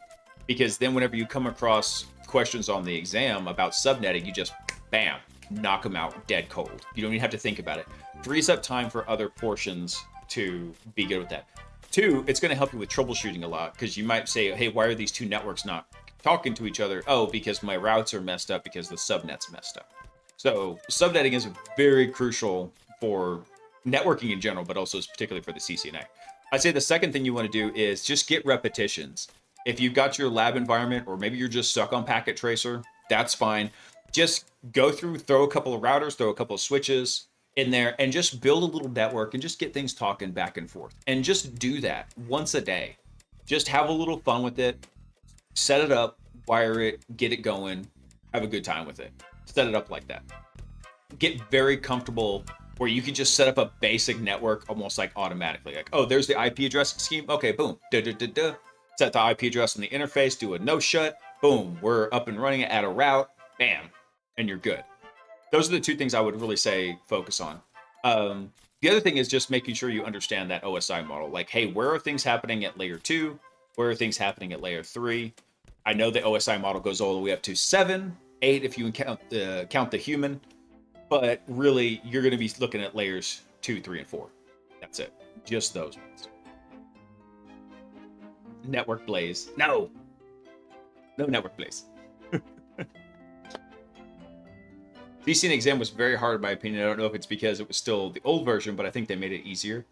because then whenever you come across questions on the exam about subnetting, you just, bam, knock them out dead cold. You don't even have to think about it. Frees up time for other portions to be good with that. Two, it's going to help you with troubleshooting a lot, because you might say, hey, why are these two networks not talking to each other? Oh, because my routes are messed up because the subnet's messed up. So subnetting is very crucial for networking in general, but also particularly for the CCNA. I'd say the second thing you want to do is just get repetitions. If you've got your lab environment, or maybe you're just stuck on Packet Tracer, that's fine. Just go through, throw a couple of routers, throw a couple of switches in there, and just build a little network and just get things talking back and forth. And just do that once a day. Just have a little fun with it. Set it up, wire it, get it going, have a good time with it. Set it up like that. Get very comfortable where you can just set up a basic network almost like automatically. Like, oh, there's the IP address scheme. Okay, boom. Set the IP address on the interface, do a no shut. Boom, we're up and running, add a route. bam, and you're good. Those are the two things I would really say focus on. The other thing is just making sure you understand that OSI model. Like, hey, where are things happening at layer 2? Where are things happening at layer 3? I know the OSI model goes all the way up to 7, 8 if you count the human, but really you're going to be looking at layers 2, 3, and 4. That's it. Just those ones. Network Blaise. No Network Blaise. VCN exam was very hard in my opinion. I don't know if it's because it was still the old version, but I think they made it easier.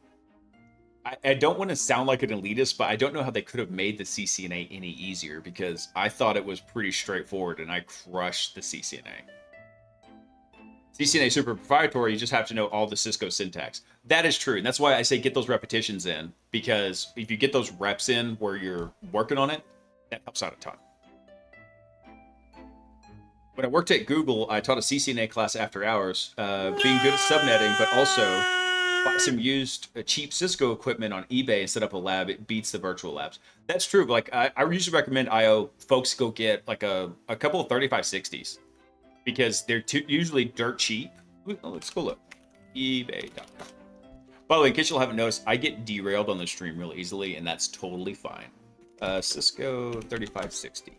I don't want to sound like an elitist, but I don't know how they could have made the CCNA any easier, because I thought it was pretty straightforward and I crushed the CCNA. CCNA super proprietary, you just have to know all the Cisco syntax. That is true. And that's why I say get those repetitions in, because if you get those reps in where you're working on it, that helps out a ton. When I worked at Google, I taught a CCNA class after hours, being good at subnetting, but also buy some used cheap Cisco equipment on eBay and set up a lab. It beats the virtual labs. That's true. Like I usually recommend IO folks go get like a couple of 3560s, because they're usually dirt cheap. Let's go look. eBay.com. By the way, in case you haven't noticed, I get derailed on the stream real easily, and that's totally fine. Cisco 3560.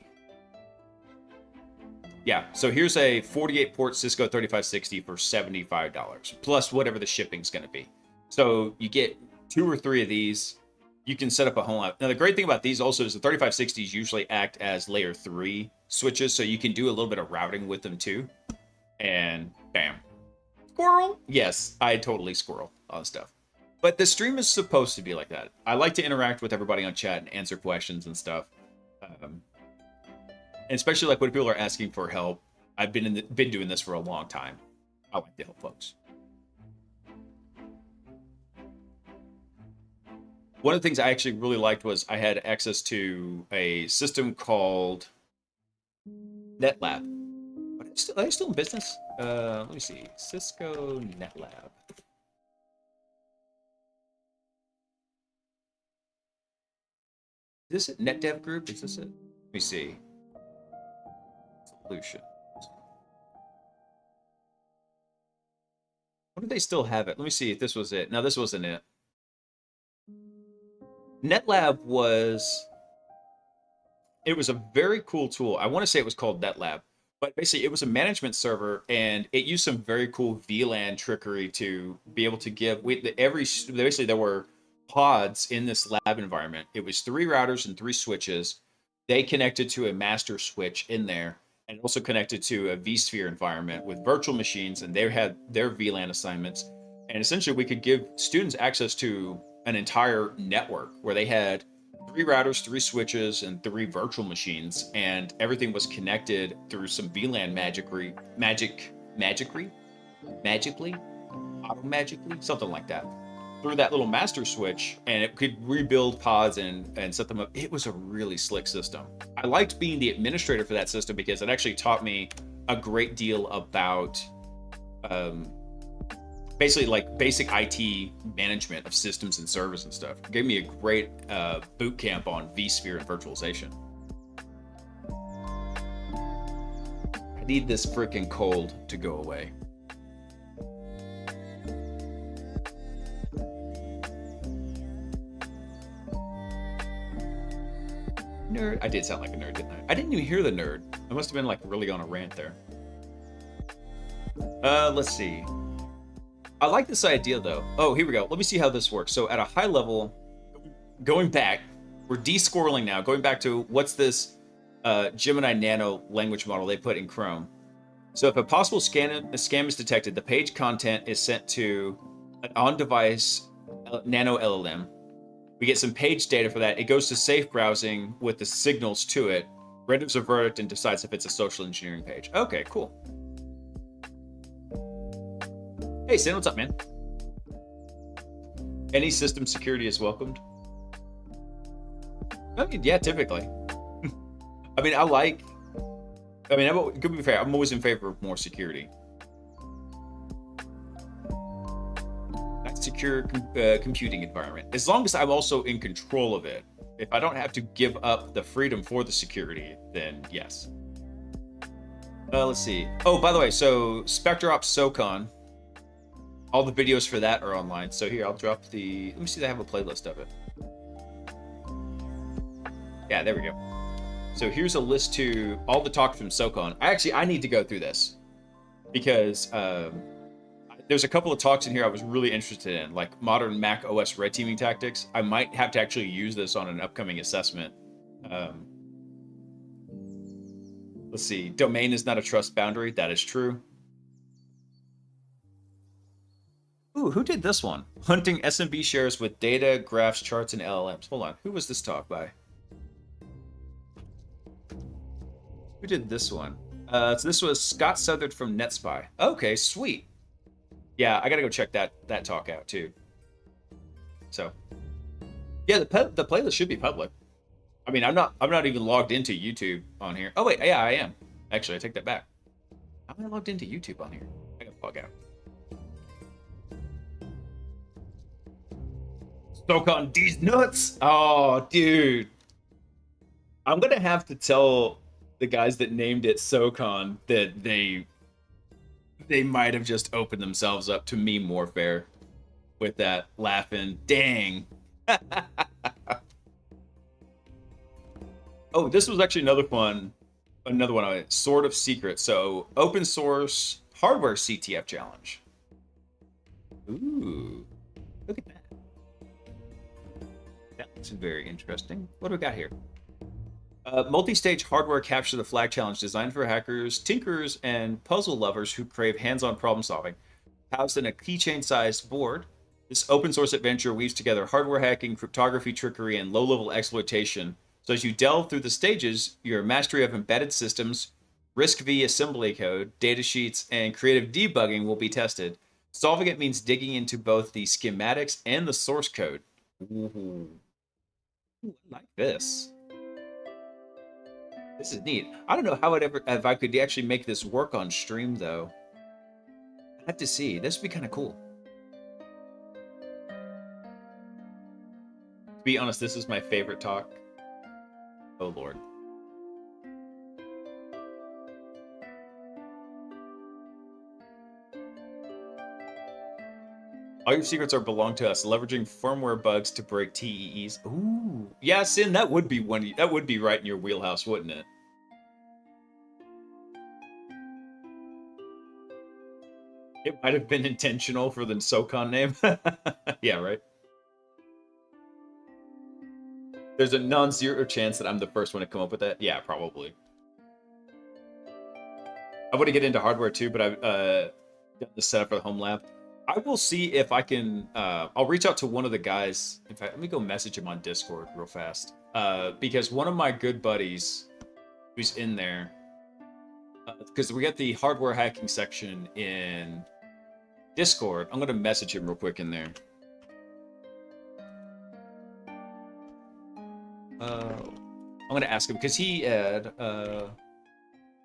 Yeah, so here's a 48-port Cisco 3560 for $75, plus whatever the shipping's going to be. So you get 2 or 3 of these. You can set up a home lab. Now, the great thing about these also is the 3560s usually act as layer 3 switches, so you can do a little bit of routing with them too. And bam. Squirrel? Yes, I totally squirrel on stuff. But the stream is supposed to be like that. I like to interact with everybody on chat and answer questions and stuff. And especially like when people are asking for help. I've been doing this for a long time. I like to help folks. One of the things I actually really liked was I had access to a system called NetLab. But are they still in business? Let me see. Cisco NetLab. Is this it? NetDev Group? Is this it? Let me see. Solution. What do they still have it? Let me see if this was it. No, this wasn't it. NetLab was a very cool tool. I want to say it was called NetLab, but basically it was a management server, and it used some very cool VLAN trickery to be able to give basically there were pods in this lab environment. It was 3 routers and 3 switches. They connected to a master switch in there, and also connected to a vSphere environment with virtual machines, and they had their VLAN assignments. And essentially we could give students access to an entire network where they had 3 routers, 3 switches, and 3 virtual machines, and everything was connected through some VLAN magicry, something like that, through that little master switch, and it could rebuild pods and set them up. It was a really slick system. I liked being the administrator for that system because it actually taught me a great deal about basically like basic IT management of systems and servers and stuff. It gave me a great boot camp on vSphere and virtualization. I need this freaking cold to go away. Nerd. I did sound like a nerd, didn't I? I didn't even hear the nerd. I must have been like really on a rant there. Let's see. I like this idea though. Oh, here we go. Let me see how this works. So at a high level, going back, we're de-squirreling now. Going back to what's this Gemini Nano language model they put in Chrome. So if a possible scam is detected, the page content is sent to an on-device Nano LLM. We get some page data for that. It goes to safe browsing with the signals to it, renders a verdict, and decides if it's a social engineering page. Okay, cool. Hey, Sin, what's up, man? Any system security is welcomed. I mean, yeah, typically. I mean, to be fair, I'm always in favor of more security. Secure computing environment, as long as I'm also in control of it. If I don't have to give up the freedom for the security, then yes. Let's see. Oh, by the way, so Spectre Ops SOCON, all the videos for that are online. So here, I'll drop the. Let me see if I have a playlist of it. Yeah, there we go. So here's a list to all the talk from SOCON. I need to go through this because there's a couple of talks in here I was really interested in, like modern Mac OS red teaming tactics. I might have to actually use this on an upcoming assessment. Let's see. Domain is not a trust boundary. That is true. Ooh, who did this one? Hunting SMB shares with data, graphs, charts, and LLMs. Hold on. Who was this talk by? Who did this one? So this was Scott Southard from NetSpy. Okay, sweet. Yeah, I gotta go check that talk out too. So, yeah, the playlist should be public. I mean, I'm not even logged into YouTube on here. Oh wait, yeah, I am. Actually, I take that back. How am I logged into YouTube on here? I gotta log out. SOCON these nuts. Oh, dude. I'm gonna have to tell the guys that named it SOCON that they might have just opened themselves up to meme warfare with that laughing. Dang. Oh, this was actually another one sort of secret. So open source hardware CTF challenge. Ooh, look at that. That looks very interesting. What do we got here? Multi-stage hardware capture the flag challenge designed for hackers, tinkerers, and puzzle lovers who crave hands-on problem solving. Housed in a keychain-sized board, this open-source adventure weaves together hardware hacking, cryptography, trickery, and low-level exploitation. So as you delve through the stages, your mastery of embedded systems, RISC-V assembly code, datasheets, and creative debugging will be tested. Solving it means digging into both the schematics and the source code. Ooh, I like this. This is neat. I don't know how if I could actually make this work on stream though. I have to see. This would be kind of cool. To be honest, this is my favorite talk. Oh Lord. All your secrets are belong to us. Leveraging firmware bugs to break TEEs. Ooh, yeah, Sin, that would be one. That would be right in your wheelhouse, wouldn't it? It might have been intentional for the SOCON name. Yeah, right. There's a non-zero chance that I'm the first one to come up with that. Yeah, probably. I want to get into hardware too, but I've got the setup for the home lab. I will see if I can. I'll reach out to one of the guys. In fact, let me go message him on Discord real fast. Because one of my good buddies, who's in there, because we got the hardware hacking section in Discord. I'm gonna message him real quick in there. I'm gonna ask him because he had a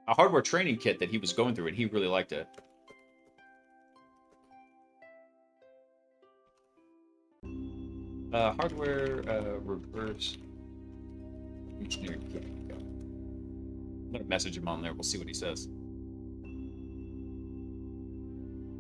hardware training kit that he was going through, and he really liked it. Hardware reverse engineering kit. I'm gonna message him on there. We'll see what he says.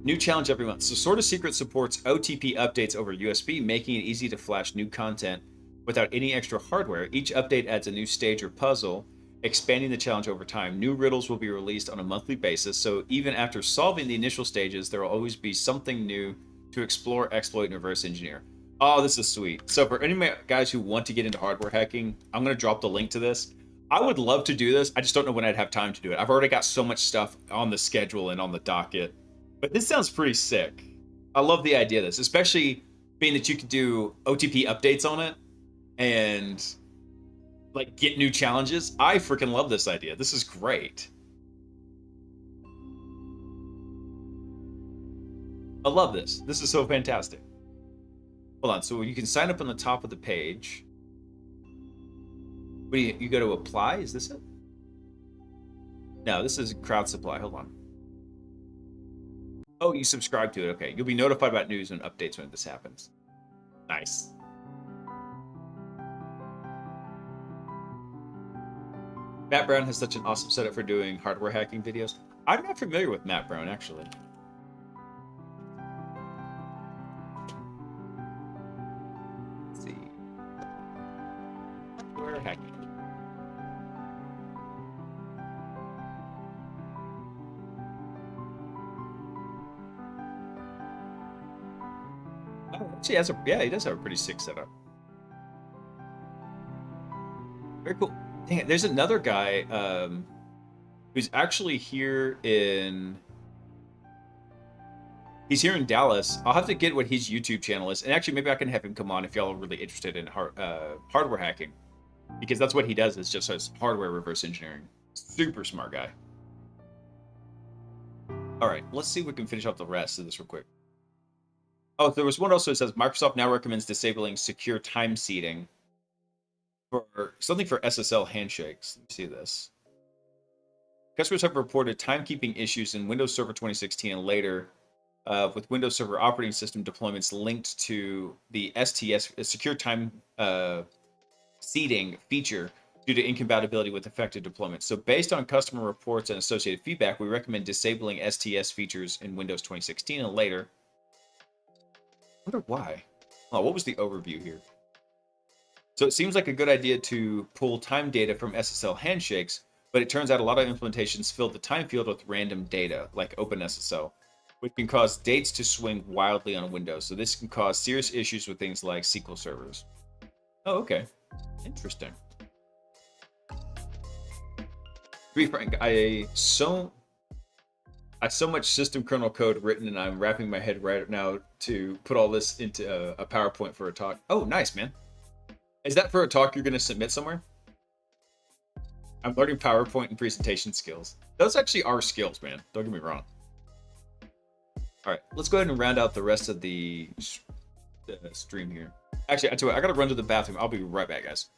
New challenge every month. So Sword of Secrets supports OTP updates over USB, making it easy to flash new content without any extra hardware. Each update adds a new stage or puzzle, expanding the challenge over time. New riddles will be released on a monthly basis, so even after solving the initial stages, there will always be something new to explore, exploit, and reverse engineer. Oh, this is sweet. So for any of my guys who want to get into hardware hacking, I'm going to drop the link to this. I would love to do this. I just don't know when I'd have time to do it. I've already got so much stuff on the schedule and on the docket. But this sounds pretty sick. I love the idea of this, especially being that you can do OTP updates on it and like get new challenges. I freaking love this idea. This is great. I love this. This is so fantastic. Hold on. So you can sign up on the top of the page. What do you go to apply? Is this it? No, this is crowd supply. Hold on. Oh, you subscribe to it. Okay. You'll be notified about news and updates when this happens. Nice. Matt Brown has such an awesome setup for doing hardware hacking videos. I'm not familiar with Matt Brown, actually. Let's see. Hardware hacking. Oh, actually, he does have a pretty sick setup. Very cool. Dang it, there's another guy who's actually here in... He's here in Dallas. I'll have to get what his YouTube channel is. And actually, maybe I can have him come on if y'all are really interested in hardware hacking. Because that's what he does, is just his hardware reverse engineering. Super smart guy. All right, let's see if we can finish off the rest of this real quick. Oh, there was one also that says Microsoft now recommends disabling secure time seeding for something for SSL handshakes. Let me see this. Customers have reported timekeeping issues in Windows Server 2016 and later with Windows Server operating system deployments linked to the STS secure time seeding feature due to incompatibility with effective deployments. So based on customer reports and associated feedback, we recommend disabling STS features in Windows 2016 and later. I wonder why. Oh, what was the overview here? So it seems like a good idea to pull time data from SSL handshakes, but it turns out a lot of implementations fill the time field with random data, like OpenSSL, which can cause dates to swing wildly on Windows. So this can cause serious issues with things like SQL servers. Oh, okay. Interesting. To be frank, I so much system kernel code written, and I'm wrapping my head right now to put all this into a PowerPoint for a talk. Oh, nice, man. Is that for a talk you're going to submit somewhere? I'm learning PowerPoint and presentation skills. Those actually are skills, man. Don't get me wrong. All right, let's go ahead and round out the rest of the stream here. Actually, I tell you what, I got to run to the bathroom. I'll be right back, guys.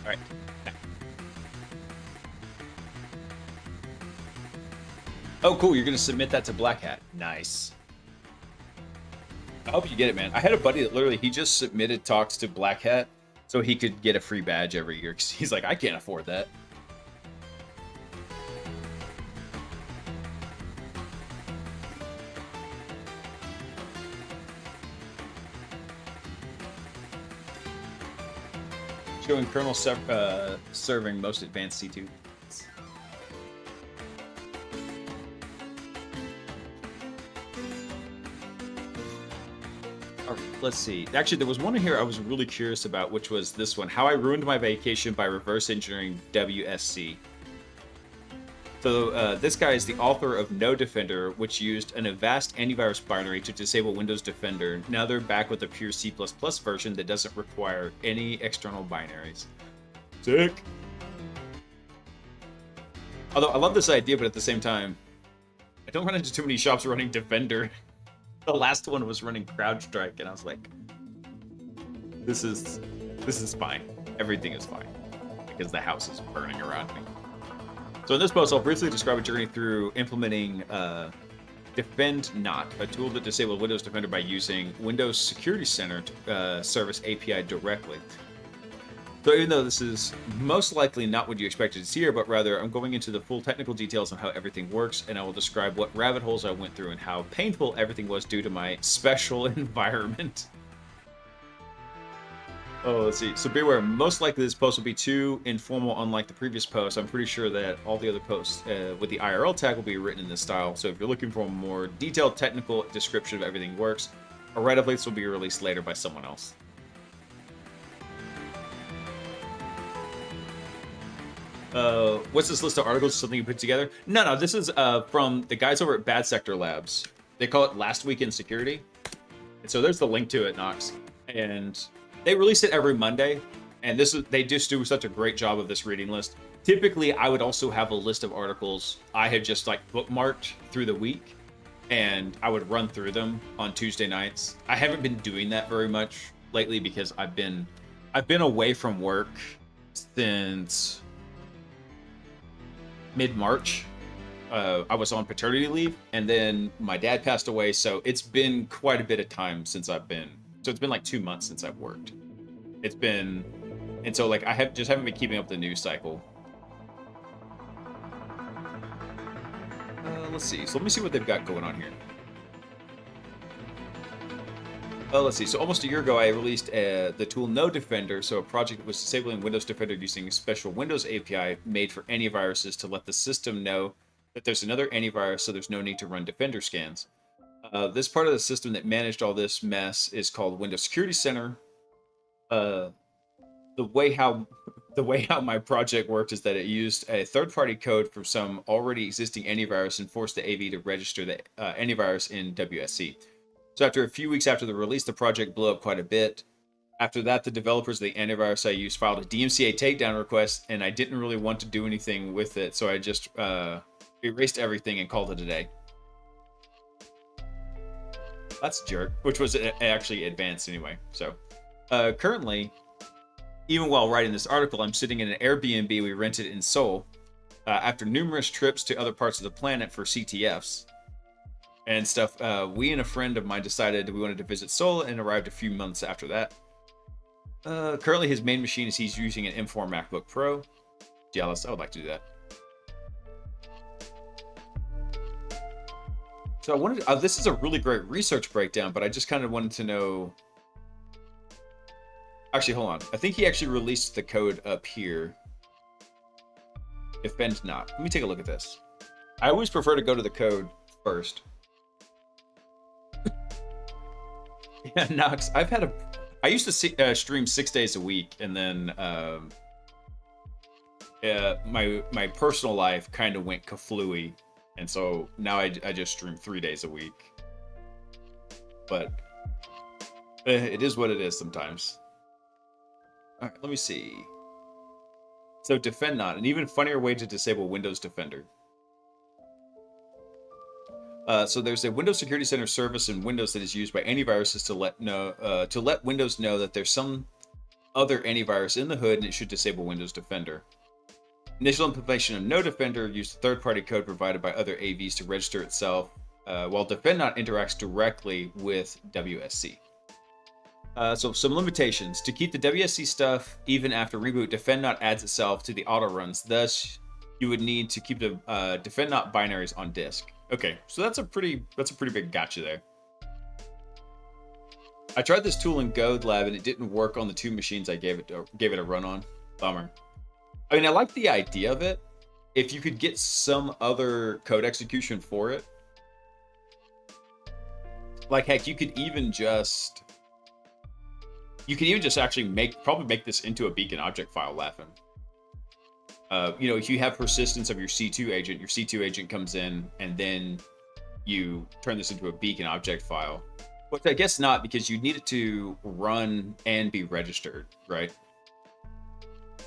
All right. Oh, cool. You're going to submit that to Black Hat. Nice. I hope you get it, man. I had a buddy that literally, he just submitted talks to Black Hat so he could get a free badge every year. 'Cause he's like, I can't afford that. Showing kernel serving most advanced C2. All right, let's see. Actually, there was one in here I was really curious about, which was this one. How I ruined my vacation by reverse engineering WSC. So this guy is the author of No Defender, which used an Avast antivirus binary to disable Windows Defender. Now they're back with a pure C++ version that doesn't require any external binaries. Sick. Although I love this idea, but at the same time, I don't run into too many shops running Defender. The last one was running CrowdStrike, and I was like, this is fine. Everything is fine because the house is burning around me. So in this post, I'll briefly describe a journey through implementing Defend Not, a tool that disabled Windows Defender by using Windows Security Center service API directly. So even though this is most likely not what you expected to see here, but rather I'm going into the full technical details on how everything works, and I will describe what rabbit holes I went through and how painful everything was due to my special environment. Oh, let's see. So beware, most likely this post will be too informal, unlike the previous post. I'm pretty sure that all the other posts with the IRL tag will be written in this style. So if you're looking for a more detailed technical description of everything works, a write-up list will be released later by someone else. What's this list of articles? Something you put together? No. This is from the guys over at Bad Sector Labs. They call it Last Week in Security. And so there's the link to it, Knox. And they release it every Monday. And they just do such a great job of this reading list. Typically, I would also have a list of articles I had just like bookmarked through the week, and I would run through them on Tuesday nights. I haven't been doing that very much lately because I've been away from work since mid-March. I was on paternity leave, and then my dad passed away, so it's been quite a bit of time since I've been. So it's been like 2 months since I've worked. It's been, and so like I haven't been keeping up the news cycle. Let's see. So let me see what they've got going on here. Let's see. So almost a year ago, I released the tool No Defender, so a project that was disabling Windows Defender using a special Windows API made for antiviruses to let the system know that there's another antivirus, so there's no need to run Defender scans. This part of the system that managed all this mess is called Windows Security Center. The way how my project worked is that it used a third-party code from some already existing antivirus and forced the AV to register the antivirus in WSC. So after a few weeks after the release, the project blew up quite a bit. After that, the developers of the antivirus I used filed a DMCA takedown request, and I didn't really want to do anything with it, so I just erased everything and called it a day. That's a jerk, which was actually advanced anyway. So currently, even while writing this article, I'm sitting in an Airbnb we rented in Seoul after numerous trips to other parts of the planet for CTFs and stuff. We and a friend of mine decided we wanted to visit Seoul and arrived a few months after that. Currently, his main machine is he's using an M4 MacBook Pro. Jealous, I would like to do that. So I wanted, this is a really great research breakdown, but I just kind of wanted to know. Actually, hold on. I think he actually released the code up here. Defend Not. Let me take a look at this. I always prefer to go to the code first. Yeah, Nox. I used to stream 6 days a week, and then my personal life kind of went kaflooey, and so now I just stream 3 days a week. But it is what it is sometimes. All right, let me see. So Defend Not, an even funnier way to disable Windows Defender. So there's a Windows Security Center service in Windows that is used by antiviruses to let Windows know that there's some other antivirus in the hood and it should disable Windows Defender. Initial implementation of No Defender used third-party code provided by other AVs to register itself, while Defend Not interacts directly with WSC. So some limitations. To keep the WSC stuff even after reboot, Defend Not adds itself to the auto runs. Thus, you would need to keep the Defend Not binaries on disk. Okay, so that's a pretty big gotcha there. I tried this tool in Goad Lab and it didn't work on the 2 machines I gave it a run on. Bummer. I mean, I like the idea of it. If you could get some other code execution for it, like heck, you could even just actually probably make this into a beacon object file, laughing. If you have persistence of your C2 agent, your C2 agent comes in and then you turn this into a beacon object file. But I guess not, because you need it to run and be registered, right?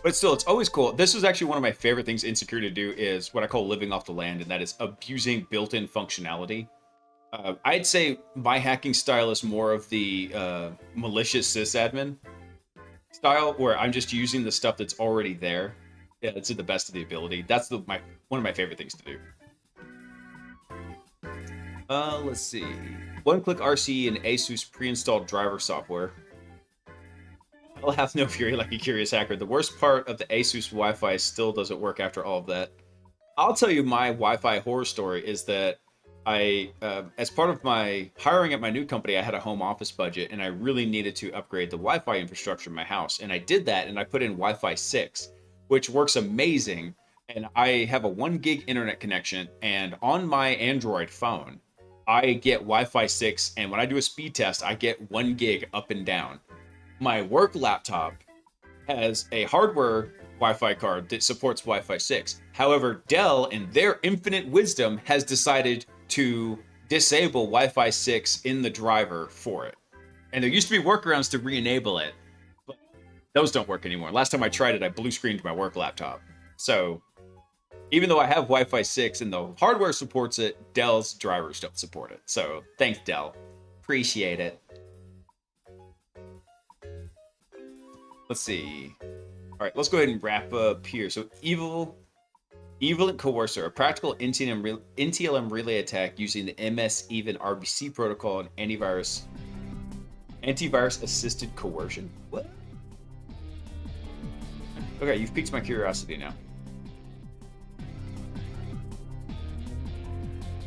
But still, it's always cool. This is actually one of my favorite things in security to do, is what I call living off the land, and that is abusing built-in functionality. I'd say my hacking style is more of the malicious sysadmin style, where I'm just using the stuff that's already there. Yeah, it's to the best of the ability. That's one of my favorite things to do. Let's see. One-click RC and ASUS pre-installed driver software. I'll have no fury like a curious hacker. The worst part of the ASUS Wi-Fi still doesn't work after all of that. I'll tell you my Wi-Fi horror story is that as part of my hiring at my new company, I had a home office budget and I really needed to upgrade the Wi-Fi infrastructure in my house. And I did that and I put in Wi-Fi 6, which works amazing. And I have a 1 gig internet connection, and on my Android phone, I get Wi-Fi 6. And when I do a speed test, I get 1 gig up and down. My work laptop has a hardware Wi-Fi card that supports Wi-Fi 6. However, Dell, in their infinite wisdom, has decided to disable Wi-Fi 6 in the driver for it. And there used to be workarounds to re-enable it, but those don't work anymore. Last time I tried it, I blue screened my work laptop. So even though I have Wi-Fi 6 and the hardware supports it, Dell's drivers don't support it. So thanks, Dell. Appreciate it. Let's see. All right, let's go ahead and wrap up here. So Evilent Coercer, a practical NTLM relay attack using the MS-EVEN RBC protocol and antivirus assisted coercion. What? Okay, you've piqued my curiosity now.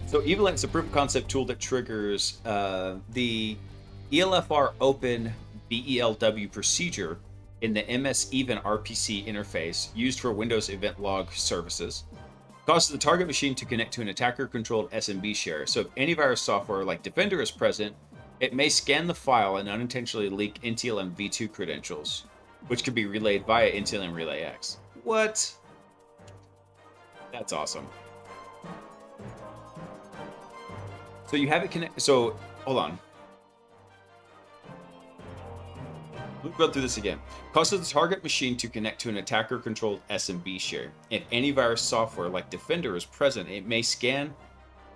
So Evilent is a proof of concept tool that triggers the ELFR open BELW procedure in the MS-EVEN RPC interface used for Windows event log services. Causes the target machine to connect to an attacker-controlled SMB share. So if antivirus software like Defender is present, it may scan the file and unintentionally leak NTLM v2 credentials, which could be relayed via NTLM Relay X. What? That's awesome. So you have it connect. So hold on. We'll go through this again. Causes the target machine to connect to an attacker-controlled SMB share. If antivirus software like Defender is present, it may scan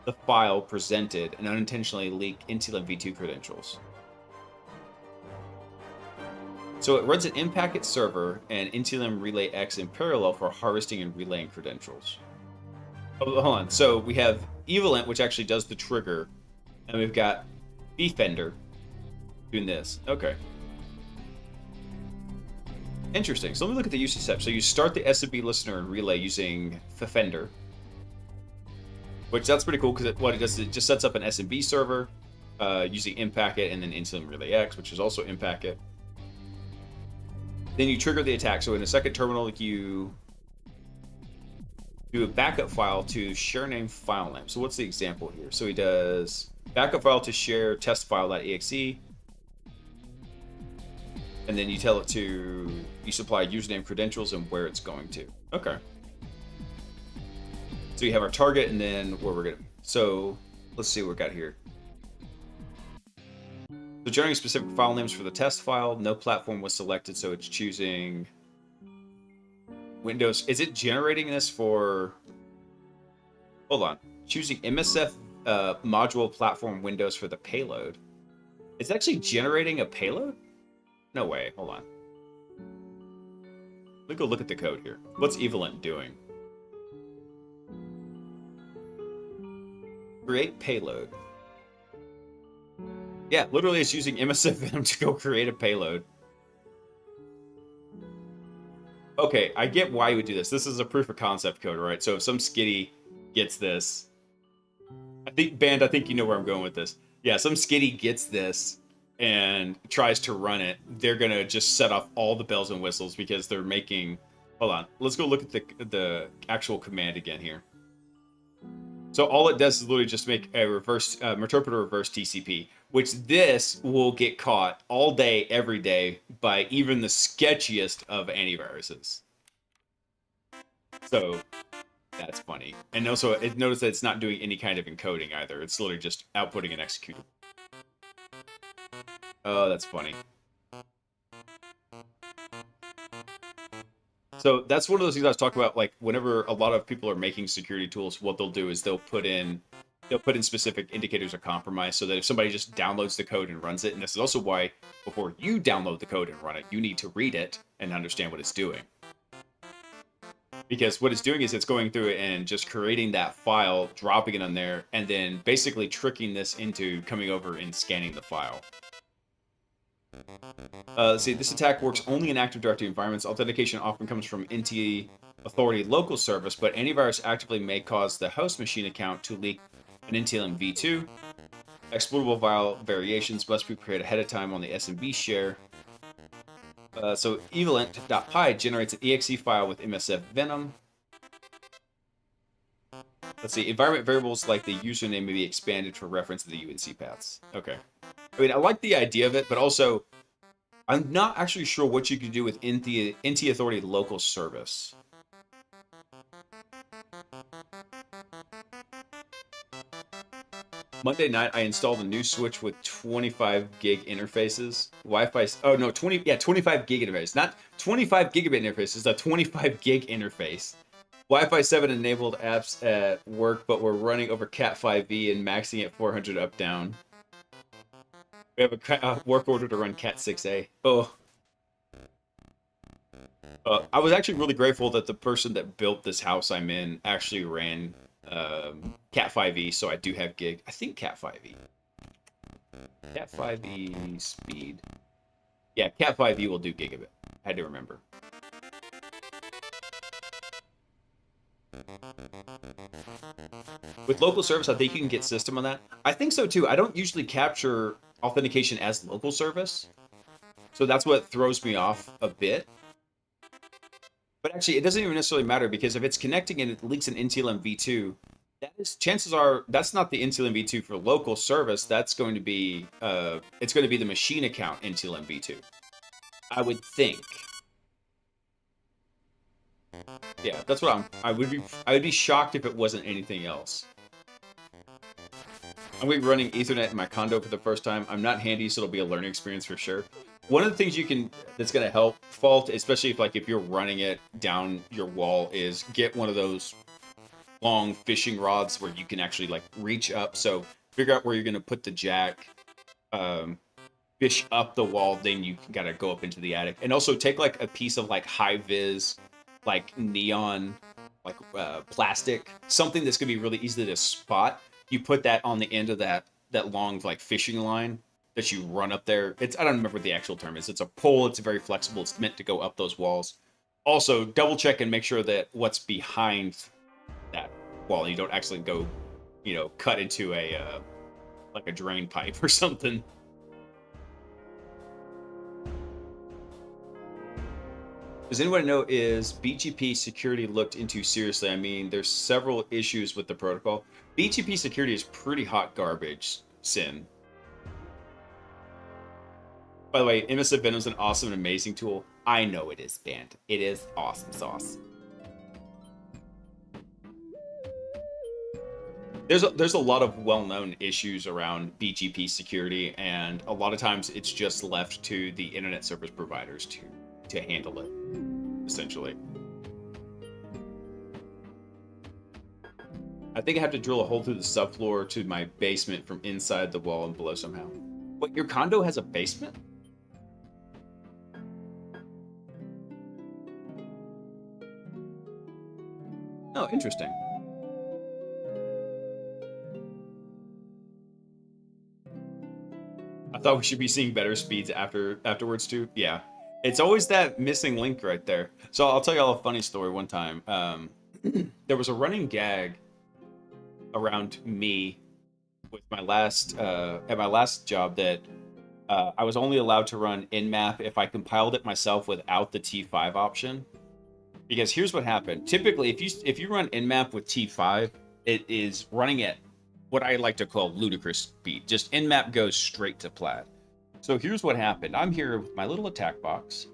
the file presented and unintentionally leak NTLM v2 credentials. So it runs an in-packet server and NTLM Relay X in parallel for harvesting and relaying credentials. Oh, hold on. So we have Evilent, which actually does the trigger, and we've got Defender doing this. Okay. Interesting. So let me look at the usage steps. So you start the SMB listener and relay using Defender, which that's pretty cool because what it does is it just sets up an SMB server using in-packet and then NTLM Relay X, which is also in-packet. Then you trigger the attack. So in a second terminal, you do a backup file to share name file name. So what's the example here? So he does backup file to share test file.exe. And then you tell it to, you supply username, credentials, and where it's going to. Okay. So you have our target and then where we're going to. So let's see what we got here. So generating specific file names for the test file. No platform was selected, so it's choosing Windows. Is it generating this for, hold on. Choosing MSF module platform Windows for the payload. It's actually generating a payload? No way. Hold on. Let me go look at the code here. What's Evilent doing? Create payload. Yeah, literally it's using MSFM to go create a payload. Okay, I get why you would do this. This is a proof of concept code, right? So if some skitty gets this... I think you know where I'm going with this. Yeah, some skitty gets this and tries to run it, they're gonna just set off all the bells and whistles because they're making... Hold on, let's go look at the actual command again here. So all it does is literally just make a reverse interpreter reverse TCP, which this will get caught all day, every day by even the sketchiest of antiviruses. So that's funny. And also, notice that it's not doing any kind of encoding either. It's literally just outputting an executable. Oh, that's funny. So that's one of those things I was talking about, like whenever a lot of people are making security tools, what they'll do is they'll they'll put in specific indicators of compromise so that if somebody just downloads the code and runs it, and this is also why before you download the code and run it, you need to read it and understand what it's doing. Because what it's doing is it's going through it and just creating that file, dropping it on there, and then basically tricking this into coming over and scanning the file. Let's see, this attack works only in Active Directory environments. Authentication often comes from NT Authority local service, but antivirus actively may cause the host machine account to leak an NTLM v2. Exploitable file variations must be created ahead of time on the SMB share. So evalent.py generates an exe file with MSF Venom. Let's see, environment variables like the username may be expanded for reference to the UNC paths. Okay. I mean, I like the idea of it, but also I'm not actually sure what you can do with NT Authority local service. Monday night, I installed a new switch with 25 gig interfaces. Wi-Fi. Oh no, 25 gig interface, not 25 gigabit interface. It's a 25 gig interface. Wi-Fi 7 enabled apps at work, but we're running over Cat 5e and maxing at 400 up down. We have a work order to run Cat 6a. Oh. I was actually really grateful that the person that built this house I'm in actually ran Cat 5e, so I do have gig. I think Cat 5e. Cat 5e speed. Yeah, Cat 5e will do gigabit. I had to remember. With local service, I think you can get system on that. I think so too. I don't usually capture authentication as local service, so that's what throws me off a bit. But actually, it doesn't even necessarily matter, because if it's connecting and it leaks an NTLM v2, that is, chances are that's not the NTLM v2 for local service. That's going to be it's going to be the machine account NTLM v2. I would think. Yeah, that's what I would be shocked if it wasn't anything else. I'm going to be running Ethernet in my condo for the first time. I'm not handy, so it'll be a learning experience for sure. One of the things that's going to help fault, especially if you're running it down your wall, is get one of those long fishing rods where you can actually like reach up. So figure out where you're going to put the jack, fish up the wall, then you got to go up into the attic. And also take like a piece of like high vis, like neon, like plastic, something that's going to be really easy to spot. You put that on the end of that long like fishing line that you run up there. I don't remember what the actual term is. It's a pole. It's very flexible. It's meant to go up those walls. Also, double check and make sure that what's behind that wall, you don't actually go, cut into a like a drain pipe or something. Does anyone know, is BGP security looked into seriously? I mean, there's several issues with the protocol. BGP security is pretty hot garbage, Sin. By the way, MSF Venom is an awesome and amazing tool. I know it is, band. It is awesome sauce. There's a lot of well-known issues around BGP security, and a lot of times it's just left to the internet service providers to handle it, essentially. I think I have to drill a hole through the subfloor to my basement from inside the wall and below somehow. What, your condo has a basement? Oh, interesting. I thought we should be seeing better speeds afterwards too. Yeah. It's always that missing link right there. So I'll tell you all a funny story one time. There was a running gag around me with my last at my last job that I was only allowed to run Nmap if I compiled it myself without the T5 option. Because here's what happened. Typically, if you run Nmap with T5, it is running at what I like to call ludicrous speed. Just Nmap goes straight to plat. So here's what happened. I'm here with my little attack box.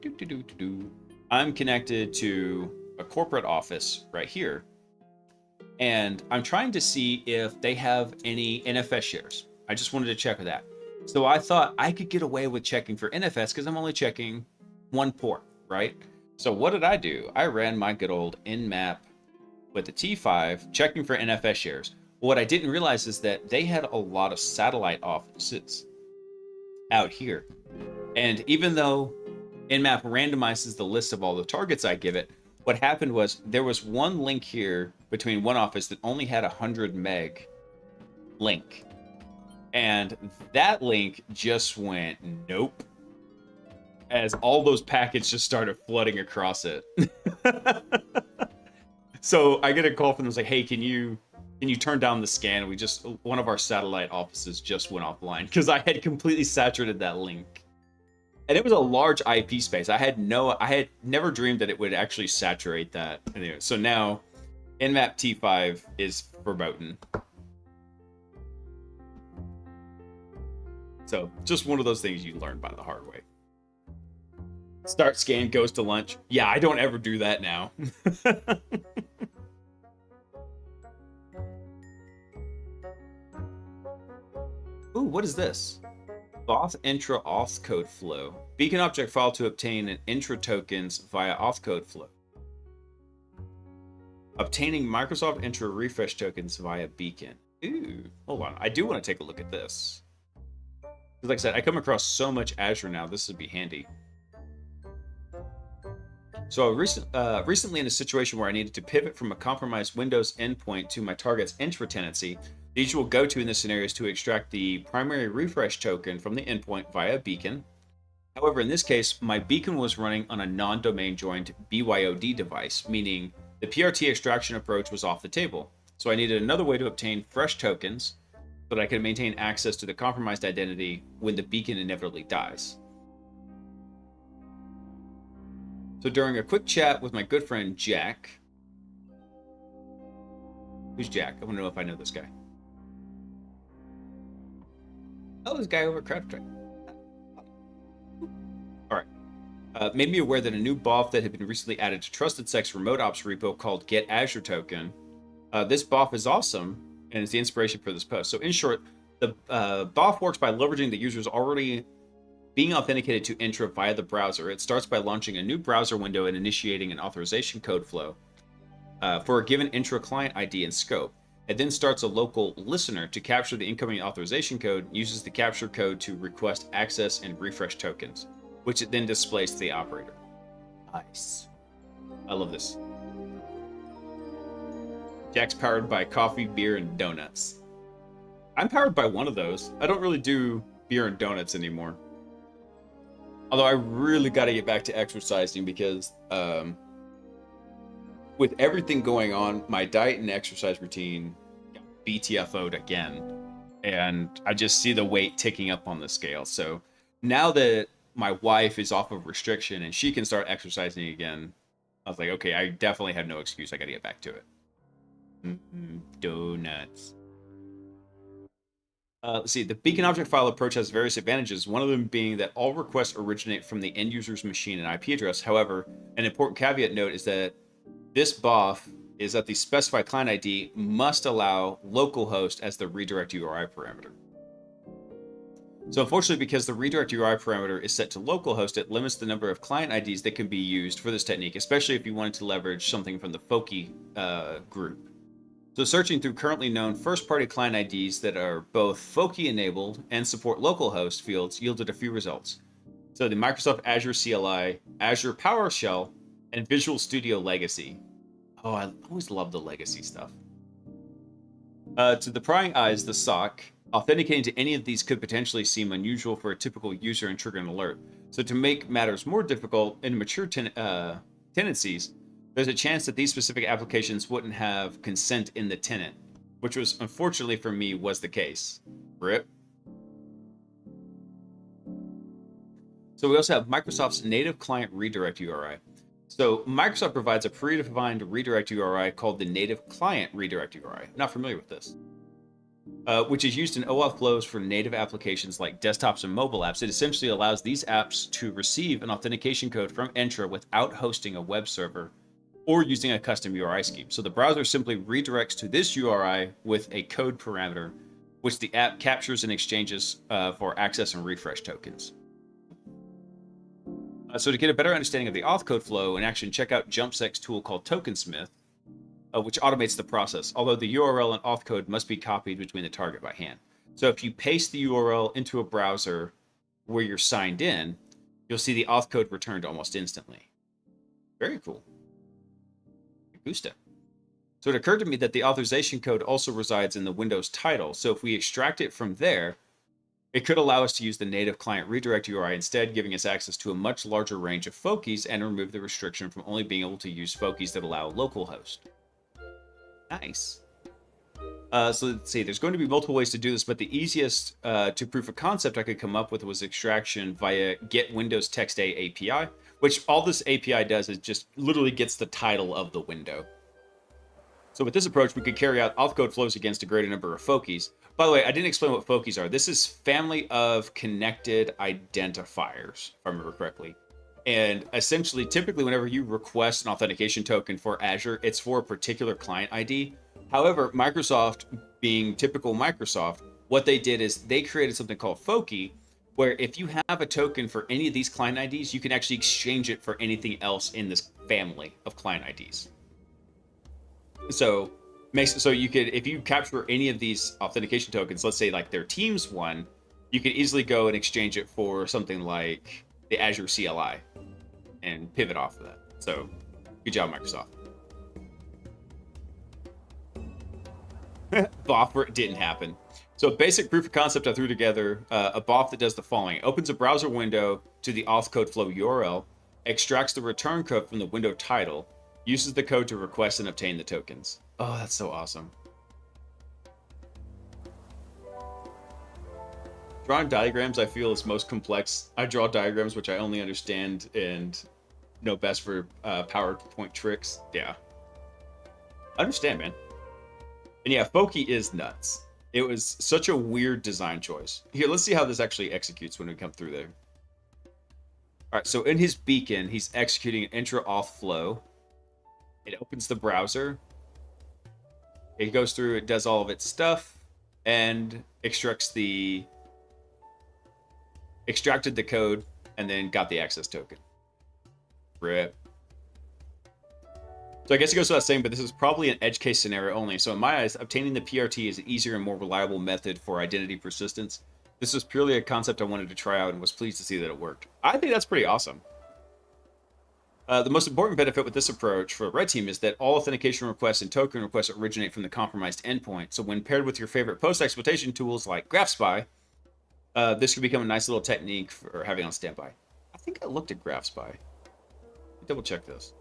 I'm connected to a corporate office right here. And I'm trying to see if they have any NFS shares. I just wanted to check that. So I thought I could get away with checking for NFS because I'm only checking one port, right? So what did I do? I ran my good old Nmap with the T5, checking for NFS shares. What I didn't realize is that they had a lot of satellite offices out here. And even though Nmap randomizes the list of all the targets I give it, what happened was there was one link here between one office that only had 100 meg link. And that link just went nope, as all those packets just started flooding across it. So I get a call from them, it's like, hey, can you turn down the scan? One of our satellite offices just went offline because I had completely saturated that link. And it was a large IP space. I had never dreamed that it would actually saturate that. Anyway, so now Nmap T5 is verboten. So just one of those things you learn by the hard way. Start scan, goes to lunch. Yeah, I don't ever do that now. Ooh, what is this? Auth intra auth code flow. Beacon object file to obtain an intra tokens via auth code flow. Obtaining Microsoft intra refresh tokens via beacon. Ooh, hold on. I do want to take a look at this. Like I said, I come across so much Azure now. This would be handy. So recently in a situation where I needed to pivot from a compromised Windows endpoint to my target's intra tenancy, the usual go-to in this scenario is to extract the primary refresh token from the endpoint via beacon. However, in this case, my beacon was running on a non-domain joined BYOD device, meaning the PRT extraction approach was off the table. So I needed another way to obtain fresh tokens so that I could maintain access to the compromised identity when the beacon inevitably dies. So during a quick chat with my good friend Jack, who's Jack? I want to know if I know this guy. Oh, this guy over at CrowdStrike. All right. Made me aware that a new BOF that had been recently added to TrustedSec's remote ops repo called Get Azure Token. This BOF is awesome and is the inspiration for this post. So in short, the BOF works by leveraging the user's already being authenticated to Intra via the browser. It starts by launching a new browser window and initiating an authorization code flow for a given Intra client ID and scope. It then starts a local listener to capture the incoming authorization code, uses the capture code to request access and refresh tokens, which it then displays to the operator. Nice. I love this. Jack's powered by coffee, beer, and donuts. I'm powered by one of those. I don't really do beer and donuts anymore. Although I really got to get back to exercising because with everything going on, my diet and exercise routine got BTFO'd again. And I just see the weight ticking up on the scale. So now that my wife is off of restriction and she can start exercising again, I was like, okay, I definitely have no excuse. I got to get back to it. Donuts. Let's see. The beacon object file approach has various advantages, one of them being that all requests originate from the end user's machine and IP address. However, an important caveat note is that this BOF is that the specified client ID must allow localhost as the redirect URI parameter. So unfortunately, because the redirect URI parameter is set to localhost, it limits the number of client IDs that can be used for this technique, especially if you wanted to leverage something from the Foki group. So searching through currently known first-party client IDs that are both Foki-enabled and support localhost fields yielded a few results. So the Microsoft Azure CLI, Azure PowerShell, and Visual Studio Legacy. Oh, I always love the legacy stuff. To the prying eyes, the SOC, authenticating to any of these could potentially seem unusual for a typical user and trigger an alert. So to make matters more difficult, in mature tenancies, there's a chance that these specific applications wouldn't have consent in the tenant, which was, unfortunately for me, was the case. RIP. So we also have Microsoft's native client redirect URI. So Microsoft provides a predefined redirect URI called the native client redirect URI. Not familiar with this. Which is used in OAuth flows for native applications like desktops and mobile apps. It essentially allows these apps to receive an authentication code from Entra without hosting a web server or using a custom URI scheme. So the browser simply redirects to this URI with a code parameter, which the app captures and exchanges for access and refresh tokens. So to get a better understanding of the auth code flow in action, check out JumpSec's tool called TokenSmith. which automates the process, although the URL and auth code must be copied between the target by hand. So if you paste the URL into a browser where you're signed in, you'll see the auth code returned almost instantly. Very cool. Gusta. So it occurred to me that the authorization code also resides in the Windows title. So if we extract it from there, it could allow us to use the native client redirect URI instead, giving us access to a much larger range of fokies and remove the restriction from only being able to use fokies that allow localhost. Nice. So let's see, there's going to be multiple ways to do this, but the easiest to proof of concept I could come up with was extraction via get Windows Text A API, which all this API does is just literally gets the title of the window. So with this approach, we could carry out auth code flows against a greater number of fokies. By the way, I didn't explain what fokies are. This is family of connected identifiers, if I remember correctly. And essentially, typically, whenever you request an authentication token for Azure, it's for a particular client ID. However, Microsoft, being typical Microsoft, what they did is they created something called Foki, where if you have a token for any of these client IDs, you can actually exchange it for anything else in this family of client IDs. So you could, if you capture any of these authentication tokens, let's say like their Teams one, you could easily go and exchange it for something like the Azure CLI and pivot off of that. So good job, Microsoft. BOF where it didn't happen. So basic proof of concept I threw together, a BOF that does the following. It opens a browser window to the auth code flow URL, extracts the return code from the window title, uses the code to request and obtain the tokens. Oh, that's so awesome. Drawing diagrams, I feel, is most complex. I draw diagrams which I only understand and know best for PowerPoint tricks. Yeah. I understand, man. And yeah, Foki is nuts. It was such a weird design choice. Here, let's see how this actually executes when we come through there. All right, so in his beacon, he's executing an intra-auth flow. It opens the browser. It goes through, it does all of its stuff, and extracted the code, and then got the access token. Rip. So I guess it goes without saying, but this is probably an edge case scenario only. So in my eyes, obtaining the PRT is an easier and more reliable method for identity persistence. This was purely a concept I wanted to try out and was pleased to see that it worked. I think that's pretty awesome. The most important benefit with this approach for Red Team is that all authentication requests and token requests originate from the compromised endpoint. So when paired with your favorite post-exploitation tools like GraphSpy, this could become a nice little technique for having on standby. I think I looked at GraphSpy. Double check this.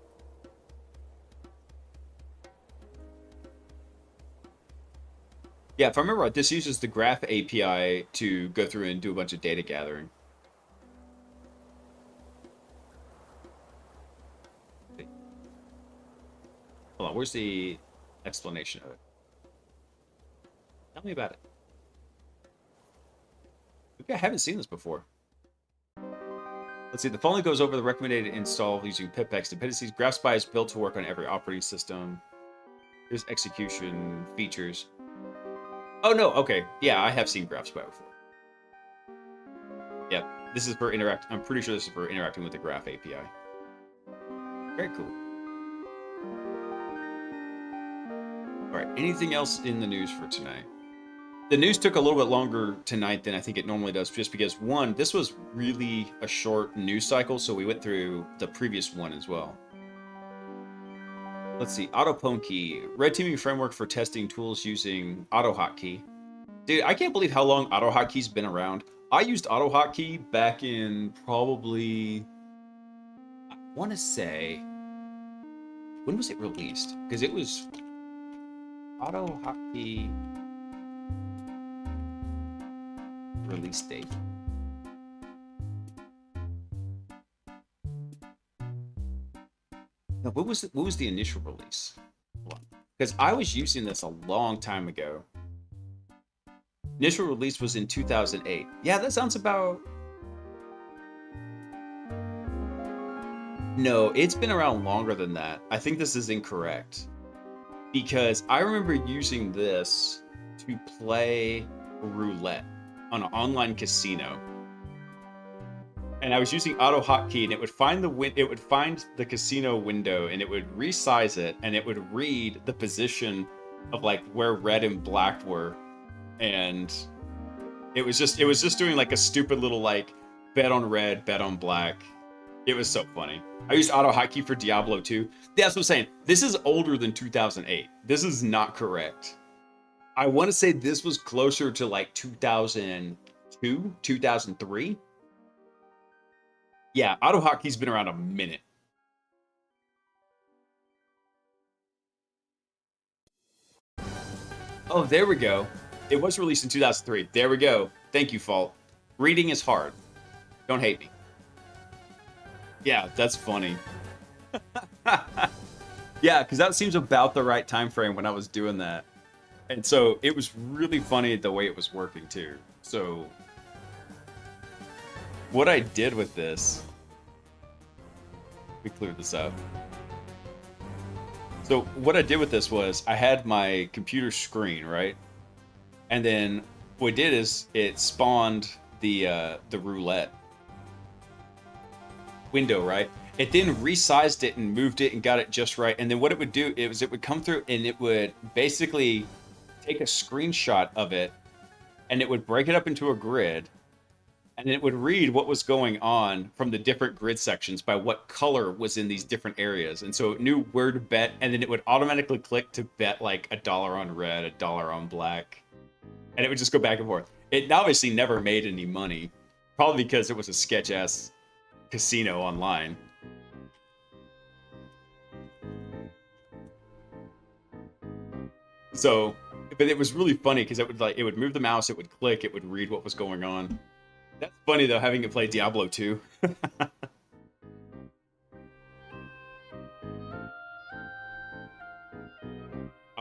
Yeah, if I remember right, this uses the Graph API to go through and do a bunch of data gathering. Hold on, where's the explanation of it? Tell me about it. Maybe I haven't seen this before. Let's see, the following goes over the recommended install using pipex dependencies. GraphSpy is built to work on every operating system. Here's execution features. Oh, no, okay. Yeah, I have seen GraphSpy before. Yep, this is for I'm pretty sure this is for interacting with the Graph API. Very cool. All right, anything else in the news for tonight? The news took a little bit longer tonight than I think it normally does, just because, one, this was really a short news cycle, so we went through the previous one as well. Let's see, AutoPwnKey, red teaming framework for testing tools using AutoHotkey. Dude, I can't believe how long AutoHotkey's been around. I used AutoHotkey back in probably, I want to say, when was it released? Because it was AutoHotkey release date. No, what was the initial release? Because I was using this a long time ago. Initial release was in 2008. Yeah, that sounds about... No, it's been around longer than that. I think this is incorrect. Because I remember using this to play roulette on an online casino. and I was using auto hotkey, and it would find the casino window, and it would resize it, and it would read the position of like where red and black were, and it was just doing like a stupid little like bet on red, bet on black. It was so funny. I used auto hotkey for Diablo 2. That's what I'm saying. This is older than 2008. This is not correct. I want to say this was closer to like 2002, 2003. Yeah, auto hotkey's been around a minute. Oh, there we go. It was released in 2003. There we go. Thank you, Fault. Reading is hard. Don't hate me. Yeah, that's funny. Yeah, because that seems about the right time frame when I was doing that. And so it was really funny the way it was working too. So what I did with this, we cleared this up. So what I did with this was I had my computer screen, right? And then what it did is it spawned the roulette window, right? It then resized it and moved it and got it just right. And then what it would do is it would come through and it would basically take a screenshot of it, and it would break it up into a grid, and it would read what was going on from the different grid sections by what color was in these different areas. And so it knew where to bet, and then it would automatically click to bet like $1 on red, $1 on black. And it would just go back and forth. It obviously never made any money, probably because it was a sketch-ass casino online. So, but it was really funny because it would move the mouse, it would click, it would read what was going on. That's funny though, having it play Diablo 2. I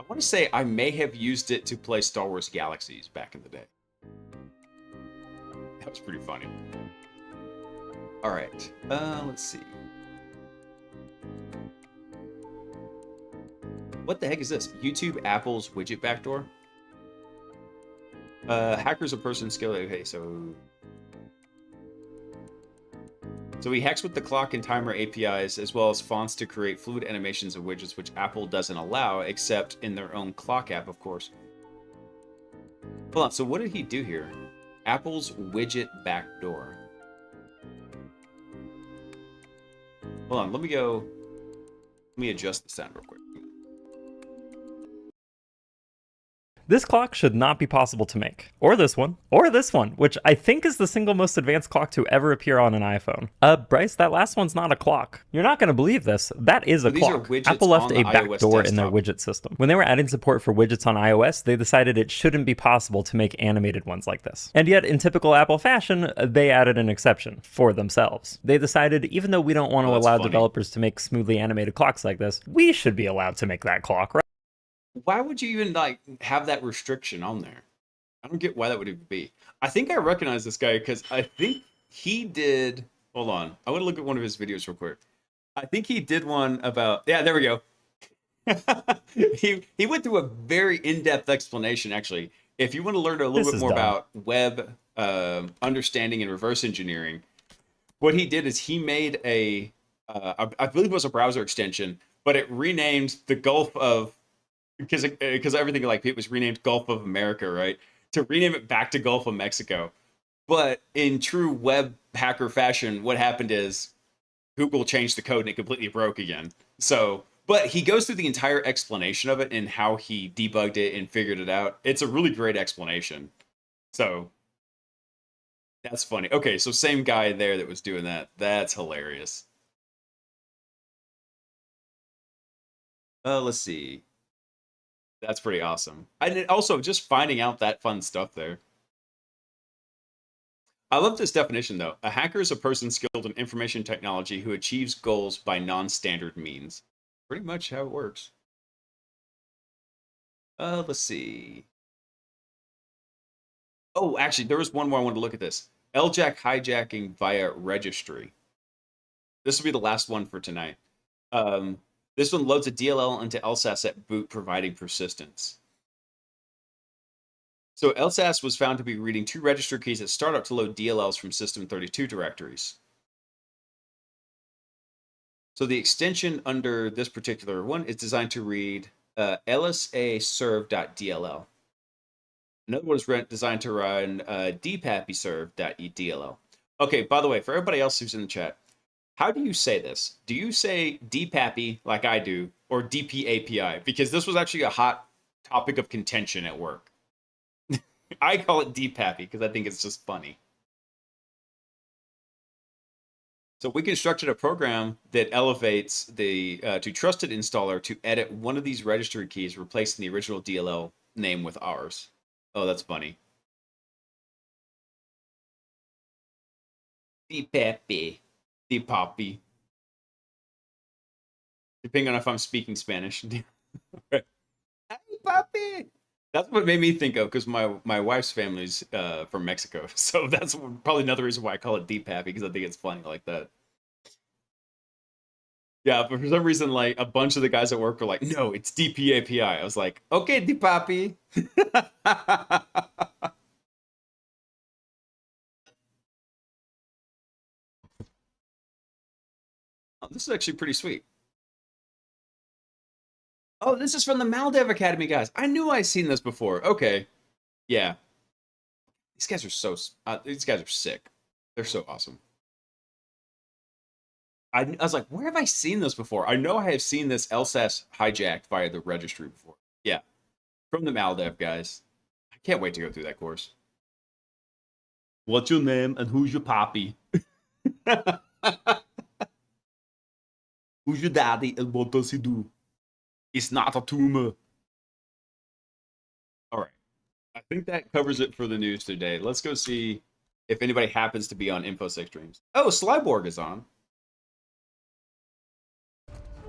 want to say I may have used it to play Star Wars Galaxies back in the day. That was pretty funny. All right, let's see. What the heck is this? YouTube Apple's widget backdoor? Hackers a person skill. Okay, so he hacks with the clock and timer APIs as well as fonts to create fluid animations of widgets, which Apple doesn't allow except in their own clock app, of course. Hold on, so what did he do here? Apple's widget backdoor. Hold on, let me adjust the sound real quick. This clock should not be possible to make. Or this one, which I think is the single most advanced clock to ever appear on an iPhone. Bryce, that last one's not a clock. You're not going to believe this. That is a clock. Apple left a backdoor in their widget system. When they were adding support for widgets on iOS, they decided it shouldn't be possible to make animated ones like this. And yet, in typical Apple fashion, they added an exception for themselves. They decided, even though we don't want to allow developers to make smoothly animated clocks like this, we should be allowed to make that clock, right? Why would you even like have that restriction on there? I don't get why that would even be. I think I recognize this guy because I think he did. Hold on, I want to look at one of his videos real quick. I think he did one about. Yeah, there we go. he went through a very in-depth explanation. Actually, if you want to learn a little bit more about web understanding and reverse engineering, what he did is he made a I believe it was a browser extension, but it renamed the Gulf of. Because everything like it was renamed Gulf of America, right? To rename it back to Gulf of Mexico. But in true web hacker fashion, what happened is Google changed the code and it completely broke again. So, but he goes through the entire explanation of it and how he debugged it and figured it out. It's a really great explanation. So that's funny. Okay, so same guy there that was doing that. That's hilarious. Let's see. That's pretty awesome. And also just finding out that fun stuff there. I love this definition though. A hacker is a person skilled in information technology who achieves goals by non-standard means. Pretty much how it works. Let's see. Oh, actually, there was one more I wanted to look at this. LJack hijacking via registry. This will be the last one for tonight. This one loads a DLL into LSAS at boot, providing persistence. So LSAS was found to be reading 2 register keys at startup to load DLLs from System32 directories. So the extension under this particular one is designed to read lsaserve.dll. Another one is designed to run dpappyserve.dll. Okay, by the way, for everybody else who's in the chat, how do you say this? Do you say dpappy like I do, or dpapi? Because this was actually a hot topic of contention at work. I call it dpappy because I think it's just funny. So we constructed a program that elevates the to trusted installer to edit one of these registry keys, replacing the original DLL name with ours. Oh, that's funny. dpappy. Dpappy. Depending on if I'm speaking Spanish. Hey, papi! That's what made me think of, because my wife's family's from Mexico. So that's probably another reason why I call it dpappy, because I think it's funny like that. Yeah, but for some reason, like, a bunch of the guys at work were like, no, it's DPAPI. I was like, okay, dpappy. Oh, this is actually pretty sweet. Oh, this is from the Maldev Academy, guys. I knew I'd seen this before. Okay. Yeah. These guys are sick. They're so awesome. I was like, where have I seen this before? I know I have seen this LSAS hijacked via the registry before. Yeah. From the Maldev, guys. I can't wait to go through that course. What's your name and who's your papi? Who's your daddy and what does he do? It's not a tumor. All right. I think that covers it for the news today. Let's go see if anybody happens to be on InfoSec streams. Oh, Slyborg is on.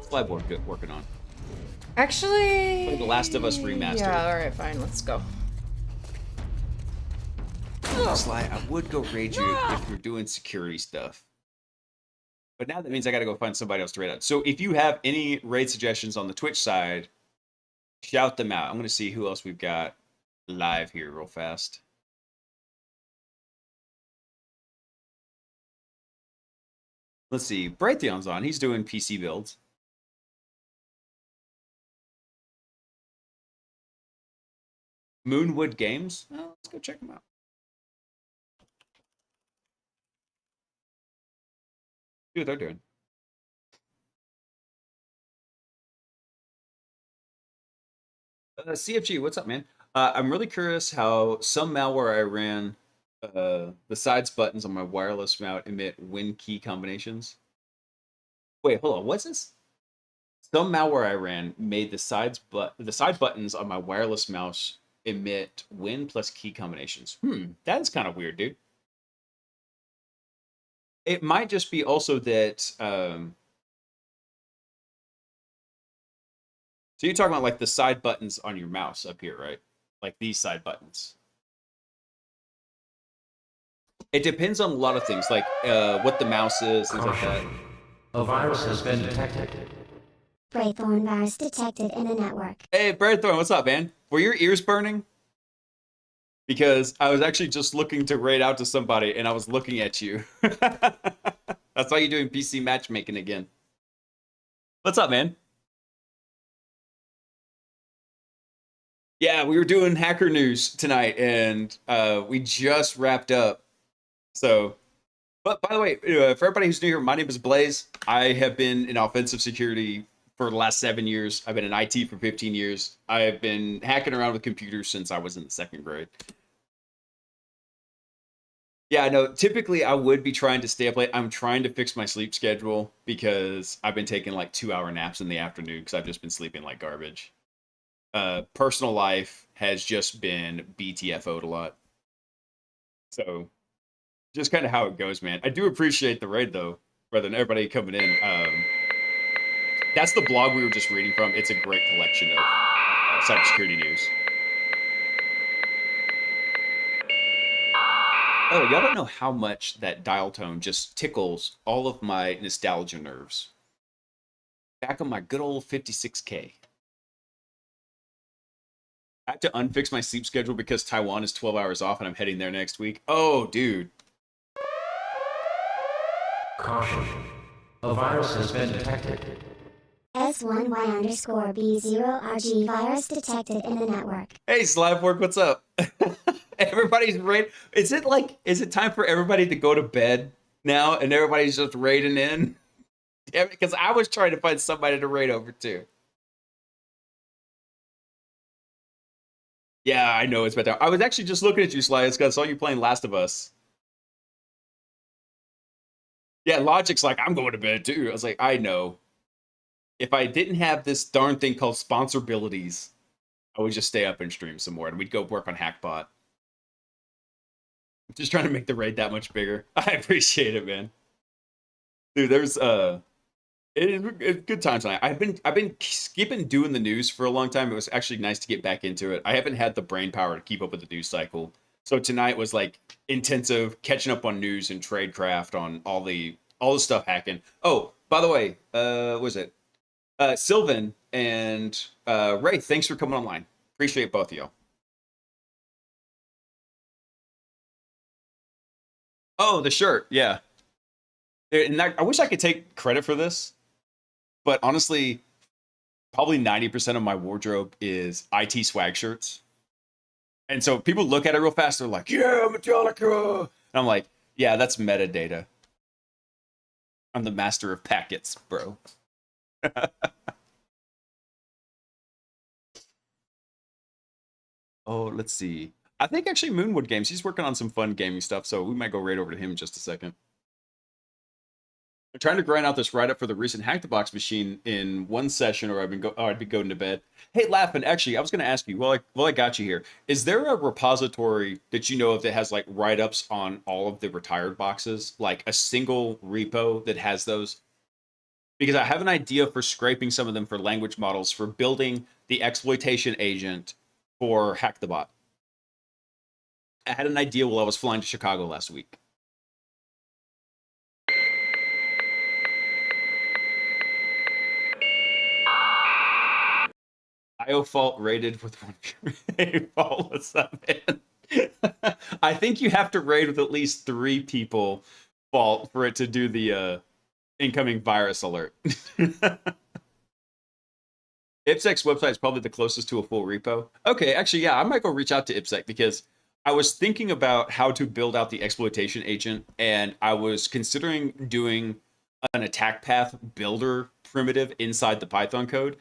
Slyborg good working on. Actually, The Last of Us remastered. Yeah, all right, fine. Let's go. Sly, I would go raid you if you're doing security stuff. But now that means I got to go find somebody else to raid out. So if you have any raid suggestions on the Twitch side, shout them out. I'm going to see who else we've got live here real fast. Let's see. Brighteon's on. He's doing PC builds. Moonwood Games? Well, let's go check them out. See what they're doing. CFG, what's up, man? I'm really curious how some malware I ran, the sides buttons on my wireless mount emit Win key combinations. Wait, hold on. What's this? Some malware I ran made the side buttons on my wireless mouse emit Win plus key combinations. That's kind of weird, dude. It might just be also that. So you're talking about like the side buttons on your mouse up here, right? Like these side buttons. It depends on a lot of things, like what the mouse is, things like that. A virus has been detected. Braithorn virus detected in the network. Hey, Braithorn, what's up, man? Were your ears burning? Because I was actually just looking to raid out to somebody, and I was looking at you. That's why you're doing PC matchmaking again. What's up, man? Yeah, we were doing Hacker News tonight, and we just wrapped up. So, but by the way, for everybody who's new here, my name is Blaise. I have been in offensive security for the last 7 years. I've been in IT for 15 years. I've been hacking around with computers since I was in the 2nd grade. Yeah, no, typically I would be trying to stay up late. I'm trying to fix my sleep schedule because I've been taking like 2-hour naps in the afternoon because I've just been sleeping like garbage. Personal life has just been BTFO'd a lot. So, just kind of how it goes, man. I do appreciate the raid, though, rather than everybody coming in. That's the blog we were just reading from. It's a great collection of cybersecurity news. Oh, y'all don't know how much that dial tone just tickles all of my nostalgia nerves. Back on my good old 56K. I have to unfix my sleep schedule because Taiwan is 12 hours off and I'm heading there next week. Oh, dude. Caution. A virus has been detected. S1Y_B0RG virus detected in the network. Hey, Slimework, what's up? Everybody's raid. Is it time for everybody to go to bed now and everybody's just raiding in? Because I was trying to find somebody to raid over to. Yeah, I know it's better. I was actually just looking at you, Sly, because I saw you playing Last of Us. Yeah, Logic's like, I'm going to bed too. I was like, I know. If I didn't have this darn thing called sponsorabilities, I would just stay up and stream some more and we'd go work on Hackbot. I'm just trying to make the raid that much bigger. I appreciate it, man. Dude, there's it is a good time tonight. I've been skipping doing the news for a long time. It was actually nice to get back into it. I haven't had the brain power to keep up with the news cycle. So tonight was like intensive catching up on news and tradecraft on all the stuff hacking. Oh, by the way, was it Sylvan and Ray, thanks for coming online. Appreciate both of y'all. Oh, the shirt, yeah. And I wish I could take credit for this, but honestly, probably 90% of my wardrobe is IT swag shirts. And so people look at it real fast, they're like, yeah, Metallica. And I'm like, yeah, that's metadata. I'm the master of packets, bro. Oh, let's see. I think actually Moonwood Games, he's working on some fun gaming stuff, so we might go right over to him in just a second. I'm trying to grind out this write-up for the recent Hack the Box machine in one session, or I'd be going to bed. Hey, Laughing, actually, I was going to ask you, well, I got you here. Is there a repository that you know of that has like write-ups on all of the retired boxes, like a single repo that has those? Because I have an idea for scraping some of them for language models for building the exploitation agent for Hack the Bot. I had an idea while I was flying to Chicago last week. IO fault rated with one. Hey, Paul, what's up, man? I think you have to raid with at least 3 people fault for it to do the incoming virus alert. IPSEC's website is probably the closest to a full repo. Okay, actually, yeah, I might go reach out to IPSEC because I was thinking about how to build out the exploitation agent, and I was considering doing an attack path builder primitive inside the Python code.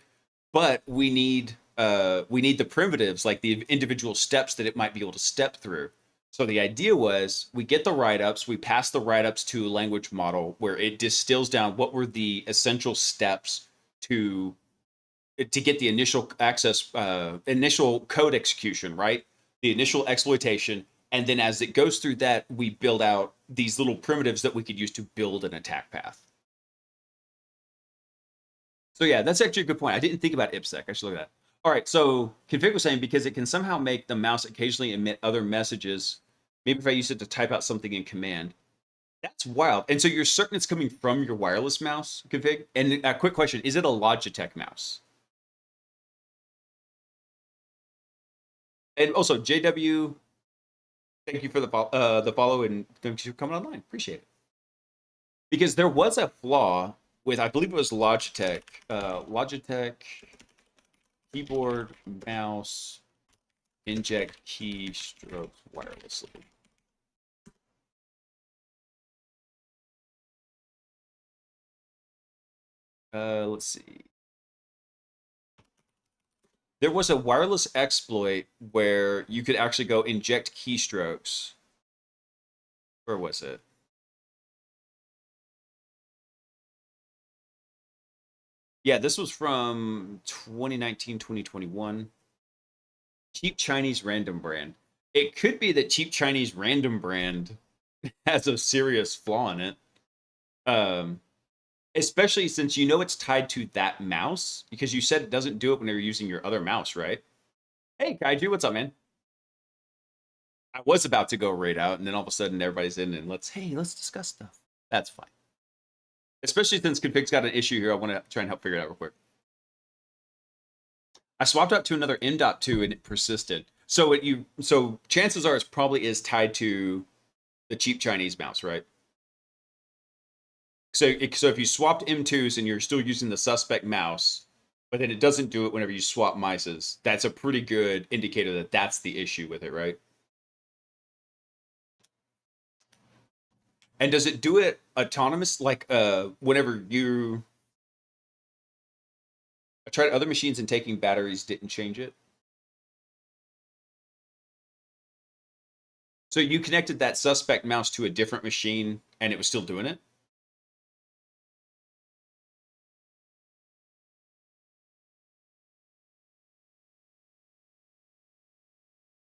But we need the primitives, like the individual steps that it might be able to step through. So the idea was we get the write-ups, we pass the write-ups to a language model where it distills down what were the essential steps to get the initial access, initial code execution, right? The initial exploitation. And then as it goes through that, we build out these little primitives that we could use to build an attack path. So yeah, that's actually a good point. I didn't think about IPSEC. I should look at that. All right, so Config was saying because it can somehow make the mouse occasionally emit other messages, maybe if I use it to type out something in command. That's wild. And so you're certain it's coming from your wireless mouse, Config? And a quick question, is it a Logitech mouse? And also, JW, thank you for the follow and thanks for coming online. Appreciate it. Because there was a flaw with, I believe it was Logitech, Logitech keyboard, mouse, inject keystrokes wirelessly. Let's see. There was a wireless exploit where you could actually go inject keystrokes. Where was it? Yeah, this was from 2019, 2021. Cheap Chinese Random Brand. It could be that Cheap Chinese Random Brand has a serious flaw in it. Especially since you know it's tied to that mouse, because you said it doesn't do it when you're using your other mouse, right? Hey, Kaiju, what's up, man? I was about to go raid out, and then all of a sudden everybody's in and let's discuss stuff. That's fine. Especially since Config's got an issue here, I want to try and help figure it out real quick. I swapped out to another M.2 and it persisted. So chances are it probably is tied to the cheap Chinese mouse, right? So if you swapped M2s and you're still using the suspect mouse, but then it doesn't do it whenever you swap mices, that's a pretty good indicator that that's the issue with it, right? And does it do it autonomous? Like whenever you I tried other machines and taking batteries didn't change it. So you connected that suspect mouse to a different machine and it was still doing it?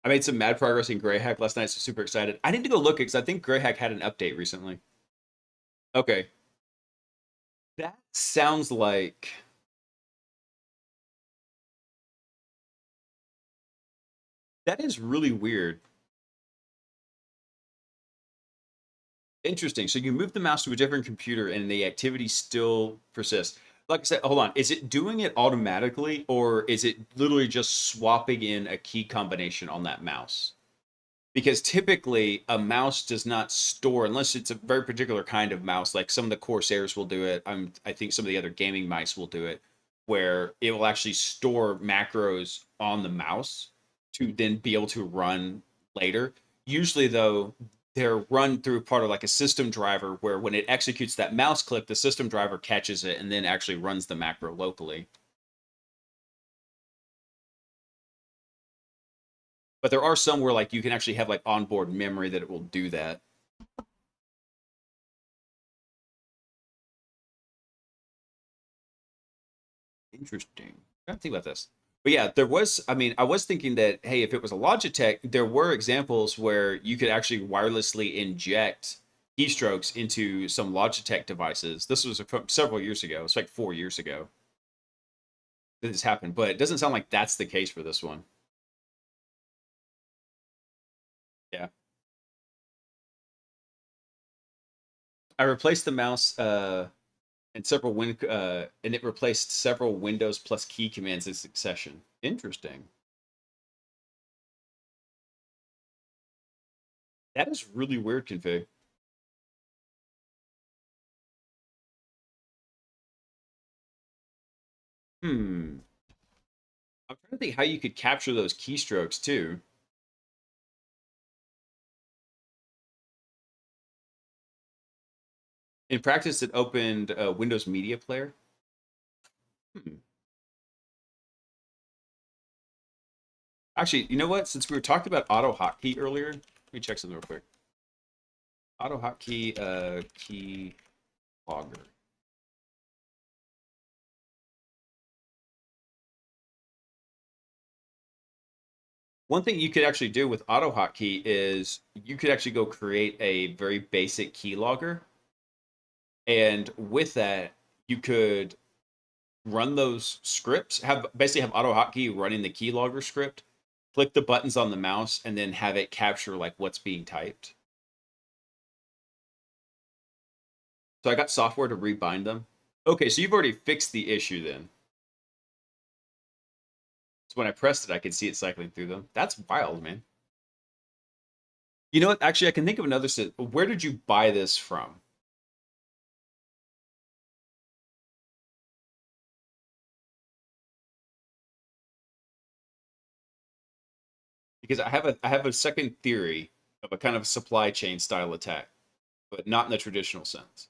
I made some mad progress in Greyhack last night, so super excited. I need to go look because I think Greyhack had an update recently. Okay. That sounds like that is really weird. Interesting. So you move the mouse to a different computer and the activity still persists. Like I said, hold on. Is it doing it automatically or is it literally just swapping in a key combination on that mouse? Because typically a mouse does not store unless it's a very particular kind of mouse, like some of the Corsairs will do it. I think some of the other gaming mice will do it, where it will actually store macros on the mouse to then be able to run later. Usually though, they're run through part of like a system driver where when it executes that mouse click, the system driver catches it and then actually runs the macro locally. But there are some where like you can actually have like onboard memory that it will do that. Interesting. I gotta think about this. But yeah, there was, I mean, I was thinking that, hey, if it was a Logitech, there were examples where you could actually wirelessly inject keystrokes into some Logitech devices. This was from several years ago. It's like 4 years ago that this happened, but it doesn't sound like that's the case for this one. Yeah. I replaced the mouse and and it replaced several Windows plus key commands in succession. Interesting. That is really weird config. Hmm. I'm trying to think how you could capture those keystrokes too. In practice, it opened a Windows Media Player. Hmm. Actually, you know what? Since we were talking about auto hotkey earlier, let me check something real quick. Auto hotkey key logger. One thing you could actually do with auto hotkey is you could actually go create a very basic keylogger, and with that, you could run those scripts. Have basically have auto hotkey running the keylogger script. Click the buttons on the mouse, and then have it capture like what's being typed. So I got software to rebind them. Okay, so you've already fixed the issue then. So when I pressed it, I could see it cycling through them. That's wild, man. You know what? Actually, I can think of another. Where did you buy this from? Because I have a second theory of a kind of supply chain style attack, but not in the traditional sense.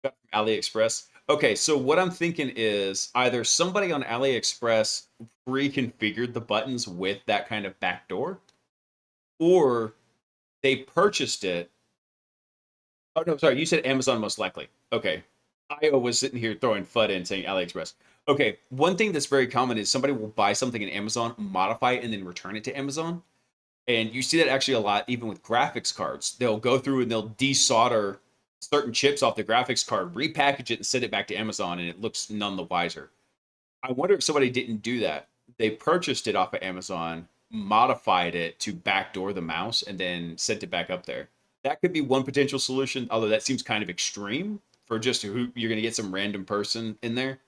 Got it from AliExpress. Okay, so what I'm thinking is either somebody on AliExpress reconfigured the buttons with that kind of backdoor, or they purchased it. Oh no, sorry, you said Amazon most likely. Okay. Io was sitting here throwing FUD in saying AliExpress. Okay, one thing that's very common is somebody will buy something in Amazon, modify it, and then return it to Amazon. And you see that actually a lot, even with graphics cards. They'll go through and they'll desolder certain chips off the graphics card, repackage it, and send it back to Amazon, and it looks none the wiser. I wonder if somebody didn't do that. They purchased it off of Amazon, modified it to backdoor the mouse, and then sent it back up there. That could be one potential solution, although that seems kind of extreme for just who you're going to get some random person in there.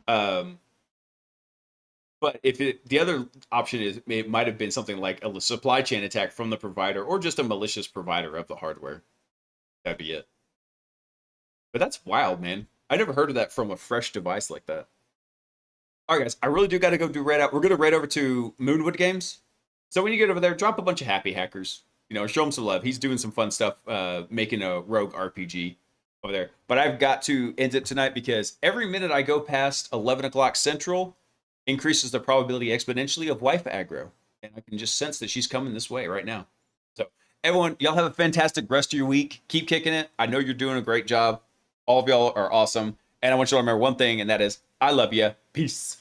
Um, but the other option is it might have been something like a supply chain attack from the provider or just a malicious provider of the hardware. That'd be it. But that's wild, man. I never heard of that from a fresh device like that. All right, guys, I really do got to go do raid out. We're going to raid over to Moonwood Games. So when you get over there, drop a bunch of happy hackers. You know, show him some love. He's doing some fun stuff, making a rogue RPG over there. But I've got to end it tonight because every minute I go past 11 o'clock Central increases the probability exponentially of wife aggro. And I can just sense that she's coming this way right now. So everyone, y'all have a fantastic rest of your week. Keep kicking it. I know you're doing a great job. All of y'all are awesome. And I want you to remember one thing, and that is, I love you. Peace.